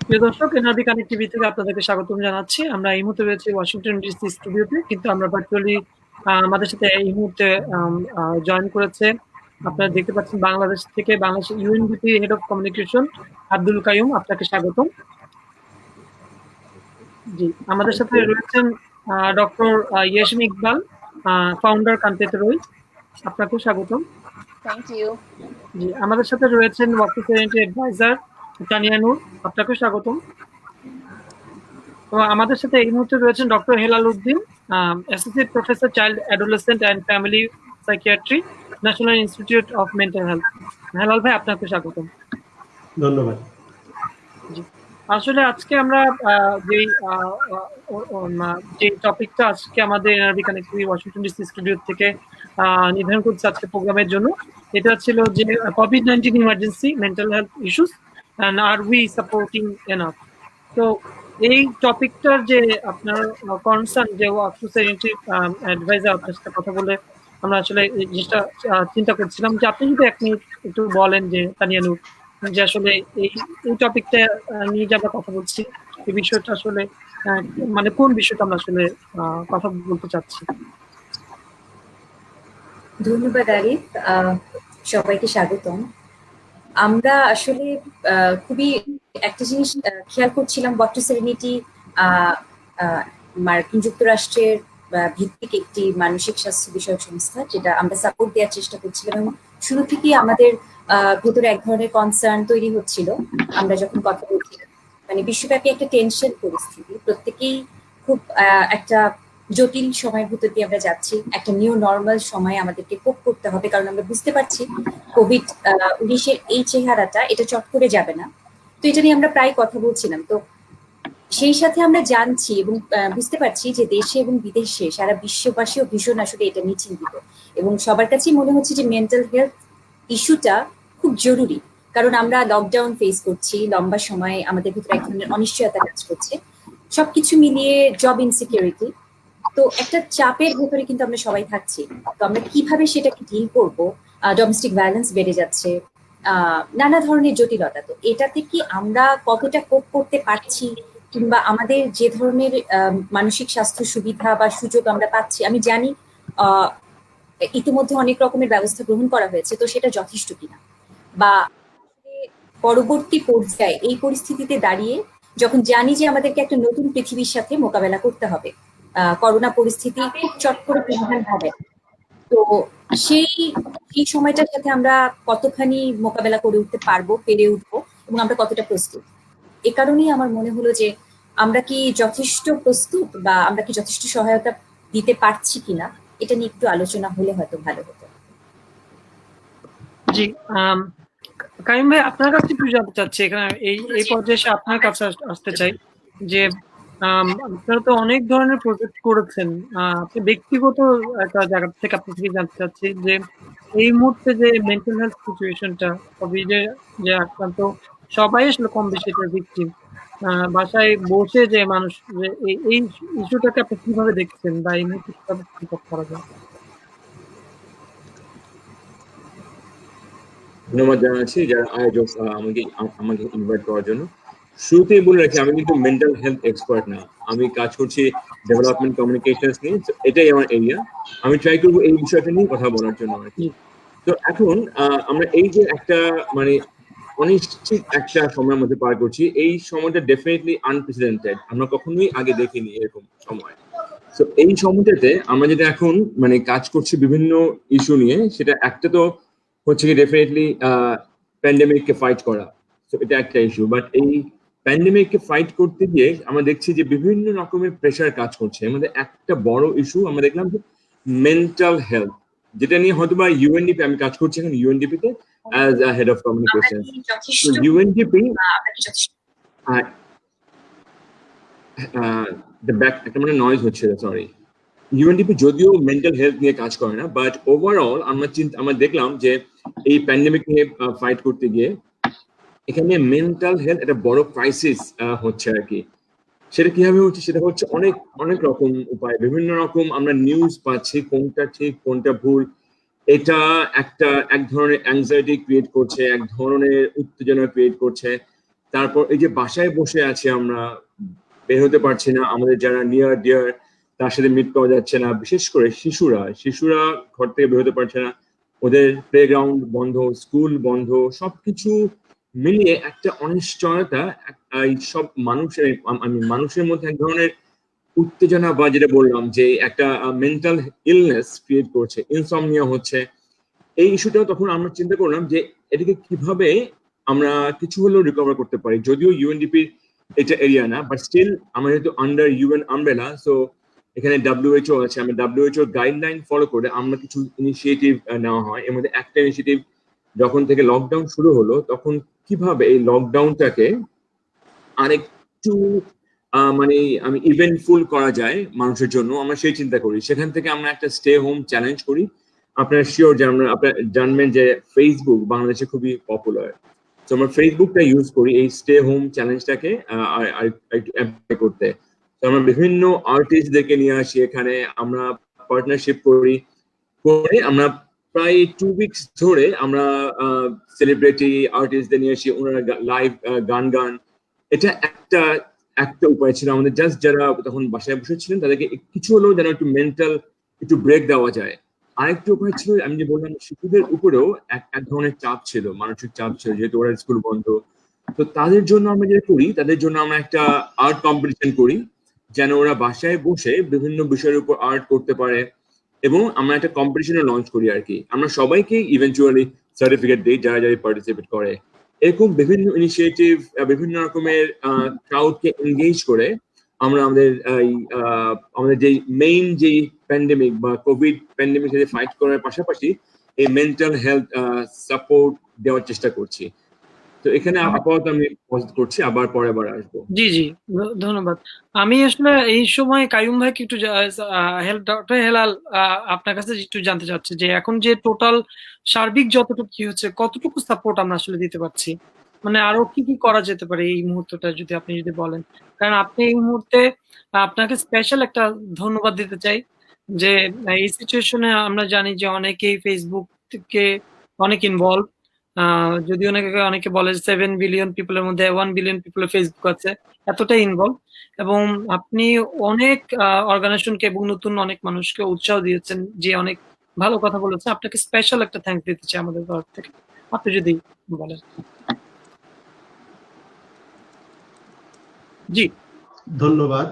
প্রিয় দর্শক, এনআরবি কানেক্টিভি থেকে আপনাদেরকে স্বাগতম জানাচ্ছি। আমরা এই মুহূর্তে রয়েছি ওয়াশিংটন ডিসি স্টুডিওতে, কিন্তু আমরা ভার্চুয়ালি আমাদের সাথে এই মুহূর্তে জয়েন করেছে, আপনারা দেখতে পাচ্ছেন, বাংলাদেশ থেকে Bangladesh UNDP head of communication Abdul Kaiyum. আপনাকে স্বাগতম। জি, আমাদের সাথে রয়েছেন ডক্টর ইয়াসমিন ইকবাল, ফাউন্ডার কান্তেতে রই। আপনাকেও স্বাগতম। Thank you. জি, আমাদের সাথে রয়েছেন ওয়াকি সেরেন্টি অ্যাডভাইজার তানিয়া নূর। আপনাকেও স্বাগতম। তো আমাদের সাথে এই মুহূর্তে রয়েছেন doctor Helal Uddin, associate professor, child, adolescent and family psychiatry, national institute of mental health. Helal ভাই, আপনাকে স্বাগতম। ধন্যবাদ। জি, আসলে আজকে আমরা যে টপিকটা আজকে আমাদের NRB connective Washington DC studio থেকে নির্ধারণ করছে আজকে প্রোগ্রামের জন্য, এটা ছিল যে কোভিড-19 emergency mental health issues and are we supporting enough. তো এই টপিকটার যে আপনার কনসার্ন, যে অ্যাডভাইজার, আপনার সাথে কথা বলে আমরা আসলে এই জিনিসটা চিন্তা করছিলাম যে আপনি যদি 1 মিনিট একটু বলেন যে তানিয়া নূর, যে আসলে এই টপিকটা নিয়ে যে আমরা কথা বলছি, এই বিষয়টা আসলে মানে কোন বিষয়টা আমরা আসলে কথা বলতে চাচ্ছি। ধন্যবাদ আরিফ, সবাইকে স্বাগতম। আমরা আসলে খুবই একটা জিনিস খেয়াল করছিলাম, ওয়াটার সেরেনিটি মার্কিন যুক্তরাষ্ট্রের ভিত্তিক একটি মানসিক স্বাস্থ্য বিষয়ক সংস্থা, যেটা আমরা সাপোর্ট দেওয়ার চেষ্টা করছিলাম, এবং শুরু থেকেই আমাদের ভেতরে এক ধরনের কনসার্ন তৈরি হচ্ছিল। আমরা যখন কথা বলছিলাম, মানে বিশ্বব্যাপী একটা টেনশন পরিস্থিতি, প্রত্যেকেই খুব একটা জটিল সময়ের ভিতর দিয়ে আমরা যাচ্ছি, একটা নিউ নর্মাল সময় আমাদেরকে কোপ করতে হবে, কারণ আমরা বুঝতে পারছি কোভিড-19 এই চেহারাটা এটা চট করে যাবে না। তো এটা নিয়ে আমরা প্রায় কথা বলছিলাম। তো সেই সাথে আমরা জানছি এবং বুঝতে পারছি যে দেশে এবং বিদেশে সারা বিশ্ববাসীও ভীষণ আসলে এটা নিয়ে চিন্তিত, এবং সবার কাছেই মনে হচ্ছে যে মেন্টাল হেলথ ইস্যুটা খুব জরুরি। কারণ আমরা লকডাউন ফেস করছি, লম্বা সময় আমাদের ভিতরে এক ধরনের অনিশ্চয়তা কাজ করছে, সবকিছু মিলিয়ে জব ইনসিকিউরিটি, তো একটা চাপের ভেতরে কিন্তু আমরা সবাই থাকছি। তো আমরা কিভাবে সেটাকে ডিল করব, ডোমেস্টিক ভায়োলেন্স বেড়ে যাচ্ছে, নানা ধরনের জটিলতা। তো এটাতে কি আমরা কতটা কোপ করতে পারছি, কিংবা আমাদের যে ধরনের মানসিক স্বাস্থ্য সুবিধা বা সুযোগ আমরা পাচ্ছি, আমি জানি ইতিমধ্যে অনেক রকমের ব্যবস্থা গ্রহণ করা হয়েছে, তো সেটা যথেষ্ট কিনা, বা পরবর্তী পর্যায়ে এই পরিস্থিতিতে দাঁড়িয়ে যখন জানি যে আমাদেরকে একটা নতুন পৃথিবীর সাথে মোকাবেলা করতে হবে, করোনা পরিস্থিতি খুব চট করে প্রধান হবে, তো সেই সময়টার সাথে আমরা কতখানি মোকাবেলা করে উঠতে পারবো, পেরে উঠবো, এবং আমরা কতটা প্রস্তুত। এ কারণেই আমার মনে হলো যে আমরা কি যথেষ্ট প্রস্তুত, বা আমরা কি যথেষ্ট সহায়তা দিতে পারছি কিনা, এটা নিয়ে একটু আলোচনা হলে হয়তো ভালো হতো। জি, কাইম ভাই, আপনার কাছে একটু জানতে চাচ্ছি, এখানে এই পর্যায়ে আপনার কাছে আসতে চাই যে আপনারা তো অনেক ধরনের প্রজেক্ট করেছেন, আপনি ব্যক্তিগত একটা জায়গা থেকে আপনার থেকে জানতে চাচ্ছি যে এই মুহূর্তে যে মেন্টাল হেলথ সিচুয়েশনটা, কোভিডে যে আক্রান্ত সবাই আসলে কম বেশি এটা ভিকটিম, বাসায় বসে যে মানুষ, যে এই ইস্যুটাকে আপনি কিভাবে দেখছেন, বা এই মুহূর্তে কিভাবে করা যায়? ধন্যবাদ জানাচ্ছি যারা আয়োজক আমাকে ইনভাইট করার জন্য। শুরুতেই বলে রাখি, আমি কিন্তু মেন্টাল হেলথ এক্সপার্ট না, আমি কাজ করছি ডেভেলপমেন্ট কমিউনিকেশনস নিয়ে, এটাই আমার এরিয়া। আমি ট্রাই করবো এই বিষয়টা নিয়ে কথা বলার জন্য আর কি। তো এখন আমরা এই যে একটা মানে অনিশ্চিত একটা সময়ের মধ্যে পার করছি, এই সময়টা ডেফিনেটলি আনপ্রেসিডেন্টেড, আমরা কখনোই আগে দেখিনি এরকম সময়। তো এই সময়টাতে আমরা যেটা এখন মানে কাজ করছি বিভিন্ন ইস্যু নিয়ে, সেটা একটা তো হচ্ছে কি ডেফিনেটলি প্যান্ডেমিককে ফাইট করা, তো এটা একটা ইস্যু। বাট এই প্যান্ডেমিককে ফাইট করতে গিয়ে আমরা দেখছি যে বিভিন্ন রকমের প্রেশার কাজ করছে। আমাদের একটা বড় ইস্যু আমরা দেখলাম যে মেন্টাল হেলথ, যেটা নিয়ে হয়তো বা ইউএনডিপি, আমি কাজ করছি এখন ইউএনডিপি তে as a head of communication. তো ইউএনডিপি একটা মানে নয়েজ হচ্ছে, সরি। ইউএনডিপি যদিও মেন্টাল হেলথ নিয়ে কাজ করে না, বাট ওভারঅল আমরা দেখলাম যে এই প্যান্ডেমিক নিয়ে ফাইট করতে গিয়ে এখানে মেন্টাল হেলথ একটা বড় ক্রাইসিস হচ্ছে আর কি। সেটা কিভাবে হচ্ছে, সেটা হচ্ছে অনেক অনেক রকম উপায়, বিভিন্ন রকম আমরা নিউজ পাচ্ছি, কোনটা ঠিক কোনটা ভুল। এটা এক ধরনের অ্যাংজাইটি ক্রিয়েট করছে, এক ধরনের উত্তেজনা ক্রিয়েট করছে। তারপর এই যে বাসায় বসে আছি আমরা, বের হতে পারছি না, আমাদের যারা নিয়ার ডিয়ার তার সাথে মিট করা যাচ্ছে না, বিশেষ করে শিশুরা ঘর থেকে বের হতে পারছে না, ওদের প্লেগ্রাউন্ড বন্ধ, স্কুল বন্ধ, সবকিছু মিলিয়ে একটা অনিশ্চয়তা, এই সব মানুষের মধ্যে এক ধরনের উত্তেজনা, বা যেটা বললাম যে একটা মেন্টাল ইলনেস ক্রিয়েট করছে, ইনসমনিয়া হচ্ছে। এই ইস্যুটাও তখন আমরা চিন্তা করলাম যে এটাকে কিভাবে আমরা কিছু হলেও রিকভার করতে পারি। যদিও ইউএনডিপি এটা এরিয়া না, বাট স্টিল আমরা যেহেতু আন্ডার ইউএন আমব্রেলা, সো এখানে ডাব্লিউএইচও আছে, আমরা ডাব্লিউএইচও গাইডলাইন ফলো করে আমরা কিছু ইনিশিয়েটিভ নেওয়া হয়। এর মধ্যে একটা ইনিশিয়েটিভ, যখন থেকে লকডাউন শুরু হলো তখন কিভাবে এই লকডাউনটাকে আরেকটু মানে আমি ইভেন্টফুল করা যায় মানুষের জন্য, আমরা সেই চিন্তা করি। সেখান থেকে আমরা একটা স্টে হোম চ্যালেঞ্জ করি। আপনারা শিওর জানবেন যে ফেসবুক বাংলাদেশে খুবই পপুলার, তো আমরা ফেসবুকটা ইউজ করি এই স্টে হোম চ্যালেঞ্জটাকে অ্যাপ্লাই করতে। তো আমরা বিভিন্ন আর্টিস্টদেরকে নিয়ে আসি এখানে, আমরা পার্টনারশিপ করি, আমরা প্রায় 2 weeks ধরে আমরা সেলিব্রিটি আর্টিস্টদের নিয়ে আসি, ওনারা লাইভ গান। এটা একটা উপায় ছিল আমাদের, জাস্ট যারা তখন বাসায় বসেছিলেন তাদেরকে কিছু হলেও যেন একটু মেন্টাল একটু ব্রেক দেওয়া যায়। আরেকটা উপায় ছিল, আমি যে বললাম শিশুদের উপরেও এক ধরনের চাপ ছিল, মানসিক চাপ ছিল, যেহেতু ওরা স্কুল বন্ধ। তো তাদের জন্য আমরা যেটা করি, তাদের জন্য আমরা একটা আর্ট কম্পিটিশন করি, যেন ওরা বাসায় বসে বিভিন্ন বিষয়ের উপর আর্ট করতে পারে, এবং আমরা একটা কম্পিটিশনে লঞ্চ করি আর কি। আমরা সবাইকে ইভেন্চুয়ালি সার্টিফিকেট দিই যারা যারা পার্টিসিপেট করে। এরকম বিভিন্ন ইনিশিয়েটিভ, বিভিন্ন রকমের ক্রাউডকে এনগেজ করে আমরা আমাদের যে মেইন যে প্যান্ডেমিক বা কোভিড প্যান্ডেমিক সাথে ফাইট করার পাশাপাশি এই মেন্টাল হেলথ সাপোর্ট দেওয়ার চেষ্টা করছি। তো এখানে আপাতত আমি পজ করছি, আবার পরে আসবো। জি জি, ধন্যবাদ। আমি আসলে এই সময় কাইয়ুম ভাইকে একটু ডক্টর হেলাল আপনার কাছে একটু জানতে চাচ্ছি যে এখন যে টোটাল সার্বিক যতটুকু কি হচ্ছে, কতটুকু সাপোর্ট আমরা আসলে দিতে পারছি, মানে আরো কি কি করা যেতে পারে এই মুহূর্তটা যদি আপনি বলেন। কারণ আপনি এই মুহূর্তে, আপনাকে স্পেশাল একটা ধন্যবাদ দিতে চাই যে এই সিচুয়েশনে আমরা জানি যে অনেকেই ফেসবুক থেকে অনেক ইনভলভ, যদি অনেকে বলে 7 বিলিয়ন পিপলের মধ্যে 1 বিলিয়ন পিপলের ফেসবুক আছে, এতটাই ইনভলভ। এবং আপনি অনেক অর্গানাইজেশনকে এবং নতুন অনেক মানুষকে উৎসাহ দিয়েছেন, যে অনেক ভালো কথা বলেছেন। আপনাকে স্পেশাল একটা থ্যাঙ্কস দিতে চাই আমাদের তরফ থেকে, আপনি যদি বলেন। জি ধন্যবাদ।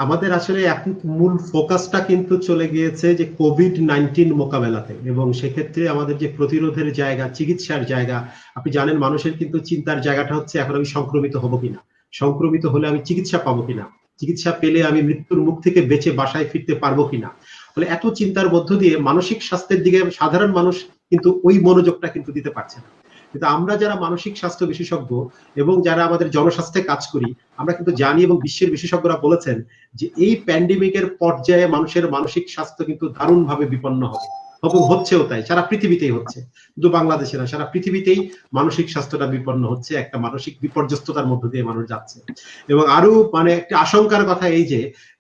আমাদের আসলে এখন মূল ফোকাসটা কিন্তু চলে গিয়েছে যে কোভিড-19 মোকাবেলাতে, এবং সেক্ষেত্রে আমাদের যে প্রতিরোধের জায়গা, চিকিৎসার জায়গা, আপনি জানেন মানুষের কিন্তু চিন্তার জায়গাটা হচ্ছে এখন আমি সংক্রমিত হব কিনা, সংক্রমিত হলে আমি চিকিৎসা পাবো কিনা, চিকিৎসা পেলে আমি মৃত্যুর মুখ থেকে বেঁচে বাসায় ফিরতে পারবো কিনা। ফলে এত চিন্তার মধ্য দিয়ে মানসিক স্বাস্থ্যের দিকে সাধারণ মানুষ কিন্তু ওই মনোযোগটা কিন্তু দিতে পারছে না। কিন্তু আমরা যারা মানসিক স্বাস্থ্য বিশেষজ্ঞ এবং যারা আমাদের জনস্বাস্থ্যে কাজ করি, আমরা কিন্তু জানি এবং বিশ্বের বিশেষজ্ঞরা বলেছেন যে এই প্যান্ডেমিকের পর্যায়ে মানুষের মানসিক স্বাস্থ্য কিন্তু দারুণভাবে বিপন্ন হবে, এবং হচ্ছেও তাই, সারা পৃথিবীতেই হচ্ছে, শুধু বাংলাদেশে না, সারা পৃথিবীতেই মানসিক স্বাস্থ্যটা বিপন্ন হচ্ছে, একটা মানসিক বিপর্যস্ততার মধ্য দিয়ে মানুষ যাচ্ছে। এবং আরো মানে একটা আশঙ্কার কথা এই যে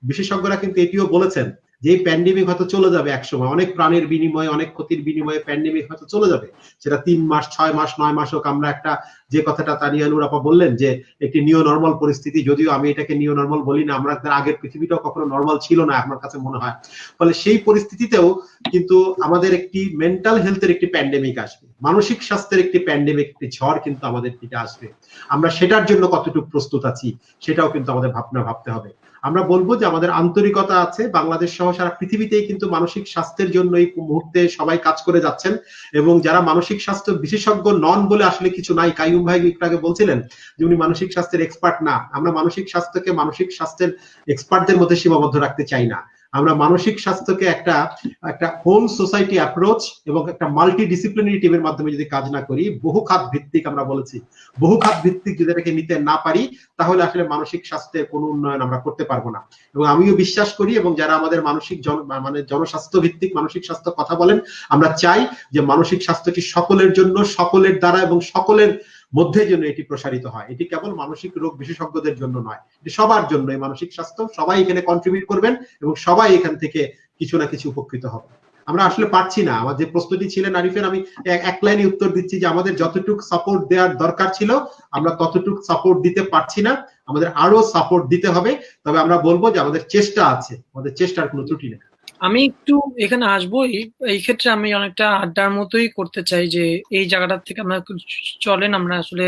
বিশেষজ্ঞরা কিন্তু এটিও বলেছেন যে প্যান্ডেমিক হয়তো চলে যাবে একসময়, অনেক প্রাণের বিনিময়ে, অনেক ক্ষতির বিনিময়ে প্যান্ডেমিক হয়তো চলে যাবে, সেটা 3 মাস 6 মাস 9 মাস হোক। আমরা একটা যে কথাটা তানিয়া নূর আপা বললেন যে একটি নিউ নরমাল পরিস্থিতি, যদিও আমি এটাকে নিউ নরমাল বলি না, আমরা আগের পৃথিবীটাও কখনো নরমাল ছিল না আমার কাছে মনে হয়। ফলে সেই পরিস্থিতিতেও কিন্তু আমাদের একটি মেন্টাল হেলথের একটি প্যান্ডেমিক আসবে, মানসিক স্বাস্থ্যের একটি প্যান্ডেমিক, একটি ঝড় কিন্তু আমাদের দিকে আসবে। আমরা সেটার জন্য কতটুকু প্রস্তুত আছি সেটাও কিন্তু আমাদের ভাবতে হবে। আমরা বলবো যে আমাদের আন্তরিকতা আছে, বাংলাদেশ সহ সারা পৃথিবীতেই কিন্তু মানসিক স্বাস্থ্যের জন্য এই মুহূর্তে সবাই কাজ করে যাচ্ছেন, এবং যারা মানসিক স্বাস্থ্য বিশেষজ্ঞ নন বলে আসলে কিছু নাই। কাইয়ুম ভাই একটু আগে বলছিলেন যে উনি মানসিক স্বাস্থ্যের এক্সপার্ট না, আমরা মানসিক স্বাস্থ্যকে মানসিক স্বাস্থ্যের এক্সপার্টদের মধ্যে সীমাবদ্ধ রাখতে চাই না। আমরা মানসিক স্বাস্থ্যকে একটা হোল সোসাইটি অ্যাপ্রোচ এবং একটা মাল্টি ডিসিপ্লিনারি টিমের মাধ্যমে যদি কাজ না করি, বহু খাত ভিত্তিক, আমরা বলেছি বহু খাত ভিত্তিক যদি এটাকে নিতে না পারি, তাহলে আসলে মানসিক স্বাস্থ্যের কোনো উন্নয়ন আমরা করতে পারবো না। এবং আমিও বিশ্বাস করি, এবং যারা আমাদের মানসিক মানে জনস্বাস্থ্য ভিত্তিক মানসিক স্বাস্থ্য কথা বলেন, আমরা চাই যে মানসিক স্বাস্থ্যটি সকলের জন্য, সকলের দ্বারা এবং সকলের মধ্যে জন্য এটি প্রসারিত হয়। এটি কেবল মানসিক রোগ বিশেষজ্ঞদের জন্য নয়, এটি সবার জন্য। এই মানসিক স্বাস্থ্য সবাই এখানে কন্ট্রিবিউট করবেন এবং সবাই এখান থেকে কিছু না কিছু উপকৃত হবে। আমরা আসলে পারছি না। আমার যে প্রশ্নটি ছিলেন আরিফের, আমি এক লাইনে উত্তর দিচ্ছি যে আমাদের যতটুকু সাপোর্ট দেওয়ার দরকার ছিল আমরা ততটুকু সাপোর্ট দিতে পারছি না, আমাদের আরো সাপোর্ট দিতে হবে। তবে আমরা বলবো যে আমাদের চেষ্টা আছে, আমাদের চেষ্টার কোনো ত্রুটি নেই। আমি একটু এখানে আসবো, এই ক্ষেত্রে আমি অনেকটা আড্ডার মতোই করতে চাই যে এই জায়গাটা থেকে আমরা চলেন আমরা আসলে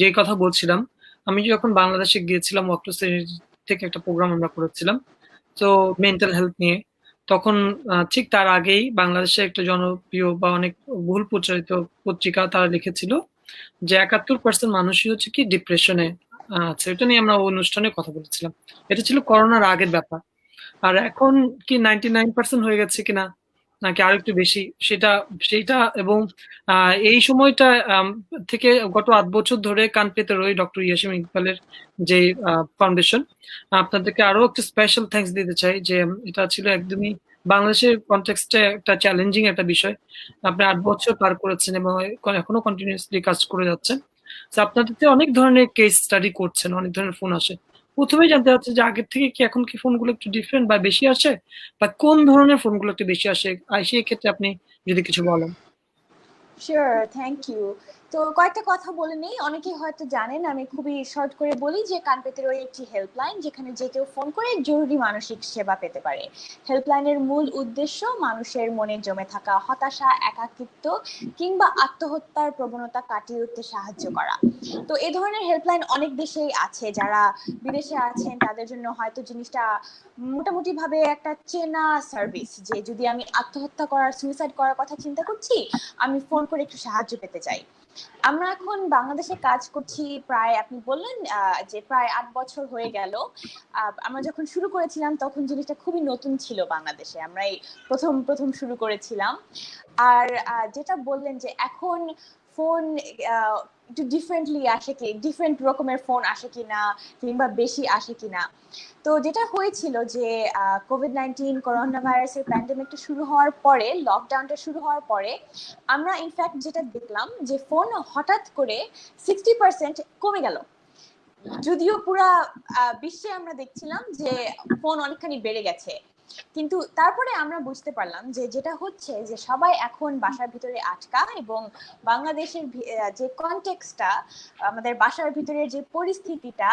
যে কথা বলছিলাম। আমি যখন বাংলাদেশে গিয়েছিলাম ওয়াকটোসের থেকে একটা প্রোগ্রাম আমরা করেছিলাম তো মেন্টাল হেলথ নিয়ে, তখন ঠিক তার আগেই বাংলাদেশে একটা জনপ্রিয় বা অনেক ভুল প্রচারিত পত্রিকা তারা লিখেছিল যে 71% মানুষই হচ্ছে কি ডিপ্রেশনে আছে। এটা নিয়ে আমরা অনুষ্ঠানে কথা বলেছিলাম। এটা ছিল করোনার আগের ব্যাপার। আর এখন কি 99% হয়ে গেছে কিনা নাকি আরো একটু বেশি, সেটা এবং এই সময়টা থেকে গত 8 বছর ধরে কান পেতে রই ডক্টর ইয়াসিম ইকবালের যে ফাউন্ডেশন, আপনাদেরকে আরো একটা স্পেশাল থ্যাঙ্কস দিতে চাই যে এটা ছিল একদমই বাংলাদেশের কনটেক্সটে একটা চ্যালেঞ্জিং একটা বিষয়। আপনি 8 বছর পার করেছেন এবং এখনো কন্টিনিউয়াসলি কাজ করে যাচ্ছেন। আপনাদের অনেক ধরনের কেস স্টাডি করছেন, অনেক ধরনের ফোন আসে। প্রথমেই জানতে চাচ্ছি যে আগের থেকে কি এখন কি ফোনগুলো একটু ডিফারেন্ট বা বেশি আসে, বা কোন ধরনের ফোনগুলো একটু বেশি আসে, সেই ক্ষেত্রে আপনি যদি কিছু বলেন। Sure, thank you. তো কয়েকটা কথা বলে নেই, অনেকেই হয়তো জানেন, আমি খুবই শর্ট করে বলি যে কান পেতে রই একটি হেল্পলাইন যেখানে যে কেউ ফোন করে জরুরি মানসিক সেবা পেতে পারে। হেল্পলাইনের মূল উদ্দেশ্য মানুষের মনে জমে থাকা হতাশা, একাকিত্ব কিংবা আত্মহত্যার প্রবণতা কাটিয়ে উঠতে সাহায্য করা। তো এই ধরনের হেল্পলাইন অনেক দেশেই আছে, যারা বিদেশে আছেন তাদের জন্য হয়তো জিনিসটা মোটামুটি ভাবে একটা চেনা সার্ভিস, যে যদি আমি আত্মহত্যা করার, সুইসাইড করার কথা চিন্তা করছি, আমি ফোন করে একটু সাহায্য পেতে চাই। আমরা এখন বাংলাদেশে কাজ করছি প্রায়, আপনি বললেন যে প্রায় 8 বছর হয়ে গেল। আমরা যখন শুরু করেছিলাম তখন জিনিসটা খুবই নতুন ছিল বাংলাদেশে, আমরা এই প্রথম শুরু করেছিলাম। আর যেটা বললেন যে এখন ফোন একটু ডিফারেন্টলি আসে, কি ডিফারেন্ট রকমের ফোন আসে কিনা কিংবা বেশি আসে কিনা, তো যেটা হয়েছিল যে কোভিড-19 করোনা ভাইরাসের প্যান্ডেমিকটা শুরু হওয়ার পরে, লকডাউনটা শুরু হওয়ার পরে আমরা ইনফ্যাক্ট যেটা দেখলাম যে ফোন হঠাৎ করে 60% কমে গেল। যদিও পুরা বিশ্বে আমরা দেখছিলাম যে ফোন অনেকখানি বেড়ে গেছে, কিন্তু তারপরে আমরা বুঝতে পারলাম যে যেটা হচ্ছে যে সবাই এখন বাসার ভিতরে আটকা, এবং বাংলাদেশের যে কনটেক্সটটা, আমাদের বাসার ভিতরের যে পরিস্থিতিটা,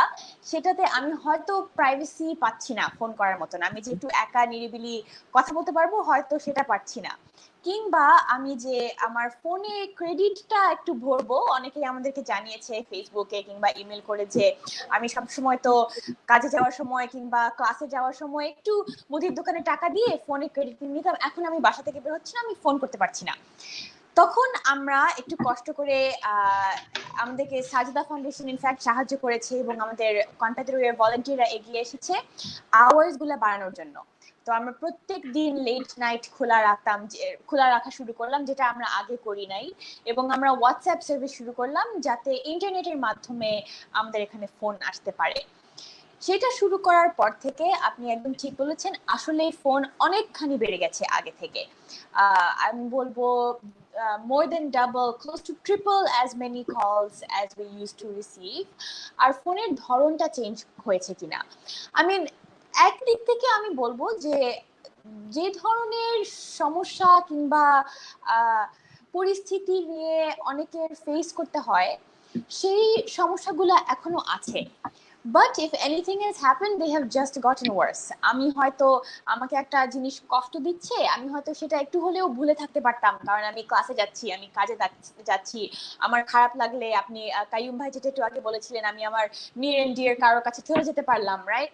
সেটাতে আমি হয়তো প্রাইভেসি পাচ্ছি না ফোন করার মতন। আমি যে একটু একা নিরিবিলি কথা বলতে পারবো হয়তো সেটা পাচ্ছি না, কিংবা আমি যে আমার ফোনে ক্রেডিটটা একটু ভরবো, অনেকেই আমাদেরকে জানিয়েছে ফেসবুকে কিংবা ইমেল করে যে আমি সবসময় তো কাজে যাওয়ার সময় কিংবা ক্লাসে যাওয়ার সময় একটু মুদির দোকানে টাকা দিয়ে ফোনে ক্রেডিট নিতাম, এখন আমি বাসা থেকে বের হচ্ছি না, আমি ফোন করতে পারছি না। তখন আমরা একটু কষ্ট করে আমাদেরকে সাজেদা ফাউন্ডেশন ইনফ্যাক্ট সাহায্য করেছে, এবং আমাদের কন্ট্যাক্টের ভলান্টিয়াররা এগিয়ে এসেছে আওয়ার্স গুলা বাড়ানোর জন্য। তো আমরা প্রত্যেক দিন লেট নাইট খোলা রাখা শুরু করলাম, যেটা আমরা আগে করি নাই, এবং আমরা হোয়াটসঅ্যাপ সার্ভিস শুরু করলাম যাতে ইন্টারনেটের মাধ্যমে আমাদের এখানে ফোন আসতে পারে। সেটা শুরু করার পর থেকে আপনি একদম ঠিক বলেছেন, আসলে ফোন অনেকখানি বেড়ে গেছে আগে থেকে। আমি বলবো more than double, close to triple as many calls as we used to receive. আর ফোনের ধরনটা চেঞ্জ হয়েছে কিনা, I mean একদিক থেকে আমি বলবো যে ধরনের সমস্যা কিংবা পরিস্থিতি নিয়ে অনেকের ফেস করতে হয়, সেই সমস্যাগুলো এখনো আছে, but if anything has happened they have just gotten worse. আমি হয়তো, আমাকে একটা জিনিস কষ্ট দিচ্ছে, আমি হয়তো সেটা একটু হলেও ভুলে থাকতে পারতাম, কারণ আমি ক্লাসে যাচ্ছি, আমি কাজে যাচ্ছি, আমার খারাপ লাগলে আপনি কাইয়ুম ভাই যেটা একটু আগে বলেছিলেন, আমি আমার নিয়ার এন্ড ডিয়ার কারোর কাছে চলে যেতে পারলাম, রাইট?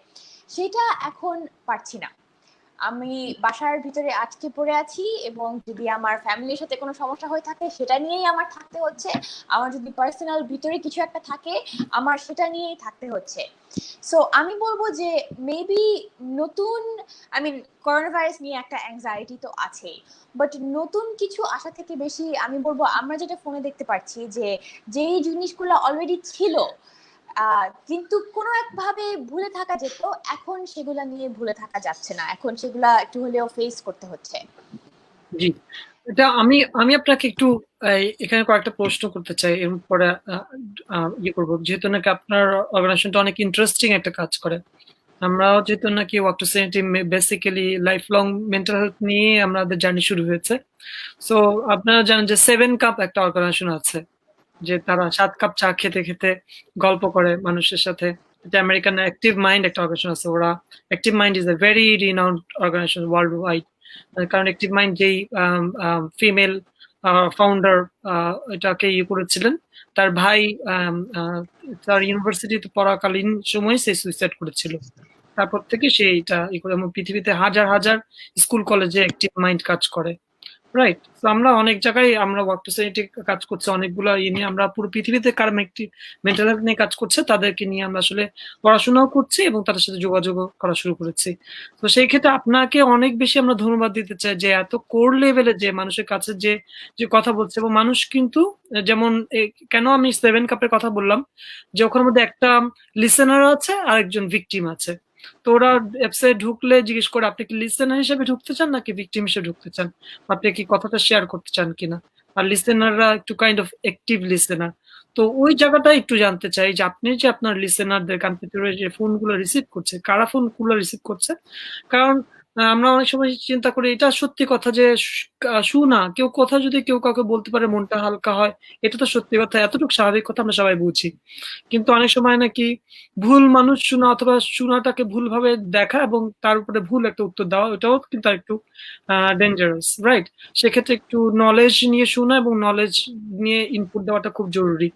সেটা এখন পারছি না। আমি বাসার ভিতরে আটকে পড়ে আছি, এবং যদি আমার ফ্যামিলির সাথে কোনো সমস্যা হয়ে থাকে সেটা নিয়েই আমার থাকতে হচ্ছে, আমার যদি পার্সোনাল ভিতরে কিছু একটা থাকে আমার সেটা নিয়েই থাকতে হচ্ছে। সো আমি বলবো যে মেবি নতুন, আই মিন করোনা ভাইরাস নিয়ে একটা অ্যাংজাইটি তো আছেই, বাট নতুন কিছু আসা থেকে বেশি আমি বলবো আমরা যেটা ফোনে দেখতে পাচ্ছি যে যেই জিনিসগুলো অলরেডি ছিল কিন্তু কোনো একভাবে ভুলে থাকা যেত, এখন সেগুলা নিয়ে ভুলে থাকা যাচ্ছে না, এখন সেগুলা একটু হলেও ফেস করতে হচ্ছে। জি, এটা আমি আপনাকে একটু এখানে কয়েকটা প্রশ্ন করতে চাই, এরপরে ইয়ে করবো, যেহেতু নাকি আপনার অর্গানাইজেশনটা অনেক ইন্টারেস্টিং একটা কাজ করে। আমরাও যেহেতু নাকি walk to sanity basically life long mental health নিয়ে আমাদের জার্নি শুরু হয়েছে। সো আপনারা জানেন যে 7 কাপ একটা অর্গানাইজেশন আছে, যে তারা 7 কাপ চা খেতে খেতে গল্প করে মানুষের সাথে। এটা আমেরিকান অ্যাক্টিভ মাইন্ড একটা অর্গানাইজেশন আছে। ওরা active mind is a very renowned organisation worldwide. কারণ অ্যাক্টিভ মাইন্ড যেই ফিমেল ফাউন্ডার এটাকে করেছিলেন, তার ভাই তার ইউনিভার্সিটিতে পড়াকালীন সময় সে সুইসাইড করেছিল। তারপর থেকে সে এটা করে, এবং পৃথিবীতে হাজার হাজার স্কুল কলেজে অ্যাক্টিভ মাইন্ড কাজ করে। রাইট। তো আমরা অনেক জায়গায় আমরা ওয়ার্ক টু সোসাইটি কাজ করছি, অনেকগুলো নিয়ে আমরা পুরো পৃথিবীতে কার মেন্টাল হেলথ নিয়ে কাজ করছে তাদেরকে নিয়ে আমরা আসলে পড়াশোনাও করছি এবং তাদের সাথে যোগাযোগ করা শুরু করেছি। তো সেই ক্ষেত্রে আপনাকে অনেক বেশি আমরা ধন্যবাদ দিতে চাই যে এত কোর লেভেলে যে মানুষের কাছে যে যে কথা বলছে, এবং মানুষ কিন্তু যেমন কেন আমি 7 কাপের কথা বললাম, যে ওখানের মধ্যে একটা লিসেনার আছে আর একজন ভিকটিম আছে। তো ওরা ওয়েবসাইট ঢুকলে জিজ্ঞেস করে আপনি কি লিসেনার হিসেবে ঢুকতে চান নাকি ভিকটিম হিসেবে ঢুকতে চান, আপনি কি কথাটা শেয়ার করতে চান কিনা। আর লিসেনাররা একটু কাইন্ড অফ অ্যাক্টিভ লিসেনার। তো ওই জায়গাটা একটু জানতে চাই যে আপনি যে আপনার লিসেনারদের কম্পিউটারে যে ফোনগুলো রিসিভ করছে, কারা ফোনগুলো রিসিভ করছে। কারণ আমরা অনেক সময় চিন্তা করি এটা সত্যি কথা যে শোনা কেউ কথা যদি কেউ কাউকে বলতে পারে মনটা হালকা হয়, এটা তো সত্যি কথা, এতটুকু স্বাভাবিক কথা আমরা সবাই বুঝি। কিন্তু অনেক সময় নাকি ভুল মানুষ শোনা অথবা শোনাটাকে ভুলভাবে দেখা এবং তার উপরে ভুল একটা উত্তর দেওয়া, ওটাও কিন্তু একটু ডেঞ্জারাস। রাইট। সেক্ষেত্রে একটু নলেজ নিয়ে শোনা এবং নলেজ নিয়ে ইনপুট দেওয়াটা খুব জরুরি।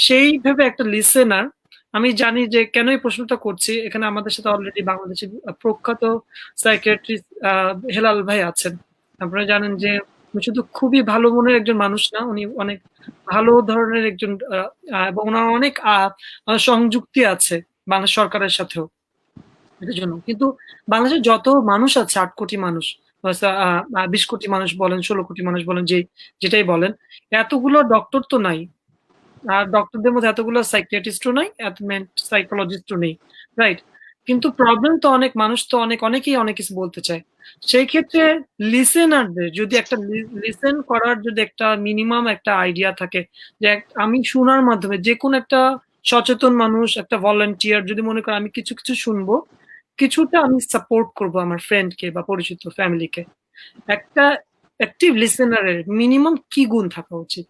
সেইভাবে একটা লিসেনার, আমি জানি যে কেন এই প্রশ্নটা করছি, এখানে আমাদের সাথে অলরেডি বাংলাদেশের প্রখ্যাত সাইকিয়াট্রিস্ট হেলাল ভাই আছেন। আপনারা জানেন যে উনি শুধু খুবই ভালো মনের একজন মানুষ না, উনি অনেক ভালো ধরনের একজন এবং ওনার অনেক সংযুক্তি আছে বাংলাদেশ সরকারের সাথেও এটার জন্য। কিন্তু বাংলাদেশের যত মানুষ আছে 8 কোটি মানুষ, 20 কোটি মানুষ বলেন, 16 কোটি মানুষ বলেন, যেটাই বলেন, এতগুলো ডক্টর তো নাই। আর ডক্টরদের মধ্যে এতগুলো সাইকিয়াট্রিস্টও নাই, এত সাইকোলজিস্টও নেই। রাইট। কিন্তু প্রবলেম তো অনেক, মানুষ তো অনেকেই অনেক কিছু বলতে চায়। সেই ক্ষেত্রে লিসেনারদের যদি একটা লিসেন করার যদি একটা মিনিমাম একটা আইডিয়া থাকে, যে আমি শোনার মাধ্যমে যে কোনো একটা সচেতন মানুষ, একটা ভলান্টিয়ার যদি মনে করে আমি কিছু কিছু শুনবো, কিছুটা আমি সাপোর্ট করব আমার ফ্রেন্ডকে বা পরিচিত ফ্যামিলিকে, একটা অ্যাক্টিভ লিসেনারের মিনিমাম কি গুণ থাকা উচিত,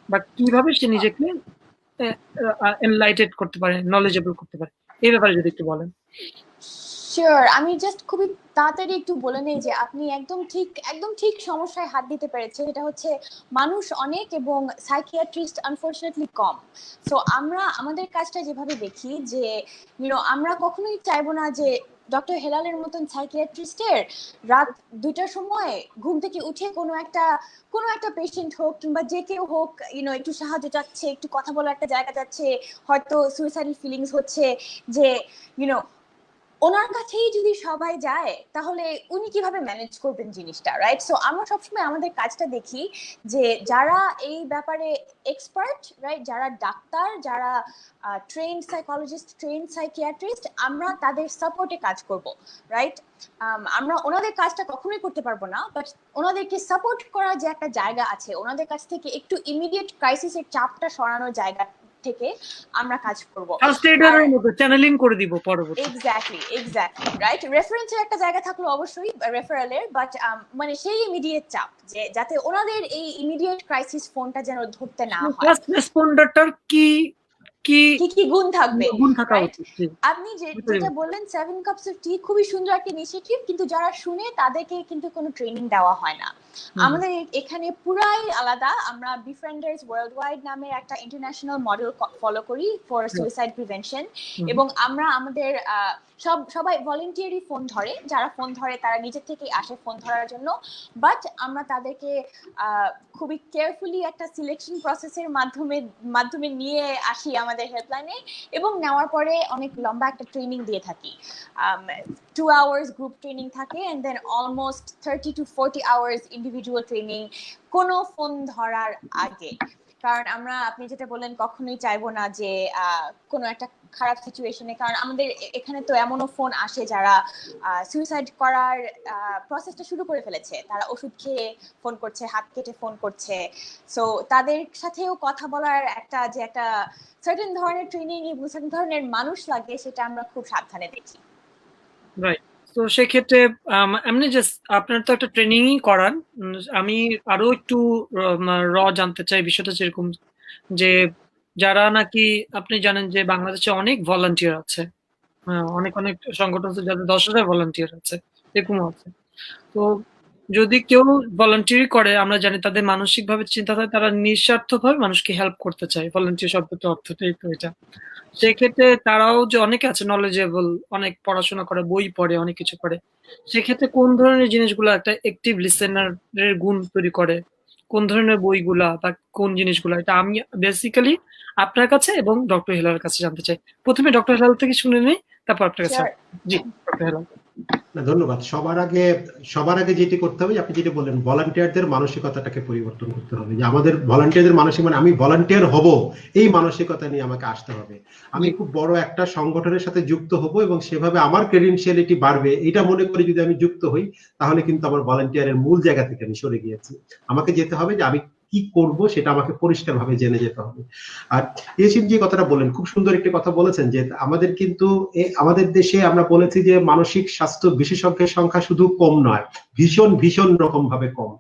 বা কিভাবে সে নিজেকে এনলাইটেড করতে পারে, নলেজেবল করতে পারে, এই ব্যাপারে যদি একটু বলেন। শিওর, আমি জাস্ট খুবই তাড়াতাড়ি একটু বলে নেই যে আপনি একদম ঠিক সমস্যায় হাত দিতে পেরেছেন। এটা হচ্ছে মানুষ অনেক এবং সাইকিয়াট্রিস্ট আনফরচুনেটলি কম। সো আমরা আমাদের কাজটা যেভাবে দেখি যে আমরা কখনোই চাইবো না যে ডক্টর হেলালের মতন সাইকিয়াট্রিস্টের রাত 2টার সময় ঘুম থেকে উঠে কোনো একটা পেশেন্ট হোক কিংবা যে কেউ হোক একটু সাহায্য চাচ্ছে, একটু কথা বলার একটা জায়গা যাচ্ছে, হয়তো সুইসাইডাল ফিলিংস হচ্ছে, যে ওনার কাছেই যদি সবাই যায় তাহলে উনি কিভাবে ম্যানেজ করবেন জিনিসটা, রাইট? সো আমরা সবসময় আমাদের কাজটা দেখি যে যারা এই ব্যাপারে এক্সপার্ট, রাইট, যারা ডাক্তার, যারা ট্রেন্ড সাইকোলজিস্ট, ট্রেন্ড সাইকিয়াট্রিস্ট, আমরা তাদের সাপোর্টে কাজ করব, রাইট? আমরা ওনাদের কাজটা কখনোই করতে পারবো না, বাট ওনাদেরকে সাপোর্ট করার যে একটা জায়গা আছে, ওনাদের কাছ থেকে একটু ইমিডিয়েট ক্রাইসিসের চাপটা সরানোর জায়গা থেকে আমরা কাজ করব, ফার্স্ট এইডারের মতো চ্যানেলিং করে দিব পরবর্তী। Exactly right. রেফারেন্সের একটা জায়গা থাকলো অবশ্যই, রেফারেলের, বাট মানে সেই ইমিডিয়েট চাপ, যে যাতে ওনাদের এই ইমিডিয়েট ক্রাইসিস ফোনটা যেন ধরতে না হয়। ফার্স্ট রেসপন্ডারটার কি কি কি গুণ থাকবে, গুণ থাকা রাইট? উচিত। আপনি যেটা বললেন 7 কাপস অফ টি, খুবই সুন্দর একটা ইনিশিয়েটিভ, কিন্তু যারা শুনে তাদেরকে কিন্তু কোনো ট্রেনিং দেওয়া হয় না। আমাদের এখানে পুরাই আলাদা। আমরা বিফ্রেন্ডার্স ওয়ার্ল্ড ওয়াইড নামে একটা ইন্টারন্যাশনাল মডেল ফলো করি ফর সুইসাইড প্রিভেনশন, এবং আমরা আমাদের সবাই ভলেন্টিয়ারি ফোন ধরে, যারা ফোন ধরে তারা নিজে থেকেই আসে ফোন ধরার জন্য, বাট আমরা তাদেরকে খুবই কেয়ারফুলি একটা সিলেকশন প্রসেসের মাধ্যমে নিয়ে আসি আমাদের হেল্পলাইনে, এবং নেওয়ার পরে অনেক লম্বা একটা ট্রেনিং দিয়ে থাকি। 2 hours গ্রুপ ট্রেনিং থাকে, and then almost 30 to 40 hours individual training কোনো ফোন ধরার আগে। কারণ আপনি যেটা বললেন, কখনোই চাইবো না যে কোনো একটা খারাপ সিচুয়েশনে, কারণ আমাদের এখানে তো এমনও ফোন আসে যারা সুইসাইড করার প্রসেসটা শুরু করে ফেলেছে, তারা ওষুধ খেয়ে ফোন করছে, হাত কেটে ফোন করছে। সো তাদের সাথেও কথা বলার একটা সার্টেন ধরনের ট্রেনিং এবং সার্টেন ধরনের মানুষ লাগে, সেটা আমরা খুব সাবধানে দেখি। রাইট। তো সেক্ষেত্রে এমনি জাস্ট আপনার তো একটা ট্রেনিংই করান। আমি আরো একটু জানতে চাই বিষয়টা যেরকম যে যারা নাকি আপনি জানেন যে বাংলাদেশে অনেক ভলান্টিয়ার আছে। হ্যাঁ, অনেক, অনেক সংগঠন আছে যাদের ১০,০০০ ভলান্টিয়ার আছে। এরকমও আছে। তো যদি কেউ ভলান্টিয়ারি করে আমরা জানি তাদের মানসিকভাবে চিন্তা থাকে তারা নিঃস্বার্থভাবে মানুষকে হেল্প করতে চায়। ভলান্টিয়ার শব্দটার অর্থটাই তো এটা। সেক্ষেত্রে তারাও যে অনেকে আছে knowledgeable, অনেক পড়াশোনা করে, বই পড়ে, অনেক কিছু করে। সেক্ষেত্রে কোন ধরনের জিনিসগুলো একটা অ্যাক্টিভ লিসেনার এর গুণ তৈরি করে? কোন ধরনের বইগুলা বা কোন জিনিসগুলা? এটা আমি বেসিক্যালি আপনার কাছে এবং ডক্টর হেলালের কাছে জানতে চাই। ১ম এ ডক্টর হেলাল থেকে শুনে নেই, তারপর আপনার কাছে। শিওর। জি, ডক্টর হেলাল। না, ধন্যবাদ। সবার আগে যেটি করতে হবে যে আপনি যেটি বললেন, ভলান্টিয়ারদের মানসিকতাটাকে পরিবর্তন করতে হবে। যে আমাদের ভলান্টিয়ারদের মানসিক মানে আমি ভলান্টিয়ার হব, এই মানসিকতা নিয়ে আমাকে আসতে হবে। আমি জি। খুব বড় একটা সংগঠনের সাথে যুক্ত হব এবং সেভাবে আমার ক্রেডেনশিয়ালিটি বাড়বে, এটা মনে করে যদি আমি যুক্ত হই, তাহলে কিন্তু আমার ভলান্টিয়ারের মূল জায়গা থেকে আমি সরে গিয়েছি। আমাকে যেতে হবে যে আমি কি করব সেটা আমাকে পরিষ্কারভাবে জেনে যেতে হবে। আর ইয়েসিম যে কথাটা বললেন, খুব সুন্দর একটি কথা বলেছেন যে আমাদের কিন্তু আমাদের দেশে আমরা বলেছি যে মানসিক স্বাস্থ্য বিশেষজ্ঞের সংখ্যা শুধু কম নয়, ভীষণ ভীষণ রকম ভাবে কম।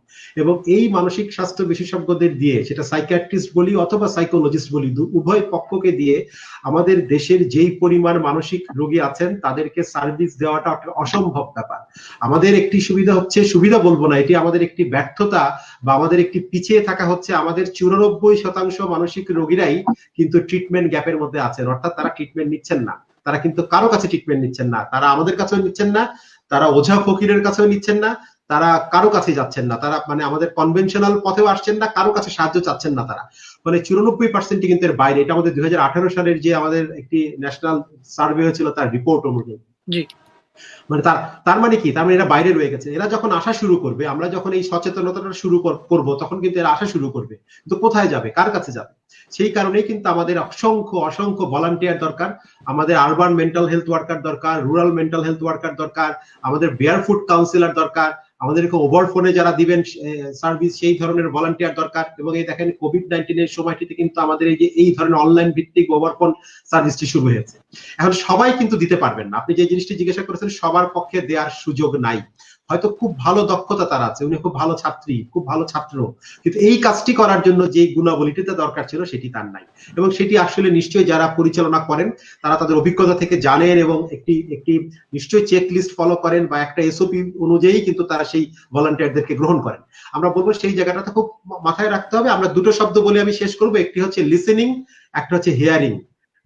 এবং এই মানসিক স্বাস্থ্য বিশেষজ্ঞদের দিয়ে, সেটা সাইকিয়াট্রিস্ট বলি অথবা সাইকোলজিস্ট বলি, উভয় পক্ষকে দিয়ে আমাদের দেশের যেই পরিমাণ মানসিক রোগী আছেন তাদেরকে সার্ভিস দেওয়াটা একটা অসম্ভব ব্যাপার। আমাদের একটি সুবিধা হচ্ছে, সুবিধা বলবো না, এটি আমাদের একটি ব্যর্থতা বা আমাদের একটি পিছিয়ে থাকা হচ্ছে, আমাদের ৯৪% মানসিক রোগীরাই কিন্তু ট্রিটমেন্ট গ্যাপের মধ্যে আছেন, অর্থাৎ তারা ট্রিটমেন্ট নিচ্ছেন না। তারা কিন্তু কারো কাছে ট্রিটমেন্ট নিচ্ছেন না, তারা আমাদের কাছেও নিচ্ছেন না, তারা ওঝা ফকিরের কাছেও নিচ্ছেন না, তারা কারো কাছে যাচ্ছেন না, তারা মানে আমাদের কনভেনশনাল পথেও আসছেন না, কারো কাছে সাহায্য চাচ্ছেন না। তারা মানে ৯৪% কিন্তু এর বাইরে। এটা আমাদের ২০১৮ সালের যে আমাদের একটি ন্যাশনাল সার্ভে হয়েছিল তার রিপোর্ট অনুযায়ী। জি। মানে তার মানে কি, তার মানে এরা বাইরে রয়ে গেছে। এরা যখন আসা শুরু করবে, আমরা যখন এই সচেতনতাটা শুরু করব, তখন কিন্তু এরা আসা শুরু করবে, কিন্তু কোথায় যাবে, কার কাছে যাবে? সেই কারণেই কিন্তু আমাদের অসংখ্য অসংখ্য ভলান্টিয়ার দরকার। আমাদের আরবান মেন্টাল হেলথ ওয়ার্কার দরকার, রুরাল মেন্টাল হেলথ ওয়ার্কার দরকার, আমাদের বেয়ারফুট কাউন্সিলর দরকার, আমাদের ওভার ফোনে যারা দিবেন সার্ভিস সেই ধরনের ভলান্টিয়ার দরকার। এবং এই দেখেন কোভিড-১৯ এর সময়টিতে কিন্তু আমাদের এই ধরনের অনলাইন ভিত্তিক ওভার ফোন সার্ভিসটি শুরু হয়েছে। এখন সবাই কিন্তু দিতে পারবেন না। আপনি যে জিনিসটি জিজ্ঞাসা করেছেন, সবার পক্ষে দেওয়ার সুযোগ নাই। হয়তো খুব ভালো দক্ষতা তার আছে, উনি খুব ভালো ছাত্রী, খুব ভালো ছাত্র, কিন্তু এই কাজটি করার জন্য যে গুণাবলীটিতে দরকার ছিল সেটি তার নাই। এবং সেটি আসলে নিশ্চয়ই যারা পরিচালনা করেন তারা তাদের অভিজ্ঞতা থেকে জানেন এবং একটি একটি নিশ্চয়ই চেক লিস্ট ফলো করেন বা একটা এসওপি অনুযায়ী কিন্তু তারা সেই ভলান্টিয়ারদেরকে গ্রহণ করেন। আমরা বলবো সেই জায়গাটাতে খুব মাথায় রাখতে হবে। আমরা দুটো শব্দ বলে আমি শেষ করবো, একটি হচ্ছে লিসেনিং, একটা হচ্ছে হিয়ারিং।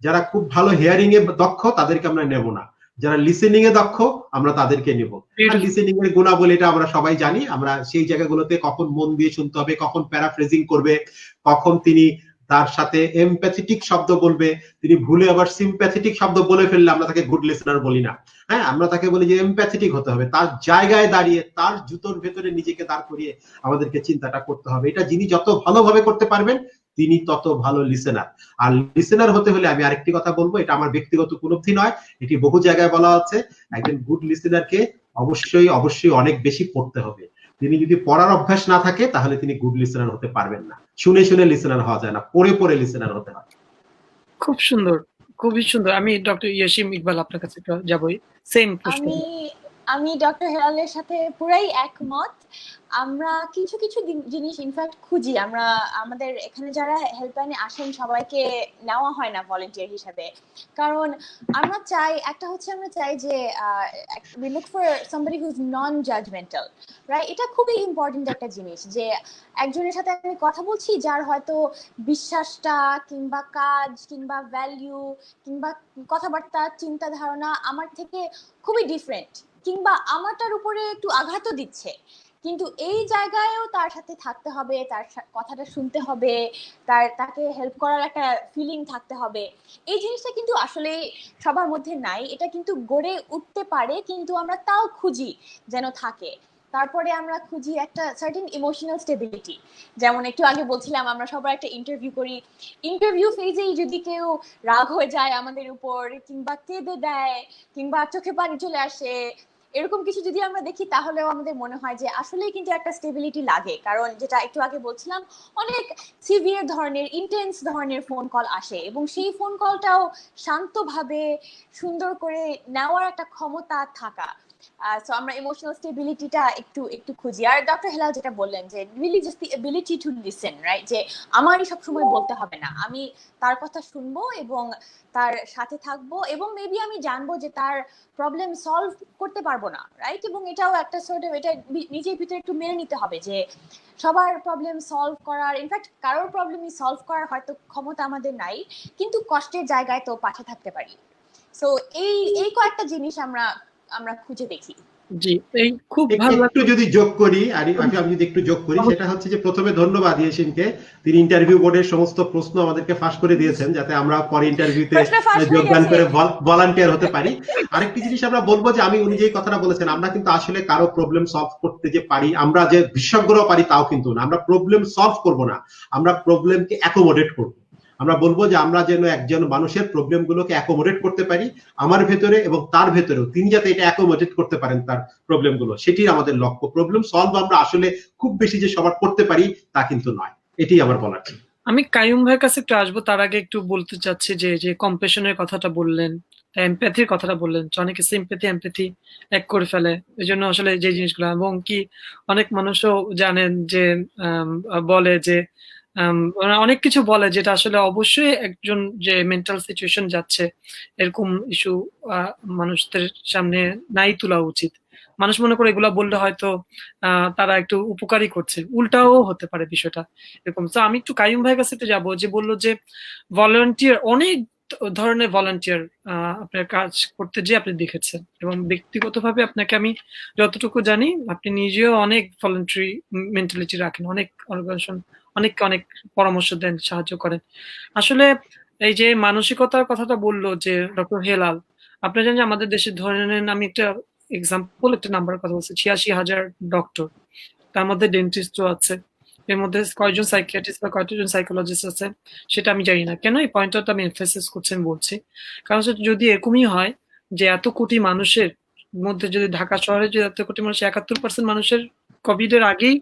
যারা খুব ভালো হিয়ারিং এ দক্ষ তাদেরকে আমরা নেব না, যারা লিসেনিং এ দক্ষ আমরা তাদেরকে নেব। আর লিসেনিং এর গুণাবলী এটা আমরা সবাই জানি। আমরা সেই জায়গাগুলোতে কখন মন দিয়ে শুনতে হবে, কখন প্যারাফ্রেজিং করবে, কখন তিনি তার সাথে এমপ্যাথেটিক শব্দ বলবে, তিনি ভুলে আবার সিম্প্যাথেটিক শব্দ বলে ফেললে আমরা তাকে গুড লিসেনার বলি না। হ্যাঁ, আমরা তাকে বলি যে এমপ্যাথেটিক হতে হবে, তার জায়গায় দাঁড়িয়ে তার জুতোর ভেতরে নিজেকে দাঁড় করিয়ে আমাদেরকে চিন্তাটা করতে হবে। এটা যিনি যত ভালোভাবে করতে পারবেন তিনি তত ভালো লিসেনার। আর লিসেনার হতে হলে আমি আরেকটি কথা বলবো, এটা আমার ব্যক্তিগত উপলব্ধি নয়, এটি বহু জায়গায় বলা আছে, একজন গুড লিসেনারকে অবশ্যই অবশ্যই অনেক বেশি পড়তে হবে। তিনি যদি পড়ার অভ্যাস না থাকে তাহলে তিনি গুড লিসেনার হতে পারবেন না। শুনে শুনে লিসেনার হওয়া যায় না, পড়ে পড়ে লিসেনার হতে হয়। খুব সুন্দর, খুবই সুন্দর। আমি ডক্টর ইয়াসিম ইকবাল আপনার কাছে যাবই। সেম প্রশ্ন। আমি ডক্টর হেলালের সাথে পুরাই একমত। আমরা কিছু কিছু জিনিস ইনফ্যাক্ট খুঁজি। আমরা আমাদের এখানে যারা হেল্পলাইনে আসেন সবাইকে নেওয়া হয় না ভলান্টিয়ার হিসেবে, কারণ আমরা চাই আমরা চাই যে we look for somebody who's non-judgmental, right? এটা খুবই ইম্পর্টেন্ট একটা জিনিস যে একজনের সাথে আমি কথা বলছি যার হয়তো বিশ্বাসটা কিংবা কাজ কিংবা ভ্যালু কিংবা কথাবার্তা চিন্তা ধারণা আমার থেকে খুবই ডিফারেন্ট, কিংবা আমারটার উপরে একটু আঘাতও দিচ্ছে, কিন্তু এই জায়গায়ও তার সাথে থাকতে হবে, তার কথাটা শুনতে হবে, তাকে হেল্প করার একটা ফিলিং থাকতে হবে। এই জিনিসটা কিন্তু আসলে সবার মধ্যে নাই। এটা কিন্তু গড়ে উঠতে পারে, কিন্তু আমরা তাও খুঁজি যেন থাকে। তারপরে আমরা খুঁজি একটা সার্টেন ইমোশনাল স্টেবিলিটি। যেমন একটু আগে বলছিলাম আমরা সবার একটা ইন্টারভিউ করি, ইন্টারভিউ ফেজেই যদি কেউ রাগ হয়ে যায় আমাদের উপর কিংবা কেঁদে দেয় কিংবা চোখে পানি চলে আসে, এরকম কিছু যদি আমরা দেখি তাহলেও আমাদের মনে হয় যে আসলেই কিন্তু একটা স্টেবিলিটি লাগে, কারণ যেটা একটু আগে বলছিলাম অনেক সিভিয়ার ধরনের ইন্টেন্স ধরনের ফোন কল আসে এবং সেই ফোন কলটাও শান্তভাবে সুন্দর করে নেওয়ার একটা ক্ষমতা থাকা। সো আমরা ইমোশনাল স্টেবিলিটিটা একটু একটু খুঁজি। আর ডক্টর হেলাল যেটা বললেন যে really just the ability to listen, right, যে আমারই সবসময় বলতে হবে না, আমি তার কথা শুনবো এবং তার সাথে থাকবো এবং মেবি আমি জানবো যে তার প্রবলেম সলভ করতে পারবো না, রাইট, এবং এটাও একটা সর্ট অফ এটা নিজের ভিতরে একটু মেনে নিতে হবে যে সবার প্রবলেম সলভ করার, ইনফ্যাক্ট কারোর প্রবলেমই সলভ করার হয়তো ক্ষমতা আমাদের নাই, কিন্তু কষ্টের জায়গায় তো পাশে থাকতে পারি। সো এই কয়েকটা জিনিস আমরা খুঁজে দেখি। জি, এই খুব ভালো একটু যদি যোগ করি, আমি যদি একটু যোগ করি, সেটা হচ্ছে যে প্রথমে ধন্যবাদ ইয়াসিনকে, তিনি ইন্টারভিউ বোর্ডের সমস্ত প্রশ্ন আমাদেরকে ফাঁস করে দিয়েছেন যাতে আমরা পরে ইন্টারভিউতে যোগদান করে ভলান্টিয়ার হতে পারি। আরেকটি জিনিস আমরা বলবো যে উনি যে কথাটা বলেছেন, আমরা কিন্তু আসলে কারো প্রবলেম সলভ করতে যে পারি, আমরা যে বিশেষজ্ঞরাও পারি তাও কিন্তু না। আমরা প্রবলেম সলভ করব না, আমরা প্রবলেমকে অ্যাকোমোডেট করব। আমরা বলবো যে আমরা যেন একজন মানুষের প্রবলেম গুলোকে অ্যাকোমোডেট করতে পারি আমার ভেতরে এবং তার ভেতরেও, তিনি যাতে এটা অ্যাকোমোডেট করতে পারেন তার প্রবলেম গুলো, সেটি আমাদের লক্ষ্য। প্রবলেম সলভ আমরা আসলে খুব বেশি যে সবার করতে পারি তা কিন্তু নয়, এটি আমার বলার ছিল। আমি কাইয়ুম ভাইয়ের কাছে একটু আসবো, তার আগে একটু বলতে চাচ্ছি যে কম্পেশনের কথাটা বললেন, এমপ্যাথির কথাটা বললেন, অনেকে সিম্প্যাথি এমপ্যাথি এক করে ফেলে, এই জন্য আসলে যে জিনিসগুলো, এবং কি অনেক মানুষও জানেন যে বলে যে অনেক কিছু বলে যেটা আসলে অবশ্যই একজন যে মেন্টাল সিচুয়েশন যাচ্ছে এরকম ইস্যু মানুষদের সামনে নাই তোলা উচিত। মানুষ মনে করে এগুলা বললে হয়তো তারা একটু উপকারী করছে, উল্টাও হতে পারে বিষয়টা এরকম। তো আমি একটু কাইয়ুম ভাইয়ের কাছে একটু যাবো, যে বললো যে ভলান্টিয়ার, অনেক ধরনের ভলান্টিয়ার আপনার কাজ করতে যে আপনি দেখেছেন, এবং ব্যক্তিগতভাবে আপনাকে আমি যতটুকু জানি আপনি নিজেও অনেক ভলান্টারি মেন্টালিটি রাখেন, অনেক অর্গানাইজেশন অনেক পরামর্শ দেন, সাহায্য করেন। আসলে এই যে মানসিকতার কথাটা বললো যে ডক্টর হেলাল, আপনি জানেন যে আমাদের দেশে ধরে নেন, আমি একটা এক্সাম্পল একটা নাম্বারের কথা বলছি, 86,000 ডক্টর, তার মধ্যে ডেন্টিস্টও আছে, এর মধ্যে কয়জন সাইকিয়াট্রিস্ট বা কয়জন সাইকোলজিস্ট আছে সেটা আমি জানি না। কেন এই পয়েন্টটা আমি এমফাসিস করছেন বলছি, কারণ যদি এরকমই হয় যে এত কোটি মানুষের মধ্যে, যদি ঢাকা শহরে যদি এত কোটি মানুষ 71% মানুষের কোভিড এর আগেই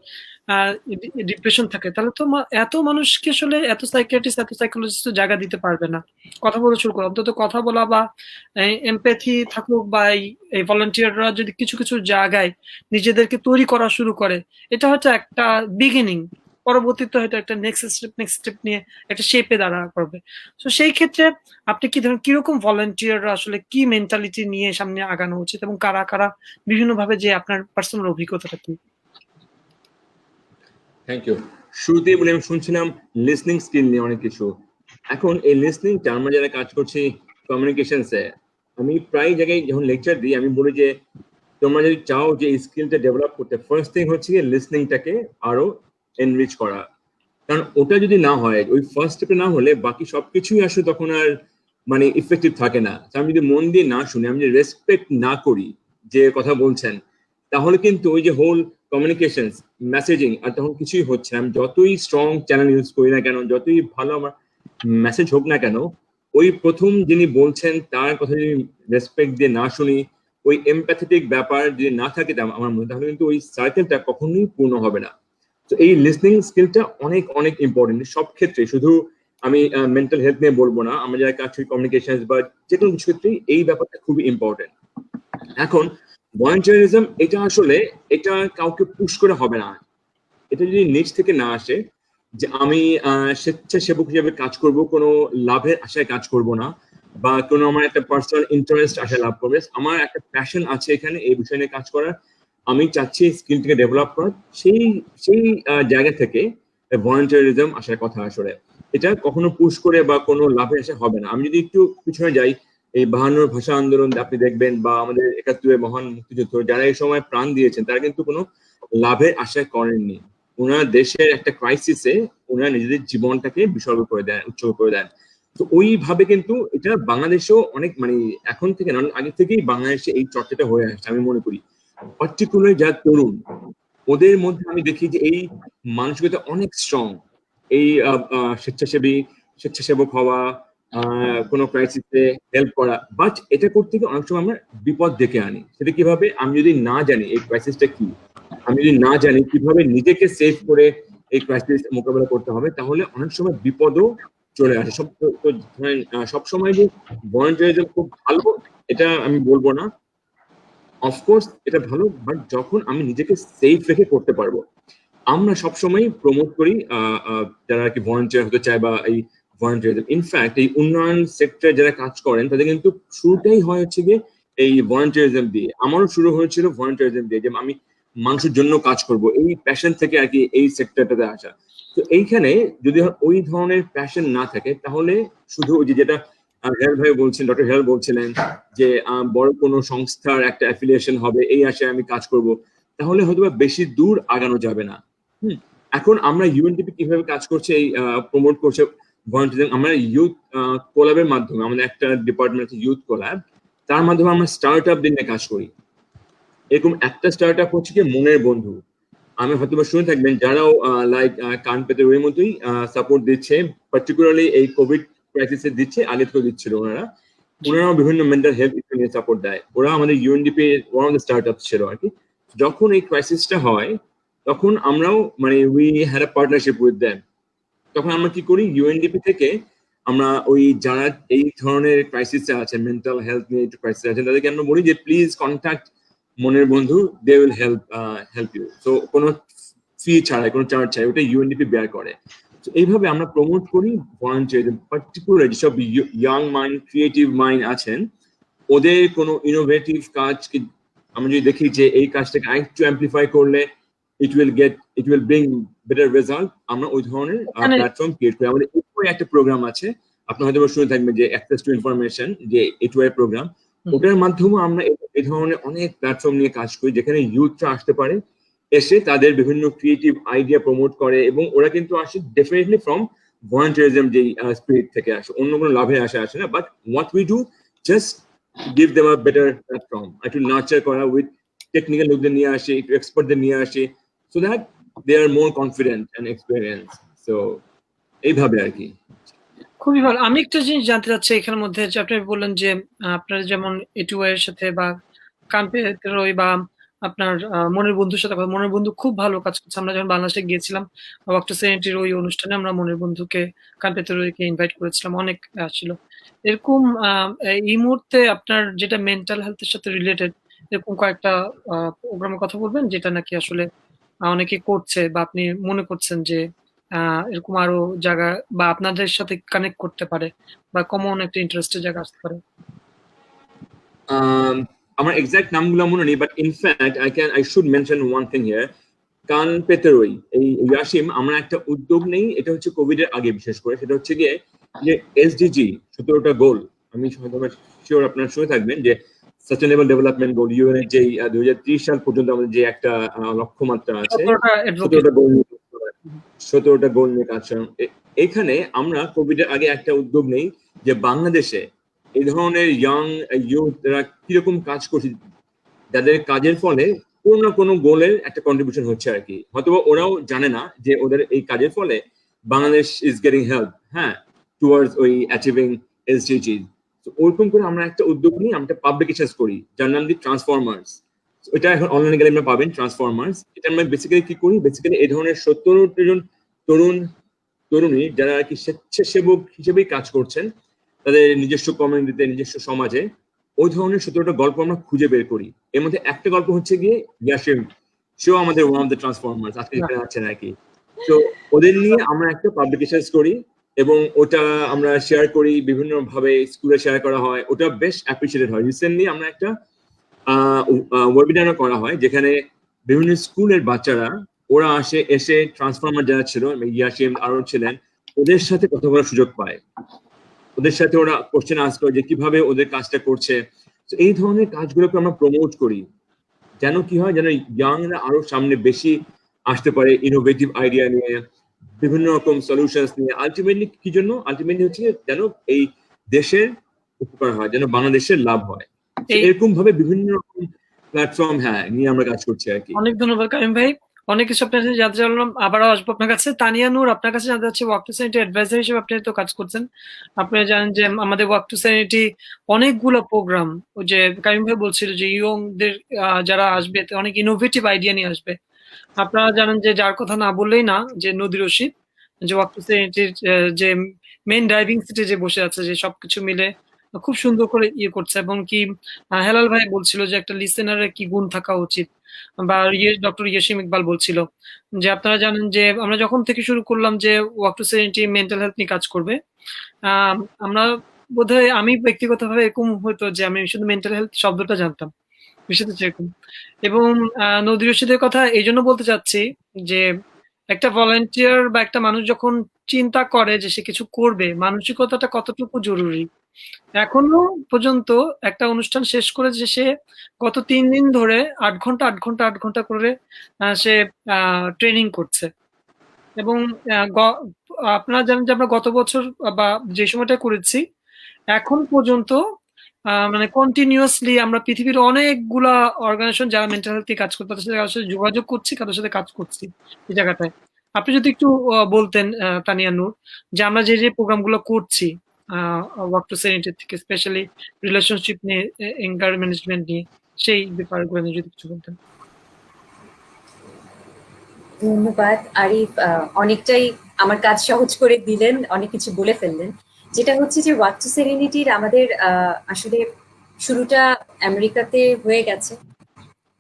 ডিপ্রেশন থাকে, তাহলে তো এত মানুষকে আসলে এত সাইকিয়াট্রিস্ট এত সাইকোলজিস্ট জায়গা দিতে পারবে না কথা বলা শুরু করে। অন্তত কথা বলা বা এমপ্যাথি থাকুক, বা এই ভলান্টিয়াররা যদি কিছু কিছু জায়গায় নিজেদেরকে তৈরি করা শুরু করে, এটা হয়তো একটা বিগিনিং, পরবর্তীতে হয়তো একটা নেক্সট স্টেপ নিয়ে একটা শেপে দাঁড়া করবে। তো সেই ক্ষেত্রে আপনি কি ধরেন কিরকম ভলান্টিয়াররা আসলে কি মেন্টালিটি নিয়ে সামনে আগানো উচিত, এবং কারা কারা বিভিন্ন ভাবে, যে আপনার পার্সোনাল অভিজ্ঞতাটা কি? Thank you. শুরুতেই বলে আমি শুনছিলাম লিসনিং স্কিল নিয়ে অনেক কিছু। এখন এই লিসনিংটা আমরা যারা কাজ করছি কমিউনিকেশনসে, আমি প্রায় জায়গায় যখন লেকচার দিই আমি বলি যে তোমরা যদি চাও যে এই স্কিলটা ডেভেলপ করতে, ফার্স্ট থিং হচ্ছে লিসনিংটাকে আরো এনরিচ করা। কারণ ওটা যদি না হয়, ওই ফার্স্ট স্টেপে না হলে বাকি সবকিছুই আসলে তখন আর মানে ইফেক্টিভ থাকে না। আমি যদি মন দিয়ে না শুনি, আমি যদি রেসপেক্ট না করি যে কথা বলছেন, তাহলে কিন্তু ওই যে হোল কমিউনিকেশন মেসেজিং আর তখন কিছুই হচ্ছে না। আমি যতই স্ট্রং চ্যানেল ইউজ করি না কেন, যতই ভালো আমার মেসেজ হোক না কেন, ওই প্রথম যিনি বলছেন তার কথা যদি রেসপেক্ট দিয়ে না শুনি, ওই এমপ্যাথেটিক ব্যাপার যদি না থাকে আমার মনে, তাহলে কিন্তু ওই সার্কেলটা কখনোই পূর্ণ হবে না। তো এই লিসনিং স্কিলটা অনেক অনেক ইম্পর্টেন্ট সব ক্ষেত্রে, শুধু আমি মেন্টাল হেলথ নিয়ে বলবো না, আমরা যারা কাজ করি কমিউনিকেশন বা যে কোনো কিছু ক্ষেত্রেই এই ব্যাপারটা খুবই ইম্পর্টেন্ট। এখন ভলান্টিয়ারিজম এটা আসলে এটা কাউকে পুশ করে হবে না, এটা যদি নিজ থেকে না আসে যে আমি স্বেচ্ছাসেবক হিসেবে কাজ করব, কোনো লাভের আশায় কাজ করব না, বা কোনো আমার একটা পার্সোনাল ইন্টারেস্ট আশায় লাভ করবে, আমার একটা প্যাশন আছে এখানে এই বিষয় নিয়ে কাজ করার, আমি চাচ্ছি স্কিলটাকে ডেভেলপ করার, সেই জায়গা থেকে ভলান্টিয়ারিজম আসার কথা আসলে। এটা কখনো পুশ করে বা কোনো লাভের আশা হবে না। আমি যদি একটু পিছনে যাই, এই 52 ভাষা আন্দোলন আপনি দেখবেন, বা আমাদের 71 মহান মুক্তিযুদ্ধ, যারা এই সময় প্রাণ দিয়েছেন তারা কিন্তু কোনো লাভের আশা করেননি। ওনারা দেশের একটা ক্রাইসিসে ওনারা নিজেদের জীবনটাকে বিসর্গ করে দেন, উৎসর্গ করে দেন। তো ওইভাবে কিন্তু এটা বাংলাদেশেও অনেক মানে এখন থেকে না, আগে থেকেই বাংলাদেশে এই চর্চাটা হয়ে আসছে। আমি মনে করি পার্টিকুলার যারা তরুণ, ওদের মধ্যে আমি দেখি যে এই মানসিকতা অনেক স্ট্রং, এই স্বেচ্ছাসেবক হওয়া, কোনো ক্রাইসিসে হেল্প করা, বাট এটা করতে গিয়ে অনেক সময় আমরা বিপদ ডেকে আনি। সেটা কিভাবে? আমি যদি না জানি এই ক্রাইসিসটা কি, আমি যদি না জানি কিভাবে নিজেকে সেভ করে এই ক্রাইসিস মোকাবেলা করতে হবে, তাহলে অনেক সময় বিপদও চলে আসে। সব সময় যে ভলান্টিয়ারিজম খুব ভালো এটা আমি বলবো না, অফকোর্স এটা ভালো, বাট যখন আমি নিজেকে সেফ রেখে করতে পারবো। আমরা সবসময় প্রমোট করি যারা আর কি ভলান্টিয়ার হতে চায় বা এই ভলান্টিয়ারিজম। ইনফ্যাক্ট এই উন্নয়ন সেক্টরে যারা কাজ করেন তাদের কিন্তু শুরুটাই হয় হচ্ছে গিয়ে এই ভলান্টিয়ারিজম দিয়ে। আমারও শুরু হয়েছিল ভলান্টিয়ারিজম দিয়ে, যে আমি মানুষের জন্য কাজ করব, এই প্যাশন থেকে আর কি এই সেক্টরটাতে আসা। তো এইখানে যদি ওই ধরনের প্যাশন না থাকে, তাহলে শুধু ওই যেটা হেলাল ভাই বলছিলেন, ডক্টর হেলাল বলছিলেন যে বড় কোনো সংস্থার একটা অ্যাফিলিয়েশন হবে, এই আশায় আমি কাজ করব, তাহলে হয়তো বেশি দূর আগানো যাবে না। এখন আমরা ইউএনডিপি কিভাবে কাজ করছে, এই প্রমোট করছে ভলান্টিয়ারিজম, আমরা ইউথ কোলাবের মাধ্যমে, আমাদের একটা ডিপার্টমেন্ট আছে ইউথ কোলাব, তার মাধ্যমে আমরা স্টার্ট আপ নিয়ে কাজ করি। এরকম একটা স্টার্ট আপ হচ্ছে কি মনের বন্ধু। আমি হয়তো শুনে থাকবেন, যারাও লাইক কান পেতে ওই মতোই সাপোর্ট দিচ্ছে, পার্টিকুলারলি এই কোভিড ক্রাইসিসে দিচ্ছে, আগে থেকে দিচ্ছিল ওনারাও বিভিন্ন মেন্টাল হেলথ ইস্যু নিয়ে সাপোর্ট দেয়। ওরা আমাদের UNDP one of the start up ছিল আর কি। যখন এই ক্রাইসিসটা হয়, তখন আমরাও মানে we had a partnership with them. তখন আমরা কি করি, ইউএনডিপি থেকে আমরা ওই যারা এই ধরনের ক্রাইসিসে আছে, মেন্টাল হেলথ নিয়ে একটু ক্রাইসিস আছে, তাদেরকে আমরা বলি যে please contact Moner Bondhu, they will help you. So কোনো ফি ছাড়াই, কোনো চার্জ ছাড়াই, ওটা ইউএনডিপি বেয়ার করে। তো এইভাবে আমরা প্রমোট করি ভলান্টিয়ারিজম, পার্টিকুলার যেসব ইয়াং মাইন্ড, ক্রিয়েটিভ মাইন্ড আছেন, ওদের কোনো ইনোভেটিভ কাজ আমরা যদি দেখি যে এই কাজটাকে আরেকটু অ্যাম্পলিফাই করলে it will bring better result, আমরা ওই ধরনের প্ল্যাটফর্ম ক্রিয়েট করি। আমাদের এটওয়ে একটা প্রোগ্রাম আছে, আপনি হয়তো শুনে থাকবেন, যে অ্যাক্সেস টু ইনফরমেশন, যে এটওয়ে প্রোগ্রাম, ওটার মাধ্যমে আমরা এই ধরনের অনেক প্ল্যাটফর্ম নিয়ে কাজ করি, যেখানে ইউথরা আসতে পারে, এসে তাদের বিভিন্ন ক্রিয়েটিভ আইডিয়া প্রমোট করে, এবং ওরা কিন্তু আসে ডেফিনেটলি ফ্রম ভলান্টিয়ারিজম যে স্পিরিট থেকে আসে, অন্য কোনো লাভে আসে না। But what we do, just give them a better platform, একটু নার্চার করা, উইথ টেকনিক্যাল লোকদের নিয়ে আসে, একটু এক্সপার্টদের নিয়ে আসে, so that they are more confident and experienced. So এইভাবে আর কি। খুবই ভালো। আমি একটা জিনিস জানতে চাচ্ছি এখানের মধ্যে, যে আপনি বললেন যে আপনার যেমন এটুয়ে এর সাথে বা কানপেরোই বা আপনার মনের বন্ধুর সাথে, মনের বন্ধু খুব ভালো কাজ করছে। আমরা যখন বাংলাদেশে গিয়েছিলাম ডক্টর সেনেটির ওই অনুষ্ঠানে, আমরা মনের বন্ধুকে, কানপেরোইকে ইনভাইট করেছিলাম, অনেক আসছিল। এরকম এই মুহূর্তে আপনার যেটা মেন্টাল হেলথের সাথে রিলেটেড, এরকম কয়েকটা প্রোগ্রামের কথা বলবেন, যেটা নাকি আসলে অনেকে করছে, বা আপনি মনে করছেন যে এরকম আরো জায়গা বা আপনাদের সাথে কানেক্ট করতে পারে, বা কমন একটা ইন্টারেস্টের জায়গা আসতে পারে? আমার এক্সাক্ট নামগুলো মনে নেই, but in fact I should mention one thing here. কানপেতেরোই, এই ইয়াসিম, আমরা একটা উদ্যোগ নেই, এটা হচ্ছে কোভিড এর আগে বিশেষ করে, সেটা হচ্ছে গিয়ে যে এসডিজি 17টা গোল, আমি শিওর আপনারা শুনে থাকবেন, যে সাস্টেনেবল ডেভেলপমেন্ট গোল, ইউএন এর যে 2030 সাল পর্যন্ত আমাদের যে একটা লক্ষ্যমাত্রা আছে, 17টা গোল নিয়ে কাজ করেন। এখানে আমরা কোভিড এর আগে একটা উদ্যোগ নেই, যে বাংলাদেশে এই ধরনের ইয়াং ইউথরা কিরকম কাজ করছে, যাদের কাজের ফলে কোনো না কোনো গোলের একটা কন্ট্রিবিউশন হচ্ছে আর কি। হয়তো ওরাও জানে না যে ওদের এই কাজের ফলে বাংলাদেশ ইজ গেটিং হেল্প, হ্যাঁ, টুয়ার্ডস ওই অ্যাচিভিং এসডিজি। তো ওরকম করে আমরা একটা উদ্যোগ নিয়ে আমরা পাবলিকেশন করি, যার নাম দি ট্রান্সফরমার্স। এটা এখন অনলাইনে গেলে আমরা পাবেন, ট্রান্সফরমার্স। এটা আমরা বেসিক্যালি কি করি, বেসিক্যালি এই ধরনের 70 জন তরুণী যারা আর কি স্বেচ্ছাসেবক হিসেবেই কাজ করছেন, তাদের নিজস্ব কমিউনিটিতে, নিজস্ব সমাজে, ওই ধরনের 17টা গল্প আমরা খুঁজে বের করি। এর মধ্যে একটা গল্প হচ্ছে গিয়ে ইয়াসিম, সেও আমাদের ওয়ান অফ দ্য ট্রান্সফরমার্স, আজকে এখানে আছেন আর কি। তো ওদের নিয়ে আমরা একটা পাবলিকেশন করি, এবং ওটা আমরা শেয়ার করি বিভিন্ন ভাবে, স্কুলে শেয়ার করা হয়, ওটা বেশ অ্যাপ্রিসিয়েটেড হয়। রিসেন্টলি আমরা একটা ওয়েবিনারও করা হয়, যেখানে বিভিন্ন স্কুলের বাচ্চারা ওরা এসে ট্রান্সফরমার যারা ছিল, ইয়াসিম আরো ছিলেন, ওদের সাথে কথা বলার সুযোগ পায়, ওদের সাথে ওরা কোশ্চেন আস্ক করে যে কিভাবে ওদের কাজটা করছে। তো এই ধরনের কাজগুলোকে আমরা প্রমোট করি, যেন কি হয়, যেন ইয়াংরা আরো সামনে বেশি আসতে পারে, ইনোভেটিভ আইডিয়া নিয়ে, বিভিন্ন রকম সলিউশনস নিয়ে। আলটিমেটলি কি জন্য? আলটিমেটলি হচ্ছে যেন এই দেশের উপকার হয়, যেন বাংলাদেশের লাভ হয়। এরকম ভাবে বিভিন্ন রকম প্ল্যাটফর্ম নিয়ে আমরা কাজ করছি আর কি। অনেক ধন্যবাদ কারিম ভাই। অনেক কিছু আপনার কাছে জানতে চাইলাম, আবারও আসবো আপনার কাছে। তানিয়া নূর, আপনার কাছে জানতে চাচ্ছি, ওয়ার্ক টু স্যানিটি অ্যাডভাইজার হিসেবে আপনি তো কাজ করছেন। আপনারা জানেন যে আমাদের ওয়ার্ক টু স্যানিটি অনেকগুলো প্রোগ্রাম, ওই যে কারিম ভাই বলছিল যে ইয়ংদের যারা আসবে অনেক ইনোভেটিভ আইডিয়া নিয়ে আসবে। আপনারা জানেন যে যার কথা না বললেই না, যে নদী রশিদ, যে ওয়ার্ক টু স্যানিটির যে মেইন ড্রাইভিং সিটে যে বসে আছে, যে সবকিছু মিলে খুব সুন্দর করে ইয়ে করছে। এবং কি হেলাল ভাই বলছিল যে একটা লিসেনারের কি গুণ থাকা উচিত, বা ডক্টর ইয়াসিম ইকবাল বলছিল যে আপনারা জানেন যে আমরা যখন থেকে শুরু করলাম যে work to serenity mental health নিয়ে কাজ করবে, আহ, আমরা বোধহয় আমি ব্যক্তিগতভাবে এরকম হতো যে আমি শুধু মেন্টাল হেলথ শব্দটা জানতাম, বিষয়টা সেরকম। এবং নদী রশিদের কথা এই জন্য বলতে চাচ্ছি যে একটা ভলান্টিয়ার বা একটা মানুষ যখন চিন্তা করে যে সে কিছু করবে, মানসিকতাটা কতটুকু জরুরি। এখনো পর্যন্ত একটা অনুষ্ঠান শেষ করে যে সে গত 3 দিন ধরে 8 ঘন্টা করে সে ট্রেনিং করছে। এবং আপনারা জানেন যে আমরা গত বছর বা যে সময়টা করেছি এখন পর্যন্ত মানে কন্টিনিউয়াসলি আমরা পৃথিবীর অনেকগুলা অর্গানাইজেশন যারা মেন্টাল হেলথ কাজ করছে তাদের সাথে কারোর সাথে যোগাযোগ করছি, কারোর সাথে কাজ করছি এই জায়গাটায়। আপনি যদি একটু বলতেন তানিয়া নূর, যে আমরা যে যে প্রোগ্রামগুলো করছি ওয়ার্ক টু সেরেনিটি থেকে, স্পেশালি রিলেশনশিপ নিয়ে, এঙ্গার ম্যানেজমেন্ট নিয়ে, সেই ব্যাপারগুলো নিয়ে যদি কিছু বলতেন। ধন্যবাদ আরিফ, অনেকটাই আমার কাজ সহজ করে দিলেন, অনেক কিছু বলে ফেললেন। যেটা হচ্ছে যে ওয়াক টু সেরেনিটির আমাদের আসলে শুরুটা আমেরিকাতে হয়ে গেছে।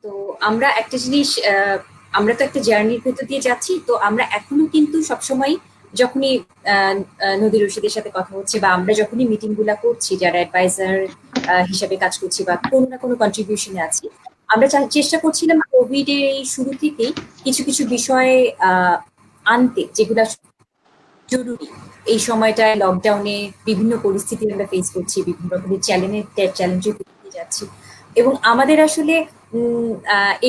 তো আমরা একটা জিনিস, আমরা তো একটা জার্নির ভেতর দিয়ে যাচ্ছি, তো আমরা এখনো কিন্তু সবসময় যখনই নদী রশিদের সাথে কথা হচ্ছে বা আমরা যখনই মিটিং গুলা করছি যারা অ্যাডভাইজার হিসাবে কাজ করছি বা কোনো না কোনো কন্ট্রিবিউশনে আছি, আমরা চেষ্টা করছিলাম কোভিড এর এই শুরু থেকেই কিছু কিছু বিষয়ে আনতে যেগুলা জরুরি। এই সময়টায় লকডাউনে বিভিন্ন পরিস্থিতি আমরা ফেস করছি, বিভিন্ন রকমের চ্যালেঞ্জের দিয়ে যাচ্ছি। এবং আমাদের আসলে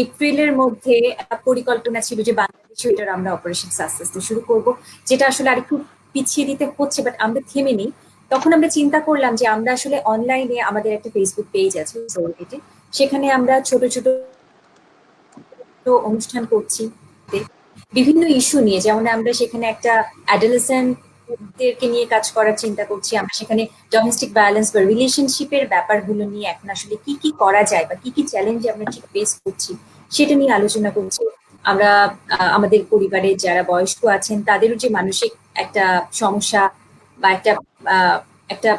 এপ্রিলের মধ্যে একটা পরিকল্পনা ছিল যে বাংলাদেশে এটার আমরা অপারেশন আস্তে আস্তে শুরু করব, যেটা আসলে আরেকটু পিছিয়ে দিতে হচ্ছে, বাট আমরা থেমে নেই। তখন আমরা চিন্তা করলাম যে আমরা আসলে অনলাইনে আমাদের একটা ফেসবুক পেজ আছে, সেখানে আমরা ছোট ছোট অনুষ্ঠান করছি বিভিন্ন ইস্যু নিয়ে। যেমন আমরা সেখানে একটা অ্যাডোলেসেন্টদেরকে নিয়ে কাজ করার চিন্তা করছি, আমরা সেখানে ডোমেস্টিক ভায়োলেন্স বা রিলেশনশিপের ব্যাপারগুলো নিয়ে এখন আসলে কি কি করা যায় বা কি কি চ্যালেঞ্জে আমরা ঠিক ফেস করছি সেটা নিয়ে আলোচনা করছি। আমরা আমাদের পরিবারে যারা বয়স্ক আছেন তাদেরও যে মানসিক একটা সমস্যা বা একটা একটা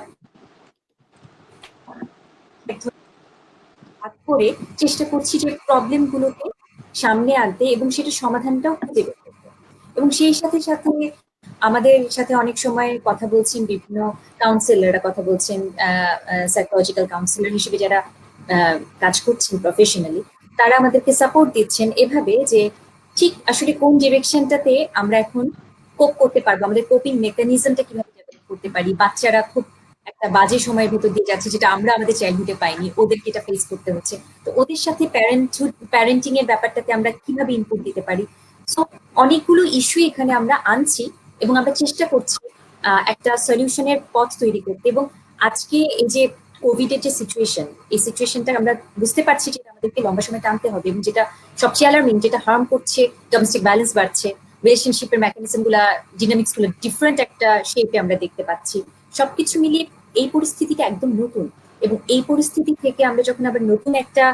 ভাগ করে চেষ্টা করছি যে প্রবলেম গুলোকে সামনে আনতে এবং সেটা সমাধানটাও খুঁজে বের করতে। এবং সেই সাথে সাথে আমাদের সাথে অনেক সময় কথা বলছেন বিভিন্ন কাউন্সিলররা, কথা বলছেন সাইকোলজিক্যাল কাউন্সিলর হিসেবে যারা কাজ করছেন প্রফেশনালি, তারা আমাদেরকে সাপোর্ট দিচ্ছেন এভাবে যে ঠিক আসলে কোন ডিরেকশনটাতে আমরা এখন কোপ করতে পারবো, আমাদের কোপিং মেকানিজমটা কিভাবে ডেভেলপ করতে পারি। বাচ্চারা খুব একটা বাজে সময়ের ভেতর দিয়ে যাচ্ছে যেটা আমরা আমাদের চাইল্ডহুডে পাইনি, ওদেরকে এটা ফেস করতে হচ্ছে। তো ওদের সাথে প্যারেন্টিং এর ব্যাপারটাতে আমরা কিভাবে ইনপুট দিতে পারি। সো অনেকগুলো ইস্যু এখানে আমরা আনছি এবং আমরা চেষ্টা করছি একটা সলিউশনের পথ তৈরি করতে। এবং আজকে এই যে কোভিড এর যে সিচুয়েশন, এই সিচুয়েশনটা আমরা বুঝতে পারছি যে আমাদেরকে লম্বা সময় টানতে হবে, এবং যেটা সবচেয়ে অ্যালার্মিং, যেটা হার্ম করছে, ডোমেস্টিক ব্যালেন্স বাড়ছে, রিলেশনশিপের মেকানিজম গুলা, ডিনামিক্স গুলো ডিফারেন্ট একটা শেপে আমরা দেখতে পাচ্ছি। সবকিছু মিলিয়ে এই পরিস্থিতিটা একদম নতুন, এবং এই পরিস্থিতি থেকে আমরা যখন আবার নতুন একটা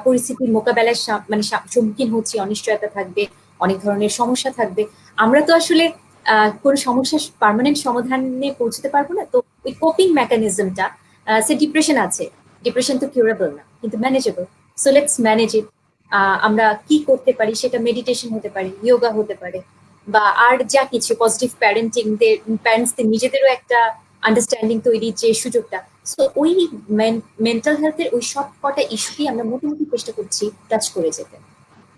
পরিস্থিতির মোকাবেলায় মানে সম্মুখীন হচ্ছি, অনিশ্চয়তা থাকবে, অনেক ধরনের সমস্যা থাকবে। আমরা তো আসলে কোন সমস্যার পার্মানেন্ট সমাধানে পৌঁছতে পারবো না। তো ওই কোপিং মেকানিজমটা, সে ডিপ্রেশন আছে, ডিপ্রেশন তো কিউরেবল না কিন্তু ম্যানেজেবল। সো লেটস ম্যানেজ ইট। আমরা কি করতে পারি, সেটা মেডিটেশন হতে পারে, ইয়োগা হতে পারে, বা আর যা কিছু পজিটিভ প্যারেন্টসদের নিজেদেরও একটা আন্ডারস্ট্যান্ডিং তৈরির যে সুযোগটা। সো ওই মেন্টাল হেলথের ওই সব কটা ইস্যুকেই আমরা মোটামুটি চেষ্টা করছি টাচ করে যেতে।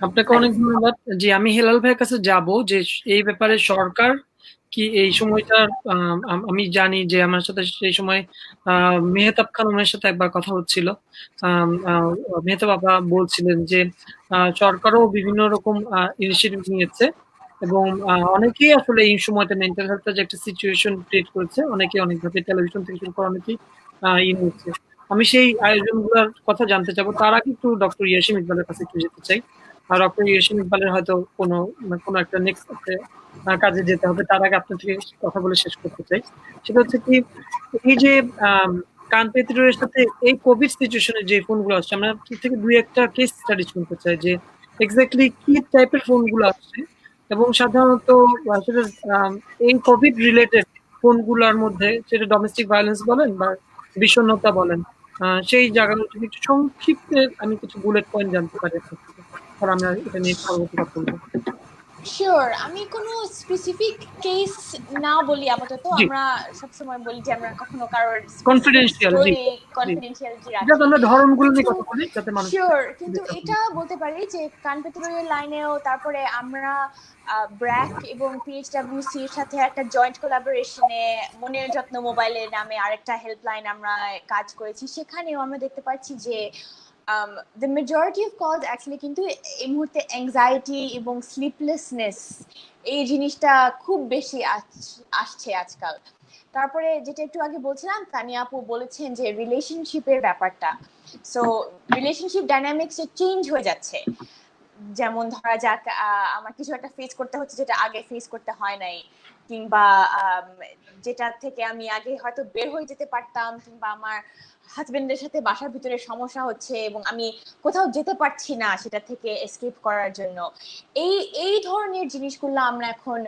আপনাকে অনেক ধন্যবাদ। জি, আমি হেলাল ভাইয়ের কাছে যাব যে এই ব্যাপারে সরকার কি এই সময়টা, আমি জানি যে আমার সাথে সেই সময় মেহতাব খানমের সাথে একবার কথা হচ্ছিল। মেহতাব আপা বলছিলেন যে সরকারও বিভিন্ন রকম ইনিশিয়েটিভ নিয়েছে, এবং অনেকেই আসলে এই সময়টা মেন্টাল হেলথের যে একটা সিচুয়েশন ক্রিয়েট করেছে, অনেকে অনেকভাবে টেলিভিশন থেকে শুরু করে অনেকেই নিচ্ছে। আমি সেই আয়োজনগুলোর কথা জানতে চাবো। তার আগে একটু ডক্টর ইয়াসিম ইকবালের কাছে একটু যেতে চাই। ডক্টর ইয়াসিন ইকবালের হয়তো কোনো একটা নেক্সট কাজে যেতে হবে, তার আগে আপনার থেকে কথা বলে শেষ করতে চাই। সেটা হচ্ছে কি, এই যে কান পেতে রোগের সাথে এই কোভিড সিচুয়েশনে যে ফোনগুলো আসছে, আমরা আপনার থেকে দুই একটা কেস স্টাডি শুনতে চাই যে এক্স্যাক্টলি কি টাইপের ফোনগুলো আসছে, এবং সাধারণত আসলে এই কোভিড রিলেটেড ফোনগুলোর মধ্যে সেটা ডোমেস্টিক ভায়োলেন্স বলেন বা বিষণ্ণতা বলেন, সেই জায়গাগুলো যদি একটু সংক্ষিপ্তে আমি কিছু বুলেট পয়েন্ট জানতে পারি আপনার থেকে, আর আমরা এটা নিয়ে পরবর্তী কথা বলবো। শিওর, আমি কোনো স্পেসিফিক কেস না বলি আপাতত। জি। আমরা সবসময় বলি যে আমরা কখনো কারোর Confidential, জি, জি। কনফিডেন্সিয়ালিটি যাতে রাখি। আমরা ধরনগুলো নিয়ে কিন্তু কথা বলি যাতে মানুষ শিওর, কিন্তু এটা বলতে পারি যে কান পেতে রোগের লাইনেও তারপরে আমরা ব্র্যাক এবং পিএইচডব্লিউসি এর সাথে একটা জয়েন্ট কোলাবোরেশনে মনের যত্ন মোবাইলের নামে আরেকটা হেল্পলাইন আমরা কাজ করেছি। সেখানেও আমরা দেখতে পাচ্ছি যে the majority of calls actually কিন্তু এই মুহূর্তে অ্যাংজাইটি এবং স্লিপলেসনেস এই জিনিসটা খুব বেশি আসছে আজকাল। তারপরে যেটা একটু আগে বলছিলাম, তানিয়া আপু বলেছেন যে রিলেশনশিপের ব্যাপারটা, সো রিলেশনশিপ ডাইনামিক্স চেঞ্জ হয়ে যাচ্ছে। যেমন ধরা যাক আমার কিছু একটা ফেস করতে হচ্ছে যেটা আগে ফেস করতে হয় নাই, কিংবা যেটা থেকে আমি আগে হয়তো বের হয়ে যেতে পারতাম, কিংবা আমার হাজবেন্ডের সাথে বাসার ভিতরে সমস্যা হচ্ছে এবং আমি কোথাও যেতে পারছি না সেটা থেকে এসকেপ করার জন্য। এই ধরনের জিনিসগুলো আমরা এখন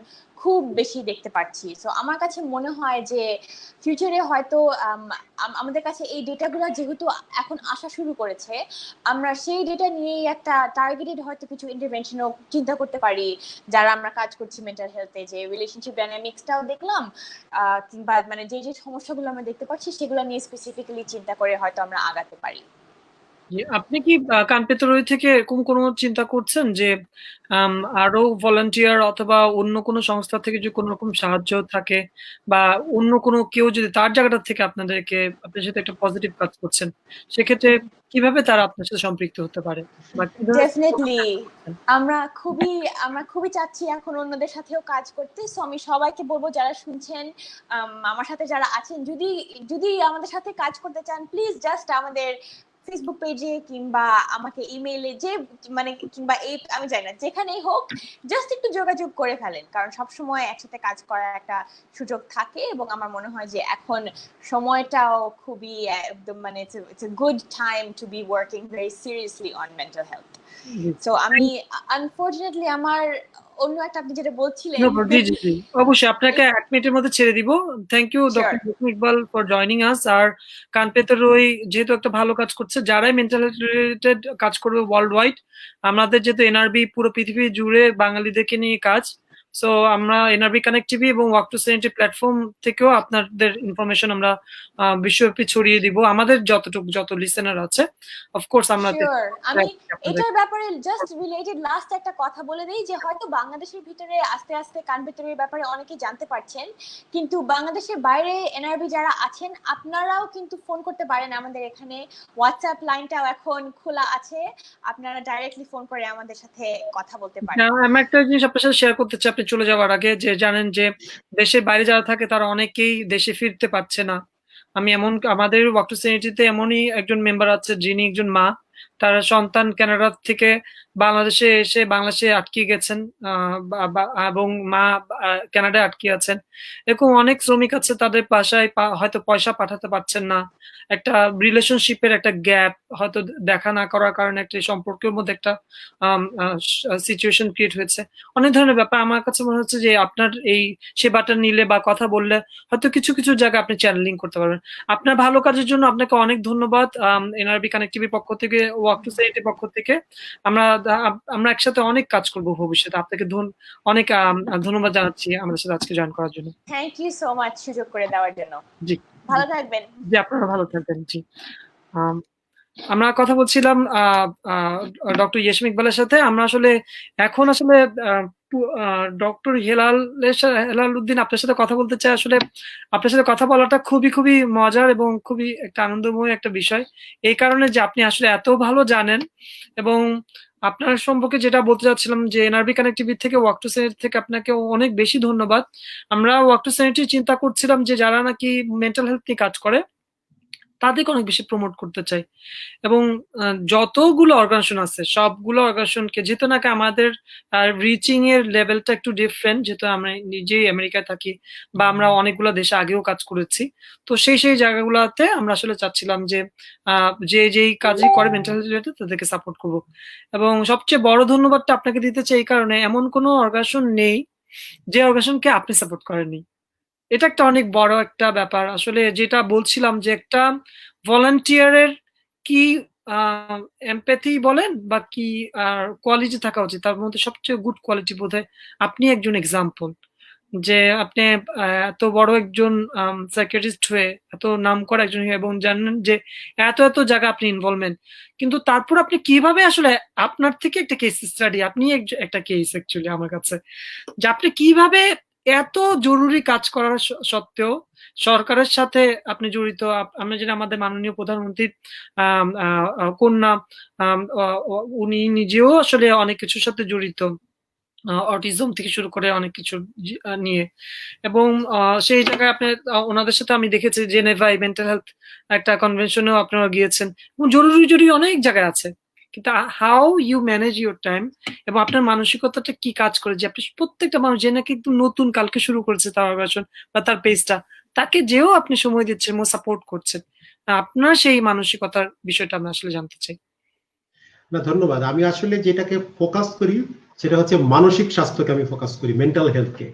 খুব বেশি দেখতে পাচ্ছি। সো আমার কাছে মনে হয় যে ফিউচারে হয়তো আমাদের কাছে এই ডেটাগুলো যেহেতু এখন আসা শুরু করেছে, আমরা সেই ডেটা নিয়েই একটা টার্গেটেড হয়তো কিছু ইন্টারভেনশনও চিন্তা করতে পারি যারা আমরা কাজ করছি মেন্টাল হেলথে, যে রিলেশনশিপ ডাইনামিক্সটাও দেখলাম, কিংবা মানে যে যে সমস্যাগুলো আমরা দেখতে পাচ্ছি সেগুলো নিয়ে স্পেসিফিক্যালি চিন্তা করে হয়তো আমরা আগাতে পারি। আপনি কি কান পেতে রোগ থেকে এরকম কোনো চিন্তা করছেন যে আরো ভলান্টিয়ার অথবা অন্য কোনো সংস্থা থেকে যদি কোনো রকম সাহায্য থাকে, বা অন্য কোনো কেউ যদি তার জায়গাটা থেকে আপনার সাথে একটা পজিটিভ কাজ করছেন, সেক্ষেত্রে কিভাবে তারা আপনার সাথে সম্পৃক্ত হতে পারে? ডেফিনেটলি আমরা খুবই চাচ্ছি এখন অন্যদের সাথেও কাজ করতে। সো আমি সবাইকে বলবো যারা শুনছেন, আমার সাথে যারা আছেন, যদি আমাদের সাথে কাজ করতে চান, প্লিজ জাস্ট আমাদের ফেসবুক পেজে কিংবা আমাকে ইমেইলে কিংবা এই আমি জানি না যেখানেই হোক, জাস্ট একটু যোগাযোগ করে ফেলেন, কারণ সবসময় একসাথে কাজ করার একটা সুযোগ থাকে। এবং আমার মনে হয় যে এখন সময়টাও খুবই একদম it's a good time to be working very seriously on mental health. So আমি আনফরচুনেটলি আমার অন্য একটা, আপনি যেটা বলছিলেন, জি অবশ্যই আপনাকে 1 মিনিটের মধ্যে ছেড়ে দিব। Thank you doctor Yasmin Iqbal for joining us. আর কান পেতে রোগ যেহেতু একটা ভালো কাজ করছে, যারাই মেন্টাল হেলথ রিলেটেড কাজ করবে ওয়ার্ল্ড ওয়াইড, আমাদের যেহেতু এনআরবি পুরো পৃথিবী জুড়ে বাঙালিদেরকে নিয়ে কাজ, সো আমরা এনআরবি কানেক্ট টিভি এবং ওয়াক টু সেনিটি প্ল্যাটফর্ম থেকেও আপনাদের ইনফরমেশন আমরা বিশ্বব্যাপী ছড়িয়ে দিব, আমাদের যত লিসেনার আছে। অফকোর্স আমরা আমি এটার ব্যাপারে জাস্ট রিলেটেড লাস্ট একটা কথা বলে দেই যে হয়তো বাংলাদেশের ভিতরে আস্তে আস্তে কান পেতে রোগের ব্যাপারে অনেকেই জানতে পারছেন, কিন্তু বাংলাদেশের বাইরে এনআরবি যারা আছেন আপনারাও কিন্তু ফোন করতে পারেন আমাদের এখানে। হোয়াটসঅ্যাপ লাইনটাও এখন খোলা আছে, আপনারা ডাইরেক্টলি ফোন করে আমাদের সাথে কথা বলতে পারেন। আমি একটা জিনিস আপনার সাথে শেয়ার করতে চাই আপনি চলে যাওয়ার আগে, যে জানেন যে দেশের বাইরে যারা থাকে তারা অনেকেই দেশে ফিরতে পারছে না। আমাদের ওয়াক টু সেনিটিতে এমনই একজন মেম্বার আছে যিনি একজন মা, তার সন্তান কানাডা থেকে বাংলাদেশে এসে বাংলাদেশে আটকে গেছেন, এবং মা কানাডায় আটকে আছেন। এরকম অনেক শ্রমিক আছে, তাদের বাসায় হয়তো পয়সা পাঠাতে পারছেন না, একটা রিলেশনশিপের একটা গ্যাপ হয়তো দেখা না করার কারণে একটা সম্পর্কের মধ্যে একটা সিচুয়েশন ক্রিয়েট হয়েছে। অনেক ধরনের ব্যাপার। আমার কাছে মনে হচ্ছে যে আপনার এই সেবাটা নিলে বা কথা বললে হয়তো কিছু কিছু জায়গায় আপনি চ্যানেলিং করতে পারবেন। আপনার ভালো কাজের জন্য আপনাকে অনেক ধন্যবাদ। এনআরবি কানেক্ট টিভির পক্ষ থেকে, ওয়াক টু সেনিটির পক্ষ থেকে আমরা একসাথে অনেক কাজ করব ভবিষ্যতে। আপনাকে অনেক ধন্যবাদ জানাচ্ছি আমাদের সাথে আজকে জয়েন করার জন্য। থ্যাংক ইউ সো মাচ সুযোগ করে দেওয়ার জন্য। জি, ভালো থাকবেন। জি, আপনারা ভালো থাকবেন। জি, আমরা কথা বলছিলাম ডক্টর ইয়াসমিন ইকবালের সাথে। আমরা এখন ডক্টর হেলাল উদ্দিন আপনার সাথে কথা বলতে চাই। আসলে আপনার সাথে কথা বলাটা খুবই মজার এবং খুবই একটা আনন্দময় একটা বিষয়, এই কারণে যে আপনি আসলে এত ভালো জানেন। এবং আপনার সম্পর্কে যেটা বলতে চাচ্ছিলাম যে এনআরবি কানেক্টিভিটি থেকে, ওয়াক টু সেনিটি থেকে আপনাকে অনেক বেশি ধন্যবাদ। আমরা ওয়াক টু সেনিটি চিন্তা করছিলাম যে যারা নাকি মেন্টাল হেলথ নিয়ে কাজ করে তাদেরকে অনেক বেশি প্রমোট করতে চাই। এবং যতগুলো অর্গানাইজেশন আছে সবগুলো অর্গানাইজেশনকে, যেহেতু নাকি আমাদের রিচিং এর লেভেলটা একটু ডিফারেন্ট, যেহেতু আমরা নিজেই আমেরিকায় থাকি বা আমরা অনেকগুলো দেশে আগেও কাজ করেছি, তো সেই জায়গাগুলোতে আমরা আসলে চাচ্ছিলাম যে যেই কাজই করে মেন্টাল হেলথ রিলেটেড তাদেরকে সাপোর্ট করব। এবং সবচেয়ে বড় ধন্যবাদটা আপনাকে দিতে চাই এই কারণে, এমন কোনো অর্গানাইজেশন নেই যে অর্গানাইজেশনকে আপনি সাপোর্ট করেননি। এটা একটা অনেক বড় একটা ব্যাপার। আসলে যেটা বলছিলাম যে একটা ভলান্টিয়ারের কি এমপ্যাথি বলেন বা কি কোয়ালিটি থাকা উচিত, তার মধ্যে সবচেয়ে গুড কোয়ালিটি বোধহয় আপনি একজন এক্সাম্পল, যে আপনি এত বড় একজন সাইকিয়াট্রিস্ট হয়ে, এত নাম করা একজন হয়ে, এবং জানেন যে এত জায়গা আপনি ইনভলভমেন্ট, কিন্তু তারপর আপনি কিভাবে আসলে আপনার থেকে একটা কেস স্টাডি, আপনি একটা কেস অ্যাকচুয়ালি আমার কাছে, যে আপনি কিভাবে এত জরুরি কাজ করার সত্ত্বেও সরকারের সাথে আপনি জড়িত। আমরা জানি আমাদের মাননীয় প্রধানমন্ত্রীর কন্যা, উনি নিজেও আসলে অনেক কিছুর সাথে জড়িত, অটিজম থেকে শুরু করে অনেক কিছু নিয়ে। এবং সেই জায়গায় আপনি ওনাদের সাথে আমি দেখেছি জেনেভায় মেন্টাল হেলথ একটা কনভেনশনেও আপনারা গিয়েছেন, এবং জরুরি অনেক জায়গায় আছে। কিন্তু how you manage your time এবং আপনার মানসিকতাটা কি কাজ করে, যে আপনি প্রত্যেকটা মানুষ যে নাকি একদম নতুন কালকে শুরু করেছে তার অর্গানাইজেশন বা তার পেজটা, তাকে যেও আপনি সময় দিচ্ছেন এবং সাপোর্ট করছেন, আপনার সেই মানসিকতার বিষয়টা আমি আসলে জানতে চাই। না, ধন্যবাদ। আমি আসলে যেটাকে ফোকাস করি সেটা হচ্ছে মানসিক স্বাস্থ্যকে আমি ফোকাস করি, মেন্টাল হেলথকে।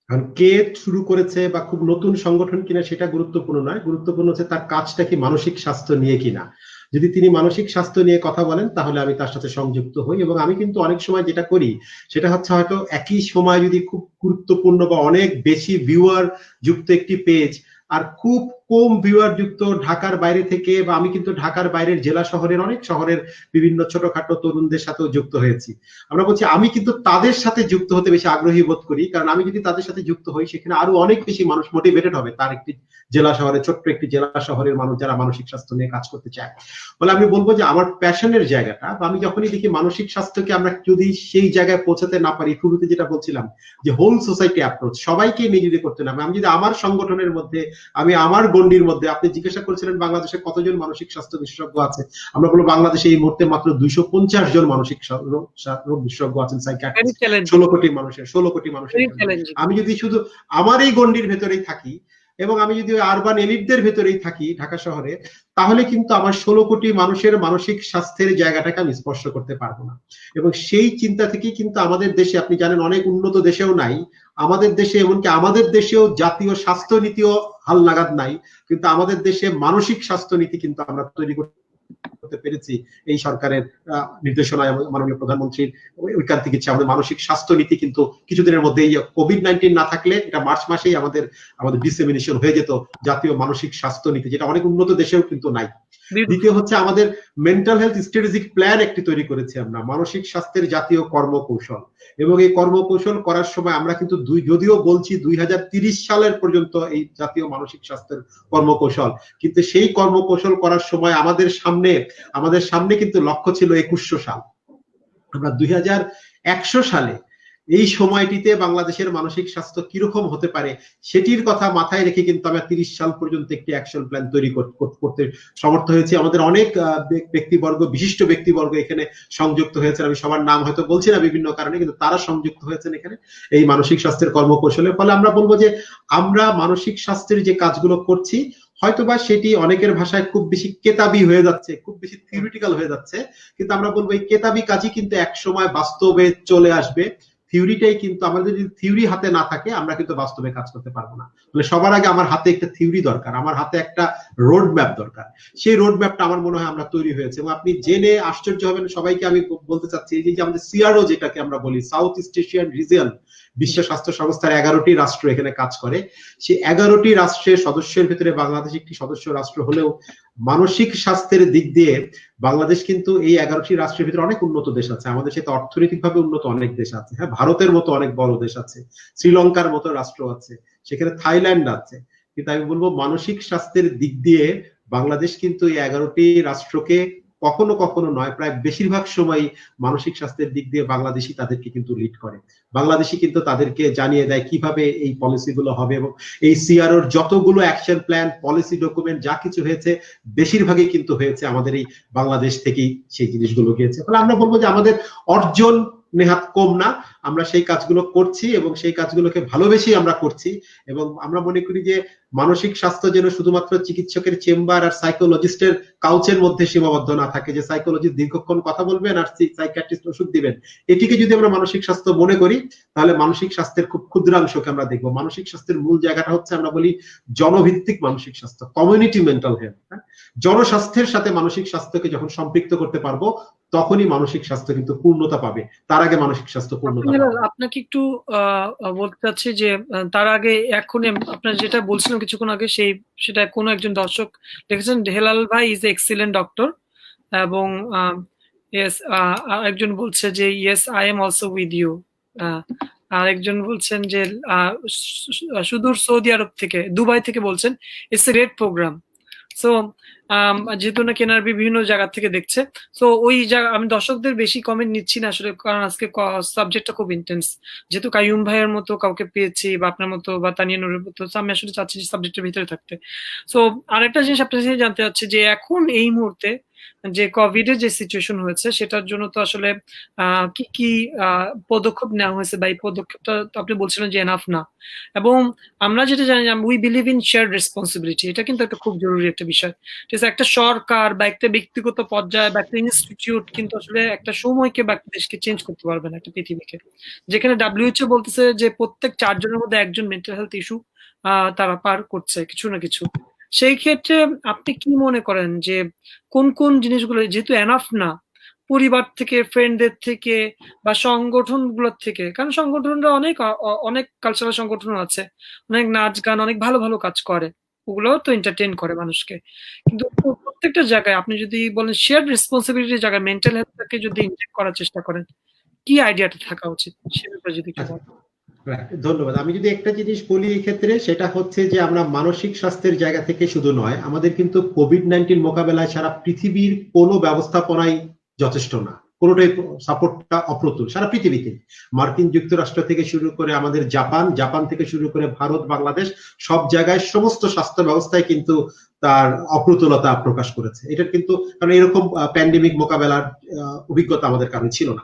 কারণ কে শুরু করেছে বা খুব নতুন সংগঠন কিনা সেটা গুরুত্বপূর্ণ নয়, গুরুত্বপূর্ণ হচ্ছে তার কাজটা কি মানসিক স্বাস্থ্য নিয়ে কিনা। যদি তিনি মানসিক স্বাস্থ্য নিয়ে কথা বলেন তাহলে আমি তার সাথে সংযুক্ত হই। এবং আমি কিন্তু অনেক সময় যেটা করি সেটা হচ্ছে, হয়তো একই সময় যদি খুব গুরুত্বপূর্ণ বা অনেক বেশি ভিউয়ার যুক্ত একটি পেজ আর খুব কম ভিউয়ার যুক্ত ঢাকার বাইরে থেকে, বা আমি কিন্তু ঢাকার বাইরের জেলা শহরের অনেক শহরের বিভিন্ন ছোটখাটো তরুণদের সাথেও যুক্ত হয়েছি, আমরা বলছি আমি কিন্তু তাদের সাথে যুক্ত হতে বেশি আগ্রহী বোধ করি। কারণ আমি যদি তাদের সাথে যুক্ত হই সেখানে আরো অনেক বেশি মানুষ মোটিভেটেড হবে, তার একটি জেলা শহরে, ছোট্ট একটি জেলা শহরের মানুষ যারা মানসিক স্বাস্থ্য নিয়ে কাজ করতে চায়। বলে আমি বলবো যে আমার প্যাশনের জায়গাটা, বা আমি যখনই দেখি মানসিক স্বাস্থ্যকে আমরা যদি সেই জায়গায় পৌঁছাতে না পারি, শুরুতে যেটা বলছিলাম যে হোল সোসাইটি অ্যাপ্রোচ, সবাইকে নিয়ে যদি করতে না, আমি যদি আমার সংগঠনের মধ্যে, আমি আমার গণ্ডির মধ্যে, আপনি জিজ্ঞাসা করেছিলেন বাংলাদেশে কতজন মানসিক স্বাস্থ্য বিশেষজ্ঞ আছে, আমরা বলবো বাংলাদেশে এই মুহূর্তে মাত্র 250 জন মানসিক রোগ বিশেষজ্ঞ আছেন, সাইকিয়াট্রিস্ট 16 কোটি মানুষের। আমি যদি শুধু আমার এই গণ্ডির ভেতরেই থাকি এবং আমি যদি আরবান এলিটদের ভেতরেই থাকি ঢাকা শহরে, তাহলে কিন্তু আমার 16 কোটি মানুষের মানসিক স্বাস্থ্যের জায়গাটাকে আমি স্পর্শ করতে পারবো না। এবং সেই চিন্তা থেকেই কিন্তু আমাদের দেশে, আপনি জানেন অনেক উন্নত দেশেও নাই, আমাদের দেশে, এমনকি আমাদের দেশেও জাতীয় স্বাস্থ্য নীতিও হালনাগাদ নাই, কিন্তু আমাদের দেশে মানসিক স্বাস্থ্য নীতি কিন্তু আমরা তৈরি করতে পেরেছি এই সরকারের নির্দেশনায়, মাননীয় প্রধানমন্ত্রীর ঐকান্তিক ইচ্ছা। আমাদের মানসিক স্বাস্থ্য নীতি কিন্তু কিছুদিনের মধ্যে, কোভিড-19 না থাকলে এটা মার্চ মাসেই আমাদের ডিসেমিনেশন হয়ে যেত, জাতীয় মানসিক স্বাস্থ্য নীতি, যেটা অনেক উন্নত দেশেও কিন্তু নাই। দ্বিতীয় হচ্ছে আমাদের মেন্টাল হেলথ স্ট্র্যাটেজিক প্ল্যান একটি তৈরি করেছি আমরা, মানসিক স্বাস্থ্যের জাতীয় কর্মকৌশল। এবং এই কর্মকৌশল করার সময় আমরা কিন্তু যদিও বলছি 2030 সালের পর্যন্ত এই জাতীয় মানসিক স্বাস্থ্যের কর্মকৌশল, কিন্তু সেই কর্মকৌশল করার সময় আমাদের সামনে কিন্তু লক্ষ্য ছিল 2100 সাল। আমরা 2100 সালে এই সময়টিতে বাংলাদেশের মানসিক স্বাস্থ্য কিরকম হতে পারে সেটির কথা মাথায় রেখে কিন্তু আমরা 30 সাল পর্যন্ত একটি অ্যাকশন প্ল্যান তৈরি করতে সমর্থ হয়েছি। আমাদের অনেক ব্যক্তিবর্গ, বিশিষ্ট ব্যক্তিবর্গ এখানে সংযুক্ত হয়েছেন, আমি সবার নাম হয়তো বলছি না বিভিন্ন কারণে, কিন্তু তারা সংযুক্ত হয়েছেন এখানে এই মানসিক স্বাস্থ্যের কর্মকৌশলের ফলে। আমরা বলবো যে আমরা মানসিক স্বাস্থ্যের যে কাজগুলো করছি, হয়তোবা সেটি অনেকের ভাষায় খুব বেশি কেতাবি হয়ে যাচ্ছে, খুব বেশি থিওরিটিক্যাল হয়ে যাচ্ছে, কিন্তু আমরা বলবো এই কেতাবি কাজই কিন্তু একসময় বাস্তবে চলে আসবে। থিওরিটাই কিন্তু, আমাদের যদি থিওরি হাতে না থাকে আমরা কিন্তু বাস্তবে কাজ করতে পারবো না। তাহলে সবার আগে আমার হাতে একটা থিওরি দরকার, আমার হাতে একটা রোড ম্যাপ দরকার। সেই রোড ম্যাপটা আমার মনে হয় আমরা তৈরি হয়েছে। এবং আপনি জেনে আশ্চর্য হবেন, সবাইকে আমি বলতে চাচ্ছি যে আমাদের সিআরও যেটাকে আমরা বলি, সাউথ ইস্ট এশিয়ান রিজিয়ন, বিশ্ব স্বাস্থ্য সংস্থার 11টি রাষ্ট্র এখানে কাজ করে। সেই 11টি রাষ্ট্রের সদস্যের ভিতরে বাংলাদেশ একটি সদস্য রাষ্ট্র হলেও মানসিক স্বাস্থ্যের দিক দিয়ে বাংলাদেশ কিন্তু এই 11টি রাষ্ট্রের ভিতরে অনেক উন্নত দেশ আছে। আমাদের সাথে অর্থনৈতিকভাবে উন্নত অনেক দেশ আছে, হ্যাঁ, ভারতের মতো অনেক বড় দেশ আছে, শ্রীলঙ্কার মতো রাষ্ট্র আছে, সেখানে থাইল্যান্ড আছে। কিন্তু আমি বলবো মানসিক স্বাস্থ্যের দিক দিয়ে বাংলাদেশ কিন্তু এই 11টি রাষ্ট্রকে কখনো কখনো নয়, প্রায় বেশিরভাগ সময় মানসিক স্বাস্থ্যের দিক দিয়ে বাংলাদেশি তাদেরকে কিন্তু লিড করে। বাংলাদেশি কিন্তু তাদেরকে জানিয়ে দেয় কিভাবে এই পলিসিগুলো হবে, এবং এই সিআরওর যতগুলো অ্যাকশন প্ল্যান, পলিসি ডকুমেন্ট যা কিছু হয়েছে বেশিরভাগই কিন্তু হয়েছে আমাদের এই বাংলাদেশ থেকেই সেই জিনিসগুলো গিয়েছে। ফলে আমরা বলবো যে আমাদের অর্জন নেহাত কম না, আমরা সেই কাজগুলো করছি এবং সেই কাজগুলোকে ভালোবেসেই আমরা করছি। এবং আমরা মনে করি যে মানসিক স্বাস্থ্য যেন শুধুমাত্র চিকিৎসকের চেম্বার আর সাইকোলজিস্টের কাউচের মধ্যে সীমাবদ্ধ না থাকে, যে সাইকোলজিস্ট দীর্ঘক্ষণ কথা বলবেন আর সাইকিয়াট্রিস্ট ওষুধ দিবেন, এটিকে যদি আমরা মানসিক স্বাস্থ্য মনে করি তাহলে মানসিক স্বাস্থ্যের খুব ক্ষুদ্রাংশকে আমরা দেখবো। মানসিক স্বাস্থ্যের মূল জায়গাটা হচ্ছে আমরা বলি জনভিত্তিক মানসিক স্বাস্থ্য, কমিউনিটি মেন্টাল হেলথ। জনস্বাস্থ্যের সাথে মানসিক স্বাস্থ্যকে যখন সম্পৃক্ত করতে পারবো তখনই মানসিক স্বাস্থ্য কিন্তু পূর্ণতা পাবে, তার আগে মানসিক স্বাস্থ্য পূর্ণতা পাবে। আপনাকে একটু বলতে চাচ্ছি যে তার আগে এখনই আপনার যেটা বলছিলাম কিছুক্ষণ আগে সেটা কোনো একজন দর্শক দেখেছেন, হেলাল ভাই ইজ এক্সিলেন্ট ডক্টর, এবং একজন বলছে যে yes I am also with you, আর একজন বলছেন যে সুদূর সৌদি আরব থেকে, দুবাই থেকে বলছেন it's a great programme. So যেহেতু না কেনার বিভিন্ন জায়গা থেকে দেখছে, তো ওই জায়গা আমি দর্শকদের বেশি কমেন্ট নিচ্ছি না আসলে, কারণ আজকে সাবজেক্টটা খুব ইন্টেন্স। যেহেতু কাইয়ুম ভাইয়ের মতো কাউকে পেয়েছি বা আপনার মতো বা তানিয়া নুরের মতো, আমি আসলে চাচ্ছি যে সাবজেক্টের ভিতরে থাকতে। সো আরেকটা জিনিস আপনার সাথে জানতে চাচ্ছি যে এখন এই মুহূর্তে যে কোভিড এর যে সিচুয়েশন হয়েছে সেটার জন্য তো আসলে কি কি পদক্ষেপ নেওয়া হয়েছে, বা এই পদক্ষেপটা আপনি বলছিলেন যে এনাফ না, এবং আমরা যেটা জানি we believe in share responsibility, এটা কিন্তু একটা খুব জরুরি একটা বিষয়। ঠিক আছে, একটা সরকার বা একটা ব্যক্তিগত পর্যায়ে বা একটা ইনস্টিটিউট কিন্তু আসলে একটা সময়কে বা একটা দেশকে চেঞ্জ করতে পারবে না, একটা পৃথিবীকে। যেখানে WHO বলতেছে যে প্রত্যেক 4 জনের মধ্যে একজন মেন্টাল হেলথ ইস্যু তারা পার করছে কিছু না কিছু। সেই ক্ষেত্রে আপনি কি মনে করেন যে কোন কোন জিনিসগুলো যেহেতু এনাফ না, পরিবার থেকে, ফ্রেন্ডদের থেকে বা সংগঠনগুলোর থেকে, কারণ সংগঠনরা অনেক কালচারাল সংগঠন আছে, অনেক নাচ গান, অনেক ভালো ভালো কাজ করে, ওগুলো তো এন্টারটেইন করে মানুষকে, কিন্তু প্রত্যেকটা জায়গায় আপনি যদি বলেন শেয়ার রেসপন্সিবিলিটির জায়গায় মেন্টাল হেলথটাকে যদি ইনজেক্ট করার চেষ্টা করেন, কি আইডিয়াটা থাকা উচিত সে ব্যাপারে যদি একটু বলেন। ধন্যবাদ। আমি যদি একটা জিনিস বলি এই ক্ষেত্রে, সেটা হচ্ছে যে আমরা মানসিক স্বাস্থ্যের জায়গা থেকে শুধু নয়, আমাদের কিন্তু কোভিড-19 মোকাবেলায় সারা পৃথিবীর কোনো ব্যবস্থাপনাই যথেষ্ট না, কোনোটাই সাপোর্টটা অপ্রতুল সারা পৃথিবীতে। মার্কিন যুক্তরাষ্ট্র থেকে শুরু করে আমাদের জাপান থেকে শুরু করে ভারত, বাংলাদেশ, সব জায়গায় সমস্ত স্বাস্থ্য ব্যবস্থায় কিন্তু তার অপ্রতুলতা প্রকাশ করেছে। এটা কিন্তু কারণ এরকম প্যান্ডেমিক মোকাবেলার অভিজ্ঞতা আমাদের কারণ ছিল না।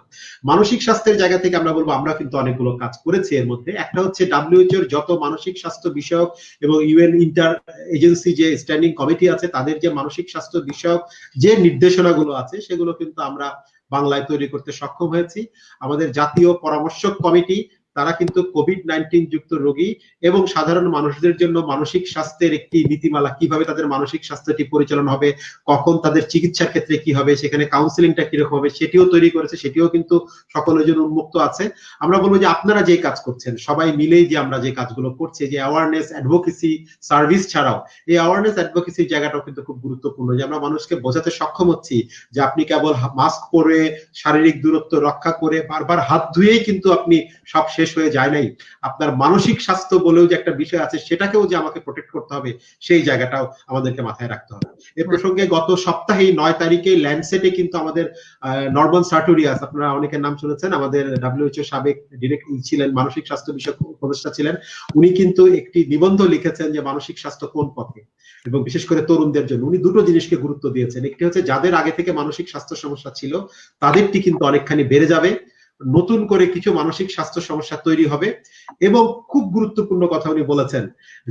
মানসিক স্বাস্থ্যের জায়গা থেকে আমরা বলবো আমরা কিন্তু অনেকগুলো কাজ করেছি। এর মধ্যে একটা হচ্ছে WHO এর যত মানসিক স্বাস্থ্য বিষয়ক এবং UN ইন্টার এজেন্সি যে স্ট্যান্ডিং কমিটি আছে, তাদের যে মানসিক স্বাস্থ্য বিষয়ক যে নির্দেশনাগুলো আছে সেগুলো কিন্তু আমরা বাংলায় তৈরি করতে সক্ষম হয়েছি। আমাদের জাতীয় পরামর্শক কমিটি, তারা কিন্তু কোভিড-19 যুক্ত রোগী এবং সাধারণ মানুষদের জন্য মানসিক স্বাস্থ্যের একটি নীতিমালা, কিভাবে তাদের মানসিক স্বাস্থ্যটি পরিচালনা হবে, কখন তাদের চিকিৎসার ক্ষেত্রে কি হবে, সেখানে কাউন্সিলিংটা কিরকম হবে, সেটিও তৈরি করেছে, সেটিও কিন্তু সকলের জন্য উন্মুক্ত আছে। আমরা বলবো যে আপনারা যে কাজ করছেন, সবাই মিলেই যে আমরা যে কাজগুলো করছি, যে অ্যাওয়ারনেস অ্যাডভোকেসি সার্ভিস ছাড়াও এই অ্যাওয়ারনেস অ্যাডভোকেসির জায়গাটাও কিন্তু খুব গুরুত্বপূর্ণ, যে আমরা মানুষকে বোঝাতে সক্ষম হচ্ছি যে আপনি কেবল মাস্ক পরে, শারীরিক দূরত্ব রক্ষা করে, বারবার হাত ধুয়েই কিন্তু আপনি সব শেষ হয়ে যায় নাই। আপনার মানসিক স্বাস্থ্য বলেও যে একটা বিষয় আছে, সেটাকেও যে আমাকে প্রোটেক্ট করতে হবে, সেই জায়গাটাও আমাদেরকে মাথায় রাখতে হবে। এই প্রসঙ্গে গত সপ্তাহে 9 তারিখে ল্যান্ডসেটে কিন্তু আমাদের নরমান সার্টোরিয়াস, আপনারা অনেকের নাম শুনেছেন, আমাদের WHO সাবেক ডিরেক্টর ছিলেন, মানসিক স্বাস্থ্য বিষয়ক উপদেষ্টা ছিলেন, উনি কিন্তু একটি নিবন্ধ লিখেছেন যে মানসিক স্বাস্থ্য কোন পথে, এবং বিশেষ করে তরুণদের জন্য উনি দুটো জিনিসকে গুরুত্ব দিয়েছেন। একটি হচ্ছে যাদের আগে থেকে মানসিক স্বাস্থ্য সমস্যা ছিল তাদেরটি কিন্তু অনেকখানি বেড়ে যাবে, নতুন করে কিছু মানসিক স্বাস্থ্য সমস্যা তৈরি হবে, এবং খুব গুরুত্বপূর্ণ কথা উনি বলেছেন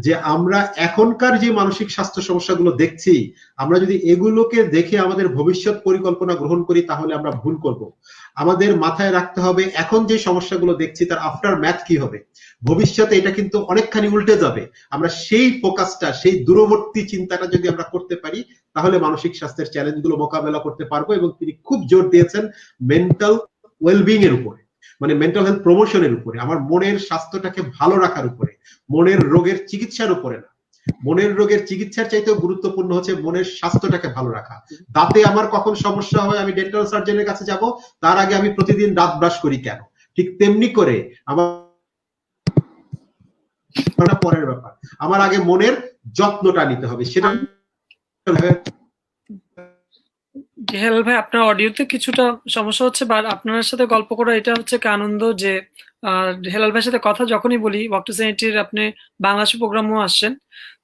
যে আমরা এখনকার যে মানসিক স্বাস্থ্য সমস্যাগুলো দেখছি, আমরা যদি এগুলোকে দেখে আমাদের ভবিষ্যৎ পরিকল্পনা গ্রহণ করি তাহলে আমরা ভুল করব। আমাদের মাথায় রাখতে হবে এখন যে সমস্যাগুলো দেখছি তার আফটার ম্যাথ কি হবে, ভবিষ্যতে এটা কিন্তু অনেকখানি উল্টে যাবে। আমরা সেই ফোকাসটা, সেই দূরবর্তী চিন্তাটা যদি আমরা করতে পারি তাহলে মানসিক স্বাস্থ্যের চ্যালেঞ্জগুলো মোকাবেলা করতে পারবো। এবং তিনি খুব জোর দিয়েছেন মেন্টাল ওয়েলবিং এর উপরে, মানে মেন্টাল হেলথ প্রমোশনের উপরে, আমার মনের স্বাস্থ্যটাকে ভালো রাখার উপরে, মনের রোগের চিকিৎসার উপরে না। মনের রোগের চিকিৎসার চাইতেও গুরুত্বপূর্ণ হচ্ছে মনের স্বাস্থ্যটাকে ভালো রাখা। দাঁতে আমার কখন সমস্যা হয় আমি ডেন্টাল সার্জনের কাছে যাব, তার আগে আমি প্রতিদিন দাঁত ব্রাশ করি কেন? ঠিক তেমনি করে আমার পরের ব্যাপার, আমার আগে মনের যত্নটা নিতে হবে, সেটা হেলাল ভাই, আপনার অডিওতে কিছুটা সমস্যা হচ্ছে, বা আপনার সাথে গল্প করা এটা হচ্ছে কি আনন্দ যে হেলাল ভাইয়ের সাথে কথা যখনই বলি, ওয়াক টু সেনিটির আপনি বাংলাদেশের প্রোগ্রামও আসছেন,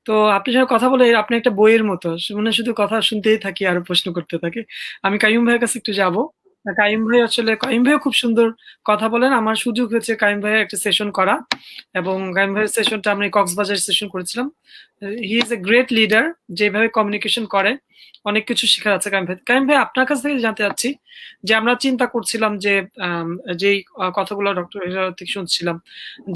তো আপনার সাথে কথা বলে আপনি একটা বইয়ের মতো, মানে শুধু কথা শুনতেই থাকি আর প্রশ্ন করতে থাকি। আমি কাইয়ুম ভাইয়ের কাছে একটু যাব। কাইয়ুম ভাইও খুব সুন্দর কথা বলেন। আমার সুযোগ হয়েছে কাইয়ুম ভাইয়ের একটা সেশন করা, এবং কাইয়ুম ভাইয়ের সেশনটা আমি কক্সবাজার সেশন করেছিলাম। He is a great leader, যেভাবে কমিউনিকেশন করে অনেক কিছু শেখার আছে কাইম ভাই। কাইম ভাই, আপনার কাছ থেকে জানতে চাচ্ছি যে আমরা চিন্তা করছিলাম যে যেই কথাগুলো ডক্টর থেকে শুনছিলাম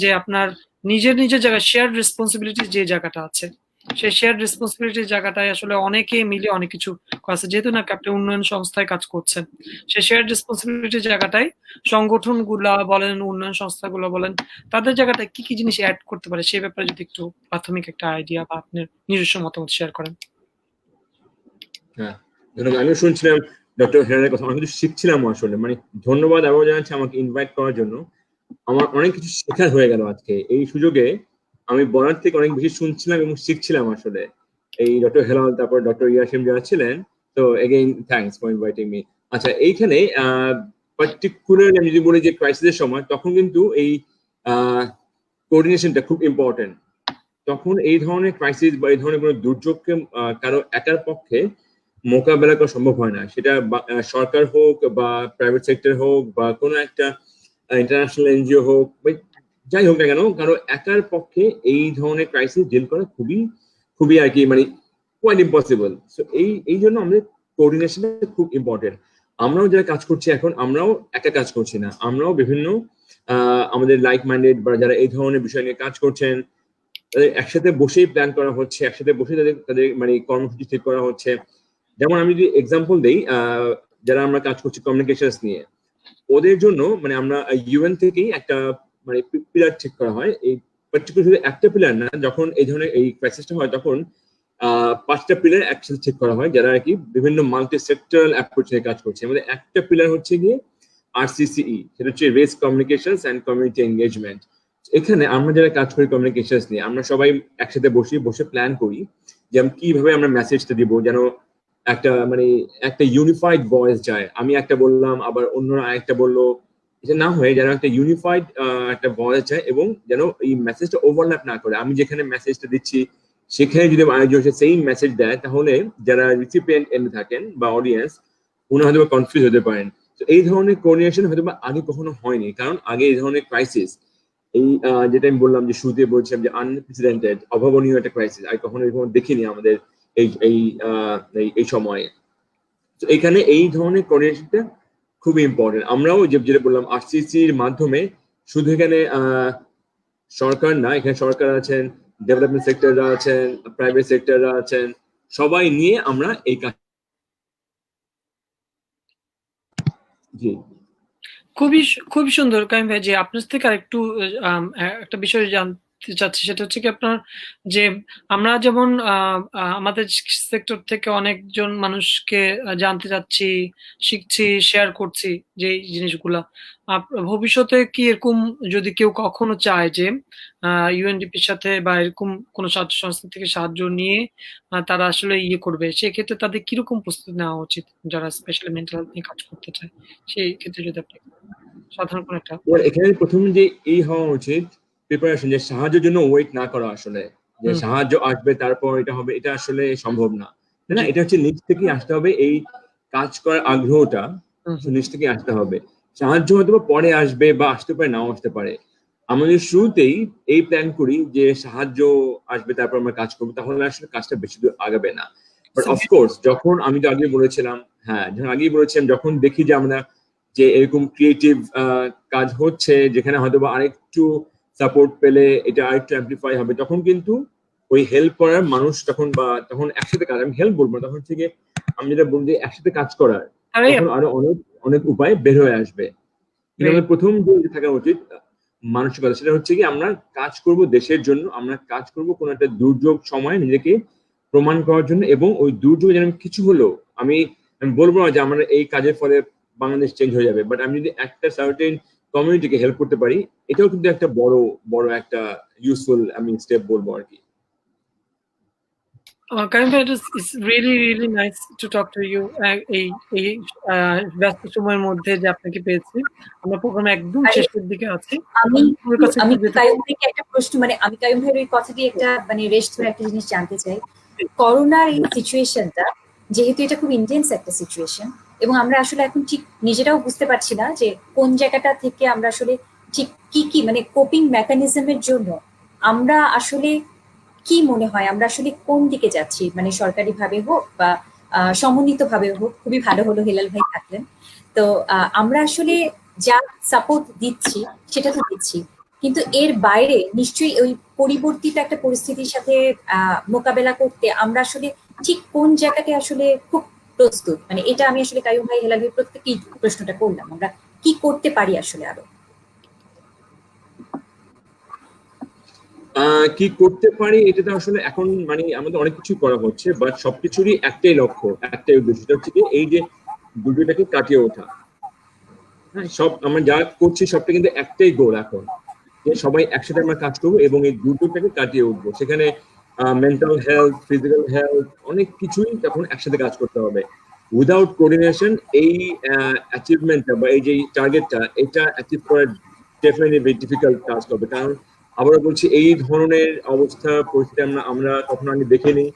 যে আপনার নিজের জায়গায় শেয়ার রেসপন্সিবিলিটি যে জায়গাটা আছে, সেই শেয়ার রেসপন্সিবিলিটির জায়গাটায় আসলে অনেকে মিলে অনেক কিছু আছে, যেহেতু নাকি আপনি উন্নয়ন সংস্থায় কাজ করছেন, সেই শেয়ার রেসপন্সিবিলিটির জায়গাটায় সংগঠনগুলা বলেন, উন্নয়ন সংস্থাগুলো বলেন, তাদের জায়গাটায় কি কি জিনিস অ্যাড করতে পারে সেই ব্যাপারে যদি একটু প্রাথমিক একটা আইডিয়া বা আপনার নিজস্ব মতামত শেয়ার করেন। হ্যাঁ, আমিও শুনছিলাম ডক্টর হেলালের কথা, আমি কিছু শিখছিলাম আসলে, মানে ধন্যবাদ আবারও জানাচ্ছি আমাকে ইনভাইট করার জন্য। আমার অনেক কিছু শেখার হয়ে গেল আজকে এই সুযোগে। আমি বলার থেকে অনেক বেশি শুনছিলাম এবং শিখছিলাম আসলে। এই ডক্টর হেলাল, তারপর ডক্টর ইয়াসিম যারা ছিলেন, তো again thanks for inviting me. আচ্ছা, এইখানে পার্টিকুলারলি আমি যদি বলি যে ক্রাইসিসের সময়, তখন কিন্তু এই কোঅর্ডিনেশনটা খুব ইম্পর্টেন্ট। তখন এই ধরনের ক্রাইসিস বা এই ধরনের কোনো দুর্যোগকে কারো একার পক্ষে মোকাবেলা করা সম্ভব হয় না। সেটা সরকার হোক বা প্রাইভেট সেক্টর হোক বা কোনো একটা ইন্টারন্যাশনাল এনজিও হোক, যাই হোক না কেন, কারো একার পক্ষে এই ধরনের ক্রাইসিস ডিল করা খুবই আর কি, মানে কোয়াইট ইম্পসিবল। সো এই জন্য আমাদের কোঅর্ডিনেশন খুব ইম্পর্টেন্ট। আমরাও যারা কাজ করছি এখন, আমরাও একা কাজ করছি না, আমরাও বিভিন্ন আমাদের লাইক মাইন্ডেড বা যারা এই ধরনের বিষয় নিয়ে কাজ করছেন, তাদের একসাথে বসেই প্ল্যান করা হচ্ছে, একসাথে বসে তাদের মানে কর্মসূচি ঠিক করা হচ্ছে। যেমন আমি যদি এক্সাম্পল দিই, যারা আমরা কাজ করছি কমিউনিকেশনস নিয়ে, ওদের জন্য মানে আমরা ইউএন থেকেই একটা মানে পিলার ঠিক করা হয়। এই পার্টিকুলার শুধু একটা পিলার না, যখন এই ধরনের এই ক্রাইসিসটা হয় তখন 5টা পিলার একসাথে ঠিক করা হয়, যারা আর কি বিভিন্ন মাল্টি সেক্টরাল অ্যাপ্রোচ নিয়ে কাজ করছে। আমাদের একটা পিলার হচ্ছে গিয়ে RCCE, সেটা হচ্ছে race communications and community engagement. এখানে আমরা যারা কাজ করি কমিউনিকেশনস নিয়ে, আমরা সবাই একসাথে বসে প্ল্যান করি যে কিভাবে আমরা মেসেজটা দিব, যেন একটা ইউনিফাইড ভয়েস যায়। আমি একটা বললাম, আবার অন্যরা আরেকটা বললো, এটা না হয়ে যেন একটা ইউনিফাইড একটা ভয়েস যায়, এবং যেন এই মেসেজটা ওভারল্যাপ না করে। আমি যেখানে মেসেজটা দিচ্ছি সেখানে যদি আরেকজন সেম মেসেজ দেয়, তাহলে যারা রিসিপিয়েন্ট এন্ডে থাকেন বা অডিয়েন্স, উনি হয়তো কনফিউজ হতে পারেন। তো এই ধরনের কোঅর্ডিনেশন হয়তো আগে কখনো হয়নি, কারণ আগে এই ধরনের ক্রাইসিস, এই যেটা আমি বললাম যে শুরুতে বলছিলাম যে আনপ্রেসিডেন্টেড, অভাবনীয় একটা ক্রাইসিস, আর কখনো এরকম দেখিনি আমাদের এই সময়ে। তো এখানে এই ধরনের কোঅর্ডিনেশনটা খুবই ইম্পর্টেন্ট। আমরাও যেটা বললাম RCCর মাধ্যমে, শুধু এখানে সরকার না, এখানে সরকার আছেন, ডেভেলপমেন্ট সেক্টররা আছেন, প্রাইভেট সেক্টররা আছেন, সবাই নিয়ে আমরা এই কাজ। জি, খুবই সুন্দর কাইম ভাই, যে আপনার থেকে আরেকটু একটা বিষয় জানতে চাচ্ছি, সেটা হচ্ছে কি আপনার যে আমরা যেমন আমাদের সেক্টর থেকে অনেকজন মানুষকে জানতে চাচ্ছি, শিখছি, শেয়ার করছি যে জিনিসগুলা, ভবিষ্যতে কি এরকম যদি কেউ কখনো চায় যে ইউএনডিপির সাথে বা এরকম কোনো সাহায্য সংস্থা থেকে সাহায্য নিয়ে তারা আসলে ইয়ে করবে, সেক্ষেত্রে তাদের কিরকম প্রস্তুতি নেওয়া উচিত, যারা স্পেশালি মেন্টাল হেলথ নিয়ে কাজ করতে চায়, সেই ক্ষেত্রে যদি আপনি সাধারণ কোনো একটা। এখানে প্রথম যে এই হওয়া উচিত প্রিপারেশন, যে সাহায্যের জন্য ওয়েট না করা। আসলে যে সাহায্য আসবে তারপর এটা হবে, এটা আসলে সম্ভব না, তাই না? এটা হচ্ছে নিজ থেকেই আসতে হবে, এই কাজ করার আগ্রহটা নিজ থেকেই আসতে হবে। সাহায্য হয়তো পরে আসবে বা আসতে পারে, নাও আসতে পারে। আমাদের শুরুতেই এই প্ল্যান করি যে সাহায্য আসবে তারপর আমরা কাজ করবো, তাহলে আসলে কাজটা বেশি দূর আগাবে না। বাট অফকোর্স যখন আমি তো আগেই বলেছিলাম, যখন দেখি যে আমরা যে এরকম ক্রিয়েটিভ কাজ হচ্ছে, যেখানে হয়তো বা আরেকটু সাপোর্ট পেলে এটা আরেকটু অ্যাম্পলিফাই হবে, তখন কিন্তু ওই হেল্প করার মানুষ তখন একসাথে কাজ, আমি হেল্প বলবো, তখন থেকে আমি যেটা বলবো যে একসাথে কাজ করার তখন আরো অনেক উপায় বের হয়ে আসবে। কিন্তু আমাদের প্রথম যে থাকা উচিত মানসিকতা, সেটা হচ্ছে কি আমরা কাজ করব দেশের জন্য, আমরা কাজ করব কোনো একটা দুর্যোগ সময় নিজেকে প্রমাণ করার জন্য, এবং ওই দুর্যোগ যেন কিছু হলো, আমি বলবো না যে আমরা এই কাজের ফলে বাংলাদেশ চেঞ্জ হয়ে যাবে, বাট আমি যদি একটা সার্টেন কমিউনিটিকে হেল্প করতে পারি, এটাও কিন্তু একটা বড় একটা ইউজফুল আমি স্টেপ বলবো আর কি। Karim bhai, it's really nice to talk to you. এই ব্যস্ত সময়ের মধ্যে যে আপনাকে পেয়েছি, আমরা প্রোগ্রাম একদম আরে, শেষের দিকে আছি। আমি আপনার কাছে আমি একটু যেতে কায়ুম ভাইকে একটা প্রশ্ন, মানে আমি কায়ুম ভাইয়ের ওই কথা দিয়ে একটা মানে রেস্ট ধরে একটা জিনিস জানতে চাই। করোনার এই সিচুয়েশনটা, যেহেতু এটা খুব ইন্টেন্স একটা সিচুয়েশন, এবং আমরা আসলে এখন ঠিক নিজেরাও বুঝতে পারছি না যে কোন জায়গাটা থেকে আমরা আসলে ঠিক কি মানে কোপিং মেকানিজমের জন্য আমরা আসলে, কি মনে হয় আমরা আসলে কোন দিকে যাচ্ছি, মানে সরকারি ভাবে হোক বা সমন্বিত ভাবে হোক। খুবই ভালো হলো হেলাল ভাই থাকলেন। তো আমরা আসলে যা সাপোর্ট দিচ্ছি সেটা তো দিচ্ছি, কিন্তু এর বাইরে নিশ্চয়ই ওই পরিবর্তিত একটা পরিস্থিতির সাথে মোকাবেলা করতে আমরা আসলে ঠিক কোন জায়গাতে আসলে খুব প্রস্তুত, মানে এটা আমি আসলে কায়ুম ভাই, হেলাল ভাই প্রত্যেকেই প্রশ্নটা করলাম, আমরা কি করতে পারি আসলে আরো। কি করতে পারি, এটা তো আসলে এখন মানে আমাদের অনেক কিছু করা হচ্ছে, বাট সবকিছুরই একটাই লক্ষ্য, একটাই উদ্দেশ্য, সেটা হচ্ছে কি এই যে দুটোটাকে কাটিয়ে ওঠা। হ্যাঁ, সব আমরা যা করছি সবটা কিন্তু একটাই গোল এখন, যে সবাই একসাথে আমরা কাজ করবো এবং এই দুটোটাকে কাটিয়ে উঠবো। সেখানে মেন্টাল হেলথ, ফিজিক্যাল হেলথ, অনেক কিছুই তখন একসাথে কাজ করতে হবে। উইদাউট কোঅর্ডিনেশন এই অ্যাচিভমেন্টটা বা এই যে টার্গেটটা, এটা অ্যাচিভ করা ডেফিনেটলি ভেরি ডিফিকাল্ট টাস্ক হবে। কারণ আবারও বলছি, এই ধরনের অবস্থা পরিস্থিতি আমরা কখনো আগে দেখিনি,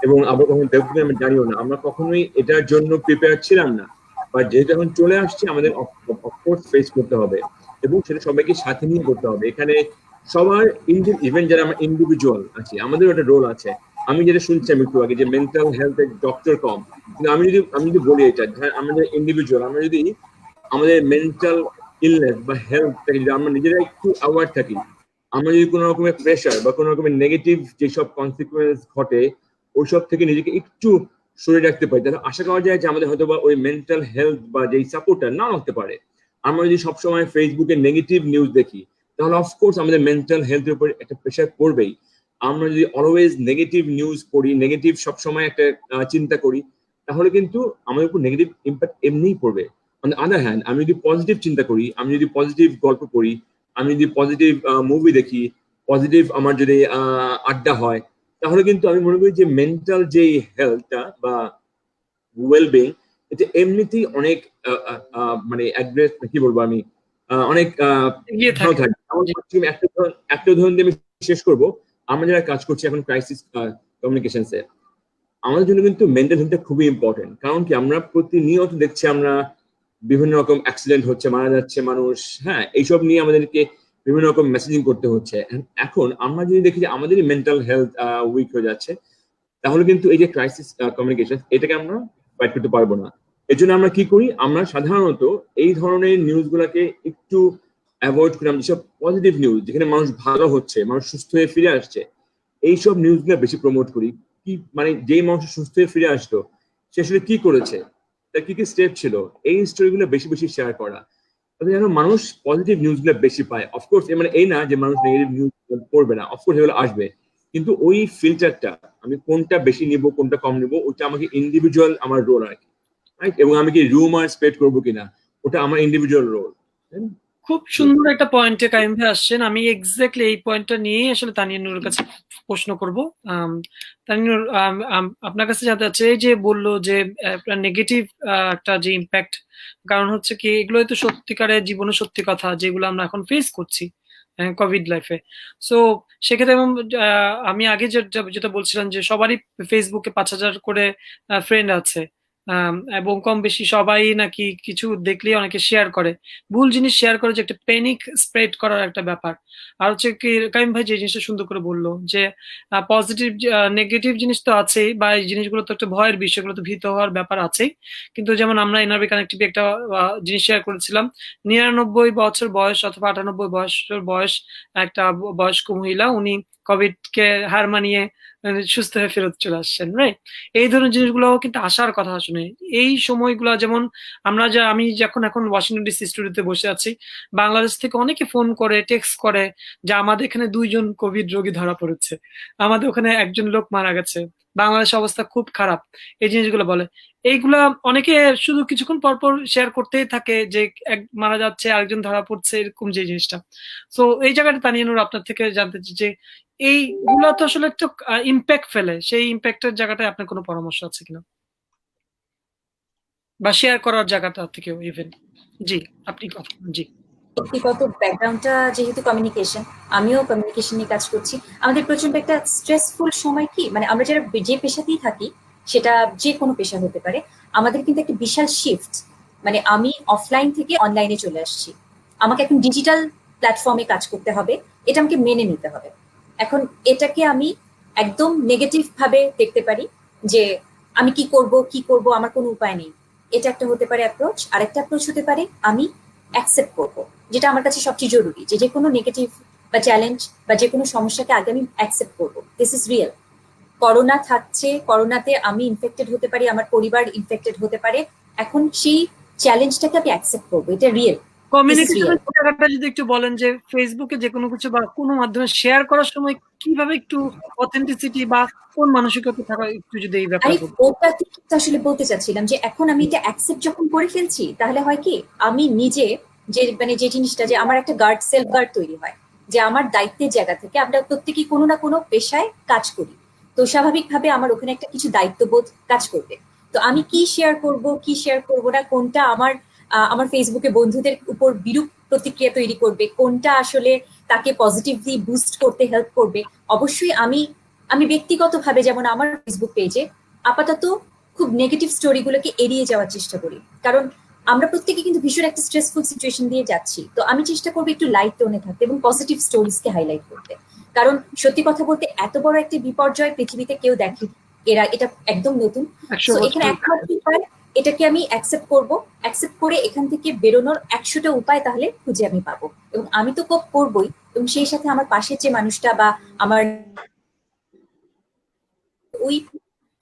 এবং আবার কখনো দেখবো কিনা আমি জানিও না। আমরা কখনোই এটার জন্য প্রিপেয়ার ছিলাম না, বা যেহেতু এখন চলে আসছে আমাদের অফকোর্স ফেস করতে হবে, এবং সেটা সবাইকে সাথে নিয়ে করতে হবে। এখানে সবার ইভেন যারা আমরা ইন্ডিভিজুয়াল আছি, আমাদের একটা রোল আছে। আমি যেটা শুনছিলাম একটু আগে যে মেন্টাল হেলথ এর ডক্টর কম, কিন্তু আমি যদি বলি এটা, আমাদের ইন্ডিভিজুয়াল, আমরা যদি আমাদের মেন্টাল ইলনেস বা হেলথটাকে যদি আমরা নিজেরা একটু অ্যাওয়ার থাকি, আমরা যদি কোনো রকমের প্রেশার বা কোনো রকমের নেগেটিভ যেসব কনসিকুয়েন্স ঘটে ওইসব থেকে নিজেকে একটু সরে রাখতে পারি, তাহলে আশা করা যায় যে আমাদের হয়তো বা ওই মেন্টাল হেলথ বা যেই সাপোর্টটা না হতে পারে। আমরা যদি সবসময় ফেসবুকে নেগেটিভ নিউজ দেখি, তাহলে অফকোর্স আমাদের মেন্টাল হেলথের উপর একটা প্রেশার পড়বেই। আমরা যদি অলওয়েজ নেগেটিভ নিউজ পড়ি, নেগেটিভ সবসময় একটা চিন্তা করি, তাহলে কিন্তু আমাদের উপর নেগেটিভ ইম্প্যাক্ট এমনিই পড়বে। অন দ্য আদার হ্যান্ড, আমি যদি পজিটিভ চিন্তা করি, আমি যদি পজিটিভ গল্প পড়ি, আমি যদি পজিটিভ মুভি দেখি, পজিটিভ আমার যদি আড্ডা হয়, তাহলে কিন্তু আমি মনে করি যে মেন্টাল যে হেলথটা বা ওয়েলবিং, এটা এমনিতেই অনেক মানে কি বলবো আমি, অনেক এগিয়ে ভালো থাকে। থাকে। জি। একটা উদাহরণ দিয়ে আমি শেষ করব। আমরা যারা কাজ করছি এখন ক্রাইসিস কমিউনিকেশনসে, আমাদের জন্য কিন্তু মেন্টাল হেলথটা খুবই ইম্পর্টেন্ট। কারণ কি, আমরা প্রতিনিয়ত দেখছি আমরা বিভিন্ন রকম অ্যাক্সিডেন্ট হচ্ছে, মারা যাচ্ছে মানুষ, হ্যাঁ, এইসব নিয়ে আমাদেরকে বিভিন্ন রকম মেসেজিং করতে হচ্ছে। এখন আমরা যদি দেখি যে আমাদেরই মেন্টাল হেলথ উইক হয়ে যাচ্ছে, তাহলে কিন্তু এই যে ক্রাইসিস কমিউনিকেশন, এটাকে আমরা ফাইট করতে পারবো না। এর জন্য আমরা কি করি, আমরা সাধারণত এই ধরনের নিউজ গুলাকে একটু অ্যাভয়েড করি। আমরা যেসব পজিটিভ নিউজ, যেখানে মানুষ ভালো হচ্ছে, মানুষ সুস্থ হয়ে ফিরে আসছে, এইসব নিউজ গুলো বেশি প্রমোট করি। কি মানে, যেই মানুষ সুস্থ হয়ে ফিরে আসলো, সে আসলে কি করেছে, তার কি কি স্টেপ ছিল, এই স্টোরি গুলো বেশি বেশি শেয়ার করা, তাতে যেন মানুষ পজিটিভ নিউজ গুলো বেশি পায়। অফকোর্স মানে এই না যে মানুষ নেগেটিভ নিউজ পড়বে না, অফকোর্স এগুলো আসবে, কিন্তু ওই ফিল্টারটা, আমি কোনটা বেশি নিব কোনটা কম নিব, ওটা আমাকে ইন্ডিভিজুয়াল আমার রোল আর কি, রাইট? এবং আমি কি রুমার স্প্রেড করবো কিনা, ওটা আমার ইন্ডিভিজুয়াল রোল। খুব সুন্দর একটা পয়েন্টে কাইম ভাই আসছেন। আমি এক্স্যাক্টলি এই পয়েন্টটা নিয়েই আসলে তানিয়া নূরের কাছে প্রশ্ন করব। তানিয়া নূর, আপনার কাছে জানতে চাচ্ছি, এই যে বললো যে নেগেটিভ একটা যে ইম্প্যাক্ট, কারণ হচ্ছে কি এগুলো তো সত্যিকারের জীবনে সত্যি কথা যেগুলো আমরা এখন ফেস করছি কোভিড লাইফে। সো সেক্ষেত্রে আমি আগে যেটা বলছিলাম যে সবারই ফেসবুকে 5,000 করে ফ্রেন্ড আছে, এবং কম বেশি সবাই নাকি কিছু দেখলেই অনেকে শেয়ার করে, ভুল জিনিস শেয়ার করে, যে একটা প্যানিক স্প্রেড করার একটা ব্যাপার। আর হচ্ছে কি কাইম ভাই যে জিনিসটা সুন্দর করে বললো যে পজিটিভ নেগেটিভ জিনিস তো আছেই, বা এই জিনিসগুলো তো একটা ভয়ের বিষয়, এগুলো তো ভীত হওয়ার ব্যাপার আছেই। কিন্তু যেমন আমরা এনআরবি কানেক্টিভে একটা জিনিস শেয়ার করেছিলাম, 99 বছর বয়স অথবা 98 বছর বয়স একটা বয়স্ক মহিলা, উনি কোভিড কে হার মানিয়ে সুস্থ হয়ে ফেরত চলে আসছেন, রাইট? এই ধরনের জিনিসগুলো কিন্তু আসার কথা আসলে এই সময়গুলো। যেমন আমি যখন এখন ওয়াশিংটন ডিসি স্টুডিওতে বসে আছি, বাংলাদেশ থেকে অনেকে ফোন করে, টেক্সট করে যে আমাদের এখানে 2 জন কোভিড রোগী ধরা পড়েছে, আমাদের ওখানে একজন লোক মারা গেছে, বাংলাদেশের অবস্থা খুব খারাপ, এই জিনিসগুলো বলে। এইগুলা অনেকে শুধু কিছুক্ষণ পর পর শেয়ার করতেই থাকে যে এক মারা যাচ্ছে, আরেকজন ধরা পড়ছে, এরকম যে জিনিসটা। তো এই জায়গাটা তানিয়া নূর আপনার থেকে জানতে চাই যে এইগুলা তো আসলে একটা ইম্প্যাক্ট ফেলে, সেই ইম্প্যাক্টের জায়গাটায় আপনার কোনো পরামর্শ আছে কিনা, বা শেয়ার করার জায়গাটা থেকেও ইভেন। জি, আপনি কথা জি। ব্যক্তিগত ব্যাকগ্রাউন্ডটা যেহেতু কমিউনিকেশন, আমিও কমিউনিকেশন নিয়ে কাজ করছি। আমাদের প্রচন্ড একটা স্ট্রেসফুল সময় কি, মানে আমরা যারা যে পেশাতেই থাকি, সেটা যে কোনো পেশা হতে পারে, আমাদের কিন্তু একটা বিশাল শিফট, মানে আমি অফলাইন থেকে অনলাইনে চলে আসছি, আমাকে এখন ডিজিটাল প্ল্যাটফর্মে কাজ করতে হবে, এটা আমাকে মেনে নিতে হবে। এখন এটাকে আমি একদম নেগেটিভ ভাবে দেখতে পারি যে আমি কি করব, আমার কোনো উপায় নেই, এটা একটা হতে পারে অ্যাপ্রোচ। আরেকটা অ্যাপ্রোচ হতে পারে আমি অ্যাকসেপ্ট করবো, যেটা আমার কাছে সবচেয়ে জরুরি, যে কোনো নেগেটিভ বা চ্যালেঞ্জ বা যে কোনো সমস্যাকে আগে আমি অ্যাকসেপ্ট করবো, দিস ইজ রিয়েল। করোনা থাকছে, করোনাতে আমি ইনফেক্টেড হতে পারি, আমার পরিবার ইনফেক্টেড হতে পারে, এখন সেই চ্যালেঞ্জটাকে আমি অ্যাকসেপ্ট করবো, এটা রিয়েল। কমিউনিকেশনের জায়গাটা যদি একটু বলেন যে ফেসবুকে যে কোনো কিছু বা কোনো মাধ্যমে শেয়ার করার সময় কিভাবে একটু অথেন্টিসিটি বা কোন মানসিকতা থাকা, একটু যদি এই ব্যাপারে বলেন। ওটা কিন্তু আসলে বলতে চাচ্ছিলাম যে এখন আমি এটা অ্যাকসেপ্ট যখন করে ফেলছি, তাহলে হয় কি আমি নিজে যে জিনিসটা, যে আমার একটা গার্ড, সেলফ গার্ড তৈরি হয়, যে আমার দায়িত্বের জায়গা থেকে আমরা প্রত্যেকেই কোনো না কোনো পেশায় কাজ করি, তো স্বাভাবিকভাবে আমার ওখানে একটা কিছু দায়িত্ববোধ কাজ করবে। তো আমি কি শেয়ার করব না, কোনটা আমার ফেসবুকে বন্ধুদের উপর বিরূপ প্রতিক্রিয়া তৈরি করবে, কোনটা আসলে তাকে পজিটিভলি বুস্ট করতে হেল্প করবে। অবশ্যই আমি ব্যক্তিগতভাবে, যেমন আমার ফেসবুক পেজে আপাতত খুব নেগেটিভ স্টোরিগুলোকে এড়িয়ে যাওয়ার চেষ্টা করি, কারণ আমরা প্রত্যেকে কিন্তু ভীষণ একটা স্ট্রেসফুল সিচুয়েশন দিয়ে যাচ্ছি। তো আমি চেষ্টা করবো একটু লাইট টোনে থাকতে এবং পজিটিভ স্টোরিজকে হাইলাইট করতে, কারণ সত্যি কথা বলতে এত বড় একটা বিপর্যয় পৃথিবীতে কেউ দেখেনি, এটা একদম নতুন। তো এখানে একমাত্র উপায়, এটাকে আমি অ্যাকসেপ্ট করে এখান থেকে বেরোনোর 100টা উপায় তাহলে খুঁজে আমি পাবো, এবং আমি তো কোপ করবোই, এবং সেই সাথে আমার পাশের যে মানুষটা বা আমার ওই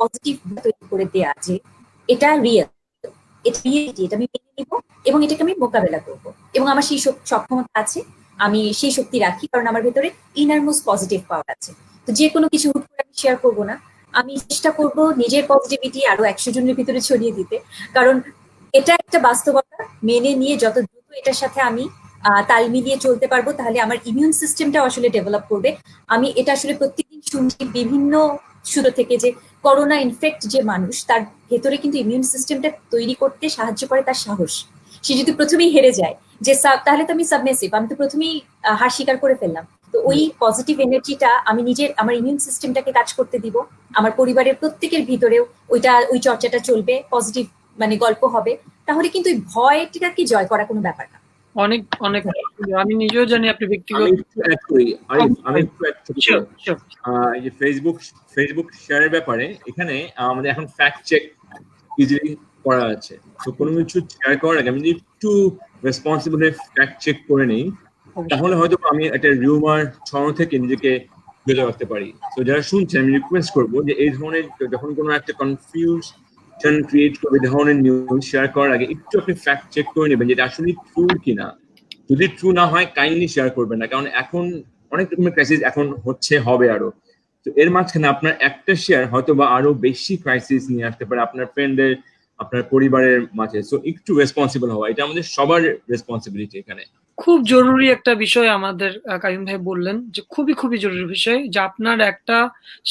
পজিটিভ তৈরি করে দেয়া যে এটা রিয়েল, এটা রিয়েলিটি, এটা আমি মেনে নিব এবং এটাকে আমি মোকাবেলা করব, এবং আমার সেই সক্ষমতা আছে, আমি সেই শক্তি রাখি, কারণ আমার ভেতরে ইনারমোস্ট পজিটিভ পাওয়ার আছে। তো যে কোনো কিছু হুট করে আমি শেয়ার করবো না, আমি চেষ্টা করব নিজের পজিটিভিটি আরো 100 জনের ভিতরে ছড়িয়ে দিতে, কারণ এটা একটা বাস্তবতা, মেনে নিয়ে যত দ্রুত এটার সাথে আমি তাল মিলিয়ে চলতে পারবো, তাহলে আমার ইমিউন সিস্টেমটাও আসলে ডেভেলপ করবে। আমি এটা আসলে প্রত্যেকদিন শুনছি বিভিন্ন সূত্র থেকে যে করোনা ইনফেক্ট যে মানুষ, তার ভেতরে কিন্তু ইমিউন সিস্টেমটা তৈরি করতে সাহায্য করে তার সাহস। সে যদি প্রথমেই হেরে যায় যে তাহলে তো আমি সাবমেসিভ, আমি তো প্রথমেই হার স্বীকার করে ফেললাম। তো ওই পজিটিভ এনার্জিটা আমি আমার ইমিউন সিস্টেমটাকে কাজ করতে দিব, আমার পরিবারের প্রত্যেকের ভিতরেও ওই চর্চাটা চলবে, পজিটিভ মানে গল্প হবে, তাহলে কিন্তু ওই ভয়টাকে জয় করা কোনো ব্যাপার না। অনেক অনেক আমি নিজেও জানি আপনি ব্যক্তিগত। আমি একটু ফেসবুক শেয়ারের ব্যাপারে, এখানে আমাদের এখন ফ্যাক্ট চেক ইজিলি করা আছে, তো কোনো কিছু শেয়ার করার আগে আমি যদি একটু রেসপন্সিবল হয়ে ফ্যাক্ট চেক করে নিই, তাহলে হয়তো আমি একটা রিউমার ছড়ানো থেকে নিজেকে বেঁচে রাখতে পারি। তো যারা শুনছেন আমি রিকোয়েস্ট করবো যে এই ধরনের যখন কোনো একটা কনফিউশন ক্রিয়েট করবে, এই ধরনের নিউজ শেয়ার করার আগে একটু আপনি ফ্যাক্ট চেক করে নেবেন যেটা আসলে ট্রু কিনা। যদি ট্রু না হয় কাইন্ডলি শেয়ার করবেন না, কারণ এখন অনেক রকমের ক্রাইসিস এখন হবে আরো। তো এর মাঝখানে আপনার একটা শেয়ার হয়তো বা আরো বেশি ক্রাইসিস নিয়ে আসতে পারে আপনার ফ্রেন্ডের, আপনার পরিবারের মাঝে। সো একটু রেসপন্সিবল হওয়া, এটা আমাদের সবার রেসপন্সিবিলিটি। এখানে খুব জরুরি একটা বিষয় আমাদের কাইম ভাই বললেন, যে খুবই খুবই জরুরি বিষয়, যে আপনার একটা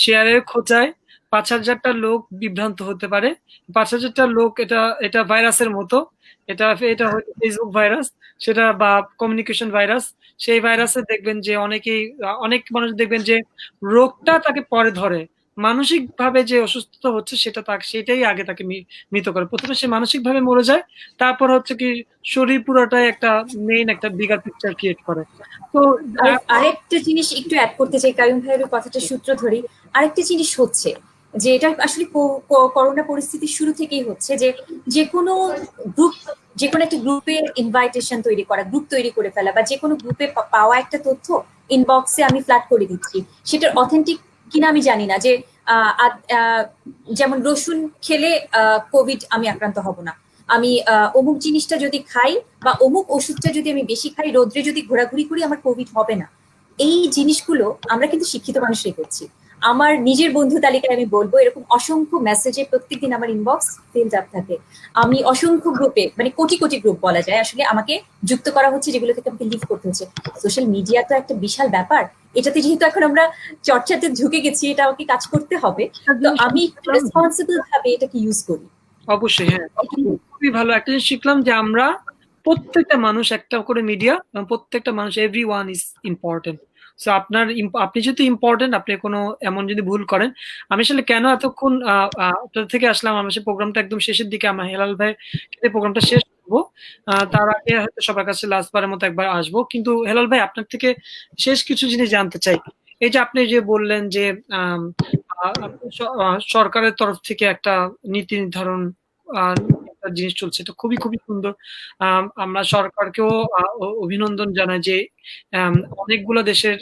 শেয়ারের খোঁচায় 5,000টা লোক বিভ্রান্ত হতে পারে। 5,000টা লোক, এটা ভাইরাসের মতো, এটা হয়তো ফেসবুক ভাইরাস, সেটা বা কমিউনিকেশন ভাইরাস। সেই ভাইরাসে দেখবেন যে অনেক মানুষ দেখবেন যে রোগটা তাকে পরে ধরে, মানসিক ভাবে যে অসুস্থতা হচ্ছে সেটাই আগে তাকে মৃত করে। প্রথমে সে মানসিক ভাবে মরে যায়, তারপর হচ্ছে কি শরীর পুরোটাই একটা মেইন একটা বিগার পিকচার ক্রিয়েট করে। তো আরেকটা জিনিস একটু অ্যাড করতে চাই, কায়ুম ভাইয়ের কথাটা সূত্র ধরি। আরেকটা জিনিস হচ্ছে যে এটা আসলে করোনা পরিস্থিতির শুরু থেকেই হচ্ছে, যে কোনো একটা গ্রুপে ইনভাইটেশন তৈরি করা, গ্রুপ তৈরি করে ফেলা, বা যে কোনো গ্রুপে পাওয়া একটা তথ্য ইনবক্সে আমি ফ্ল্যাট করে দিচ্ছি, সেটার অথেন্টিক কিনা আমি জানি না। যে যেমন রসুন খেলে কোভিড আমি আক্রান্ত হব না, আমি অমুক জিনিসটা যদি খাই বা অমুক ওষুধটা যদি আমি বেশি খাই, রোদ্রে যদি ঘোরাঘুরি করি, আমার কোভিড হবে না। এই জিনিসগুলো আমরা কিন্তু শিক্ষিত মানুষরাই করছি। আমার নিজের বন্ধু তালিকায় আমি বলবো এরকম অসংখ্য মেসেজে প্রত্যেকদিন আমার ইনবক্স ফিলড আপ থাকে। আমি অসংখ্য গ্রুপে, মানে কোটি কোটি গ্রুপ বলা যায় আসলে, আমাকে যুক্ত করা হচ্ছে, যেগুলো থেকে আমাকে লিভ করতে হচ্ছে। সোশ্যাল মিডিয়া তো একটা বিশাল ব্যাপার, এটাতে যেহেতু এখন আমরা চর্চাতে ঢুকে গেছি, এটা আমাকে কাজ করতে হবে। তো আমি রেসপন্সিবল ভাবে এটাকে ইউজ করি। অবশ্যই, হ্যাঁ, খুবই ভালো একটা জিনিস শিখলাম যে আমরা প্রত্যেকটা মানুষ একটা করে মিডিয়া, প্রত্যেকটা মানুষ, every one is important. So আপনি যদি ইম্পর্টেন্ট, আপনি কোনো এমন যদি ভুল করেন, আমি আসলে কেন এতক্ষণ আপনার থেকে আসলাম, আমার সে প্রোগ্রামটা একদম শেষের দিকে, আমার হেলাল ভাই প্রোগ্রামটা শেষ করবো, তার আগে হয়তো সবার কাছে লাস্টবারের মতো একবার আসবো। কিন্তু হেলাল ভাই, আপনার থেকে শেষ কিছু জিনিস জানতে চাই। এই যে আপনি যে বললেন যে সরকারের তরফ থেকে একটা নীতি নির্ধারণ একটা জিনিস চলছে, এটা খুবই খুবই সুন্দর। আমরা সরকারকেও অভিনন্দন জানাই যে অনেকগুলো দেশের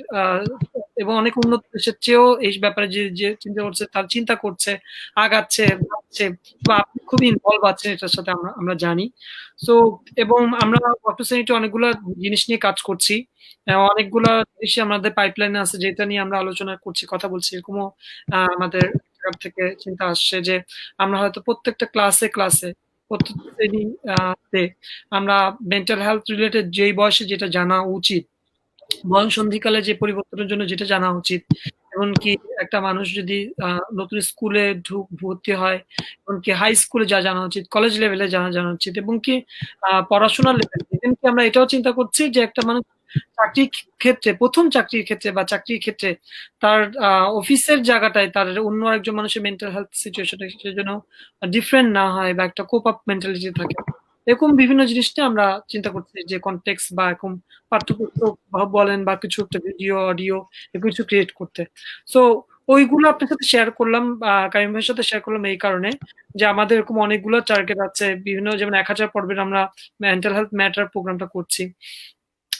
এবং অনেক উন্নত দেশের চেয়েও এই ব্যাপারে যে চিন্তা করছে, তার চিন্তা করছে, আগাচ্ছে, ভাবছে, বা আপনি খুবই ইনভলভ আছেন এটার সাথে, আমরা জানি। সো এবং আমরা অপরচুনিটি অনেকগুলো জিনিস নিয়ে কাজ করছি, অনেকগুলো জিনিস আমাদের পাইপলাইনে আছে যেটা নিয়ে আমরা আলোচনা করছি, কথা বলছি। এরকমও আমাদের থেকে চিন্তা আসছে যে আমরা হয়তো প্রত্যেকটা ক্লাসে প্রত্যেক শ্রেণীতে আমরা মেন্টাল হেলথ রিলেটেড যেই বয়সে যেটা জানা উচিত, বয়স সন্ধিকালে যে পরিবর্তনের জন্য যেটা জানা উচিত, এমনকি একটা মানুষ যদি নতুন স্কুলে ভর্তি হয়, এমনকি হাই স্কুলে যা জানা উচিত, কলেজ লেভেলে জানা উচিত, এবং কি পড়াশোনার লেভেলে, এমনকি আমরা এটাও চিন্তা করছি যে একটা মানুষ চাকরির ক্ষেত্রে, প্রথম চাকরির ক্ষেত্রে বা চাকরির ক্ষেত্রে তার অফিসের জায়গাটায় তার অন্য একজন মানুষের মেন্টাল হেলথ সিচুয়েশন সেজন্য ডিফারেন্ট না হয় বা একটা কোপ আপ মেন্টালিটি থাকে। এরকম বিভিন্ন জিনিস নিয়ে আমরা চিন্তা করছি যে কনটেক্সট বা এরকম পাঠ্যপুস্তক বলেন বা কিছু একটা ভিডিও, অডিও, এগুলো কিছু ক্রিয়েট করতে। সো ওইগুলো আপনার সাথে শেয়ার করলাম, কারিম ভাইয়ের সাথে শেয়ার করলাম এই কারণে যে আমাদের এরকম অনেকগুলো টার্গেট আছে বিভিন্ন, যেমন 1000 পর্বের আমরা মেন্টাল হেলথ ম্যাটার প্রোগ্রামটা করছি।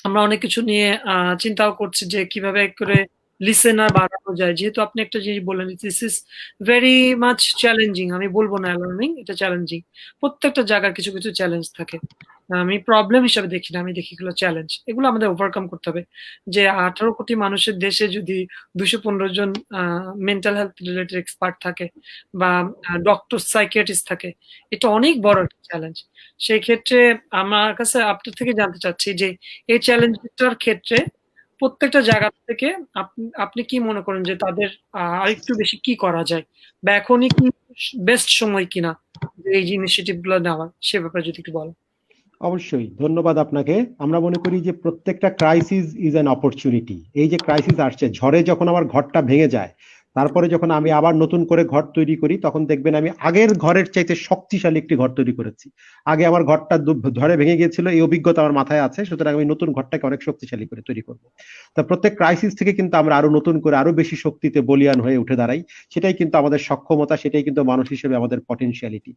আমরা অনেক কিছু নিয়ে চিন্তাও করছি যে কিভাবে করে লিসেনার বাড়ানো যায়। যেহেতু আপনি একটা জিনিস বললেন, this is very much challenging, আমি বলবো না অ্যালার্মিং, এটা চ্যালেঞ্জিং। প্রত্যেকটা জায়গার কিছু কিছু চ্যালেঞ্জ থাকে, আমি প্রবলেম হিসাবে দেখি না, আমি দেখি এগুলো চ্যালেঞ্জ, এগুলো আমাদের ওভারকাম করতে হবে। যে 18 কোটি মানুষের দেশে যদি 215 জন মেন্টাল হেলথ রিলেটেড এক্সপার্ট থাকে বা ডক্টর, সাইকিয়াট্রিস্ট থাকে, এটা অনেক বড় একটা চ্যালেঞ্জ। সেই ক্ষেত্রে আমার কাছে আপনার থেকে জানতে চাচ্ছি যে এই চ্যালেঞ্জটার ক্ষেত্রে প্রত্যেকটা জায়গা থেকে আপনি কি মনে করেন যে তাদের আরেকটু বেশি কি করা যায়, বা এখনই কি বেস্ট সময় কিনা এই ইনিশিয়েটিভ গুলো নেওয়ার, সে ব্যাপারে যদি একটু বলেন। অবশ্যই, ধন্যবাদ আপনাকে। আমরা মনে করি যে প্রত্যেকটা ক্রাইসিস ইজ অ্যান অপরচুনিটি। এই যে ক্রাইসিস আসছে, ঝড়ে যখন আমার ঘরটা ভেঙে যায়, তারপরে যখন আমি আবার নতুন করে ঘর তৈরি করি, তখন দেখবেন আমি আগের ঘরের চাইতে শক্তিশালী একটি ঘর তৈরি করেছি। আগে আমার ঘরটা ঝড়ে ভেঙে গিয়েছিল, এই অভিজ্ঞতা আমার মাথায় আছে, সুতরাং আমি নতুন ঘরটাকে অনেক শক্তিশালী করে তৈরি করবো। তা প্রত্যেক ক্রাইসিস থেকে কিন্তু আমরা আরো নতুন করে আরো বেশি শক্তিতে বলিয়ান হয়ে উঠে দাঁড়াই। সেটাই কিন্তু আমাদের সক্ষমতা, সেটাই কিন্তু মানুষ হিসেবে আমাদের পটেনশিয়ালিটি।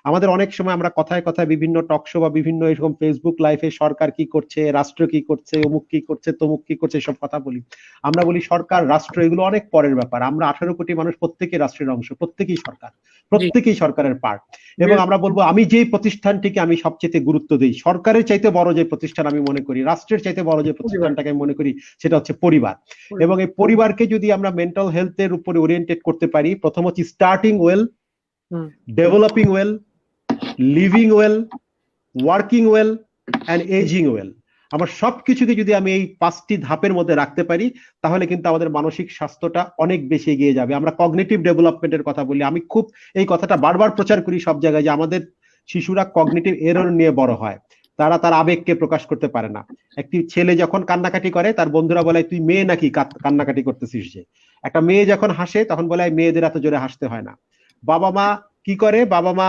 আমাদের অনেক সময় আমরা কথায় কথায় বিভিন্ন টকশো বা বিভিন্ন এরকম ফেসবুক লাইভে সরকার কি করছে, রাষ্ট্র কি করছে, অমুক কি করছে, তমুক কি করছে, এসব কথা বলি। আমরা বলি সরকার, রাষ্ট্র এগুলো অনেক পরের ব্যাপার। আমরা 18 কোটি মানুষ, প্রত্যেকেই রাষ্ট্রের অংশ, প্রত্যেকেই সরকার, প্রত্যেকেই সরকারের পার্ট। এবং আমরা বলবো আমি যেই প্রতিষ্ঠানটিকে আমি সবচেয়ে গুরুত্ব দিই, সরকারের চাইতে বড় যে প্রতিষ্ঠান আমি মনে করি, রাষ্ট্রের চাইতে বড় যে প্রতিষ্ঠানটাকে আমি মনে করি, সেটা হচ্ছে পরিবার। এবং এই পরিবারকে যদি আমরা মেন্টাল হেলথের উপরে ওরিয়েন্টেড করতে পারি, প্রথম হচ্ছে starting well, developing well, living well, working well and ageing well. আমার সবকিছুকে যদি আমি এই 5টি ধাপের মধ্যে রাখতে পারি, তাহলে কিন্তু আমাদের মানসিক স্বাস্থ্যটা অনেক বেশি এগিয়ে যাবে। আমরা কগনিটিভ ডেভেলপমেন্টের কথা বলি, আমি খুব এই কথাটা বারবার প্রচার করি সব জায়গায়, যে আমাদের শিশুরা কগনিটিভ এরর নিয়ে বড় হয়, তারা তার আবেগকে প্রকাশ করতে পারে না। একটি ছেলে যখন কান্নাকাটি করে, তার বন্ধুরা বলে তুই মেয়ে নাকি কান্নাকাটি করতেছিস। যে একটা মেয়ে যখন হাসে, তখন বলে মেয়েদের এত জোরে হাসতে হয় না। বাবা মা কি করে, বাবা মা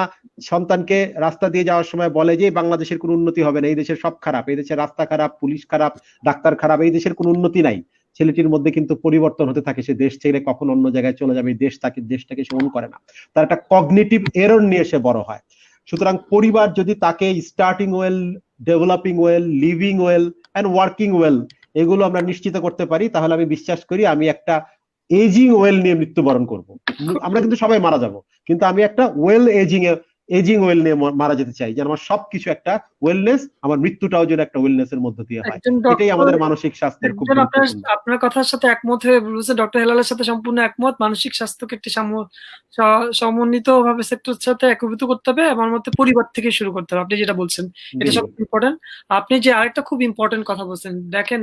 সন্তানকে রাস্তা দিয়ে যাওয়ার সময় বলে যে বাংলাদেশের কোনো উন্নতি হবে না, এই দেশের সব খারাপ, এই দেশের রাস্তা খারাপ, পুলিশ খারাপ, ডাক্তার খারাপ, এই দেশের কোনো উন্নতি নাই। ছেলেটির মধ্যে কিন্তু পরিবর্তন হতে থাকে, সে দেশ ছেড়ে কখন অন্য জায়গায় চলে যাবে, দেশটাকে সে মনে করে না, তার একটা কগনিটিভ এরর নিয়ে সে বড় হয়। সুতরাং পরিবার যদি তাকে starting well, developing well, living well and working well এগুলো আমরা নিশ্চিত করতে পারি, তাহলে আমি বিশ্বাস করি আমি একটা এজিং ওয়েল নিয়ে মৃত্যুবরণ করব। আমরা কিন্তু সবাই মারা যাব, কিন্তু আমি একটা ওয়েল এজিং এ এজিং ওয়েল নিয়ে মারা যেতে চাই, যেন আমার সবকিছু একটা ওয়েলনেস, আমার মৃত্যুটাও যেন একটা ওয়েলনেস এর মধ্য দিয়ে হয়। একজন এটাই আমাদের মানসিক স্বাস্থ্যের খুব গুরুত্বপূর্ণ। আপনার কথার সাথে একমত হয়ে বলছে, ডক্টর হেলালের সাথে সম্পূর্ণ একমত। মানসিক স্বাস্থ্যকে একটি সমন্বিত ভাবে সেক্টরের সাথে একীভূত করতে হবে, আমার মতে পরিবার থেকে শুরু করতে হবে। আপনি যেটা বলছেন এটা সবচেয়ে ইম্পর্টেন্ট। আপনি যে আরেকটা খুব ইম্পর্টেন্ট কথা বলছেন, দেখেন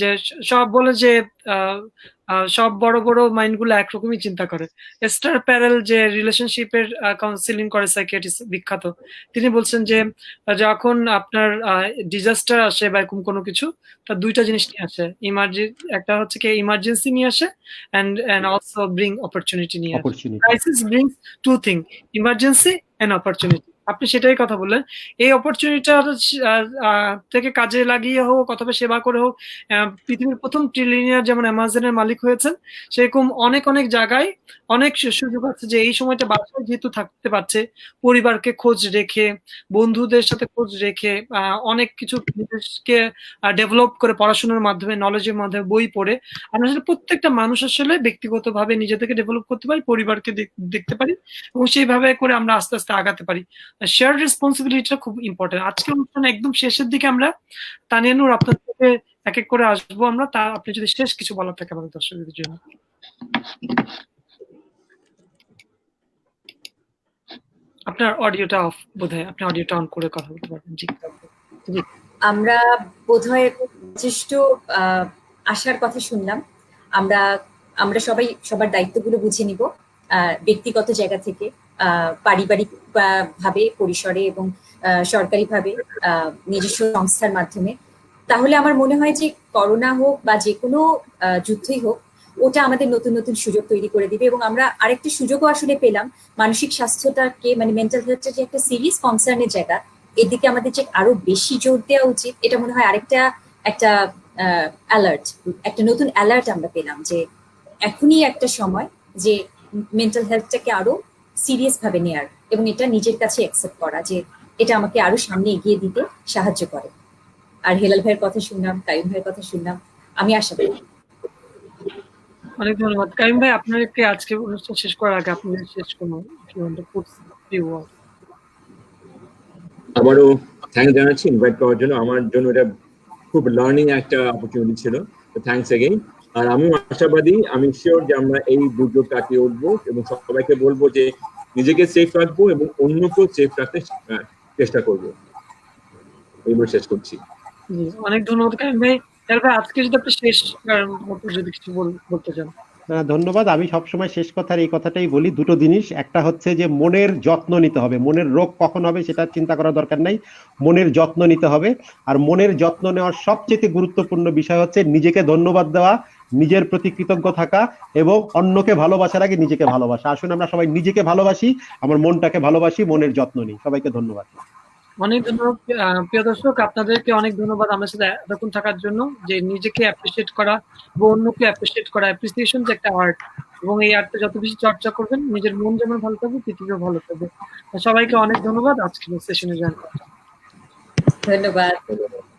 যে সব বলে যে সব বড় বড় মাইন্ড গুলো একরকমই চিন্তা করে। এস্টার প্যারেল যে রিলেশনশিপের কাউন্সিলিং করে, সাইকিয়াট্রিস্ট বিখ্যাত, তিনি বলছেন যে যখন আপনার ডিজাস্টার আসে বা এরকম কোনো কিছু, তার দুইটা জিনিস নিয়ে আসে। একটা হচ্ছে কি ইমার্জেন্সি নিয়ে আসে, and also bring opportunity নিয়ে আসে। Crisis brings two things, emergency and opportunity। আপনি সেটাই কথা বললেন। এই অপরচুনিটিটা থেকে কাজে লাগিয়ে হোক অথবা সেবা করে হোক, পৃথিবীর প্রথম ট্রিলিয়নিয়ার যেমন অ্যামাজনের মালিক হয়েছেন, সেরকম অনেক অনেক জায়গায় অনেক সুযোগ আছে যে এই সময়টা বাসায় যেহেতু থাকতে পারছে, পরিবারকে খোঁজ রেখে, বন্ধুদের সাথে খোঁজ রেখে, অনেক কিছু নিজেকে ডেভেলপ করে পড়াশোনার মাধ্যমে, নলেজের মাধ্যমে, বই পড়ে আমরা আসলে প্রত্যেকটা মানুষ আসলে ব্যক্তিগতভাবে নিজেদেরকে ডেভেলপ করতে পারি, পরিবারকে দেখতে পারি, এবং সেইভাবে করে আমরা আস্তে আস্তে আগাতে পারি। শেয়ার রেসপন্সিবিলিটিটা খুব ইম্পর্টেন্ট। আজকের অনুষ্ঠানে একদম শেষের দিকে আমরা তানিয়া নূর আপনার থেকে এক এক করে আসবো আমরা। তা আপনি যদি শেষ কিছু বলার থাকে আমাদের দর্শকদের জন্য। আপনার অডিওটা অফ বোধহয়, আপনি অডিওটা অন করে কথা বলতে পারবেন। জি জি। আমরা বোধহয় যথেষ্ট আশার কথা শুনলাম। আমরা সবাই সবার দায়িত্বগুলো বুঝে নিব, ব্যক্তিগত জায়গা থেকে, পারিবারিক ভাবে, পরিসরে এবং সরকারিভাবে, নিজস্ব সংস্থার মাধ্যমে। তাহলে আমার মনে হয় যে করোনা হোক বা যে কোনো যুদ্ধই হোক, ওটা আমাদের নতুন নতুন সুযোগ তৈরি করে দিবে। এবং আমরা আরেকটা সুযোগও আসলে পেলাম, মানসিক স্বাস্থ্যটাকে মানে মেন্টাল হেলথটা যে একটা সিরিয়াস কনসার্নের জায়গা, এদিকে আমাদের যে আরো বেশি জোর দেওয়া উচিত। এটা মনে হয় একটা অ্যালার্ট, একটা নতুন অ্যালার্ট আমরা পেলাম যে এখনই একটা সময় যে মেন্টাল হেলথটাকে আরো সিরিয়াস ভাবে নেয়ার, এবং এটা নিজের কাছে অ্যাকসেপ্ট করা যে এটা আমাকে আরো সামনে এগিয়ে দিতে সাহায্য করে। আর হেলাল ভাইয়ের কথা শুনলাম, কাইম ভাইয়ের কথা শুনলাম, আমি আশা করি। অনেক ধন্যবাদ কাইম ভাই। আপনাকে আজকে অনুষ্ঠান শেষ করার আগে আপনি শেষ কোনো আবারও থ্যাংক জানাচ্ছি ইনভাইট করার জন্য। আমার জন্য এটা খুব লার্নিং একটা অপরচুনিটি ছিল, তো থ্যাংকস এগেইন। আর আমি আশাবাদী, আমি শিওর যে আমরা এই দুর্যোগ কাটিয়ে উঠবো, এবং সবাইকে বলবো যে নিজেকে সেফ রাখবো এবং অন্যকেও সেফ রাখতে চেষ্টা করবো। এইবার শেষ করছি। অনেক ধন্যবাদ কাইম ভাই। আজকে যদি আপনি শেষ যদি কিছু বলতে চান। ধন্যবাদ। আমি সবসময় শেষ কথার এই কথাটাই বলি, দুটো জিনিস। একটা হচ্ছে যে মনের যত্ন নিতে হবে। মনের রোগ কখন হবে সেটা চিন্তা করার দরকার নাই, মনের যত্ন নিতে হবে। আর মনের যত্ন নেওয়ার সবচেয়ে গুরুত্বপূর্ণ বিষয় হচ্ছে নিজেকে ধন্যবাদ দেওয়া, নিজের প্রতি কৃতজ্ঞ থাকা, এবং অন্যকে ভালোবাসার আগে নিজেকে ভালোবাসা। আসুন আমরা সবাই নিজেকে ভালোবাসি, আমার মনটাকে ভালোবাসি, মনের যত্ন নিই। সবাইকে ধন্যবাদ। অনেক ধন্যবাদ প্রিয় দর্শক, আপনাদেরকে অনেক ধন্যবাদ আমার সাথে এতক্ষণ থাকার জন্য। যে নিজেকে অ্যাপ্রিসিয়েট করা বা অন্যকে অ্যাপ্রিসিয়েট করা, অ্যাপ্রিসিয়েশন যে একটা আর্ট, এবং এই আর্টটা যত বেশি চর্চা করবেন, নিজের মন যেমন ভালো থাকবে, পৃথিবীও ভালো থাকবে। সবাইকে অনেক ধন্যবাদ আজকের সেশনে জয়েন করার জন্য। ধন্যবাদ।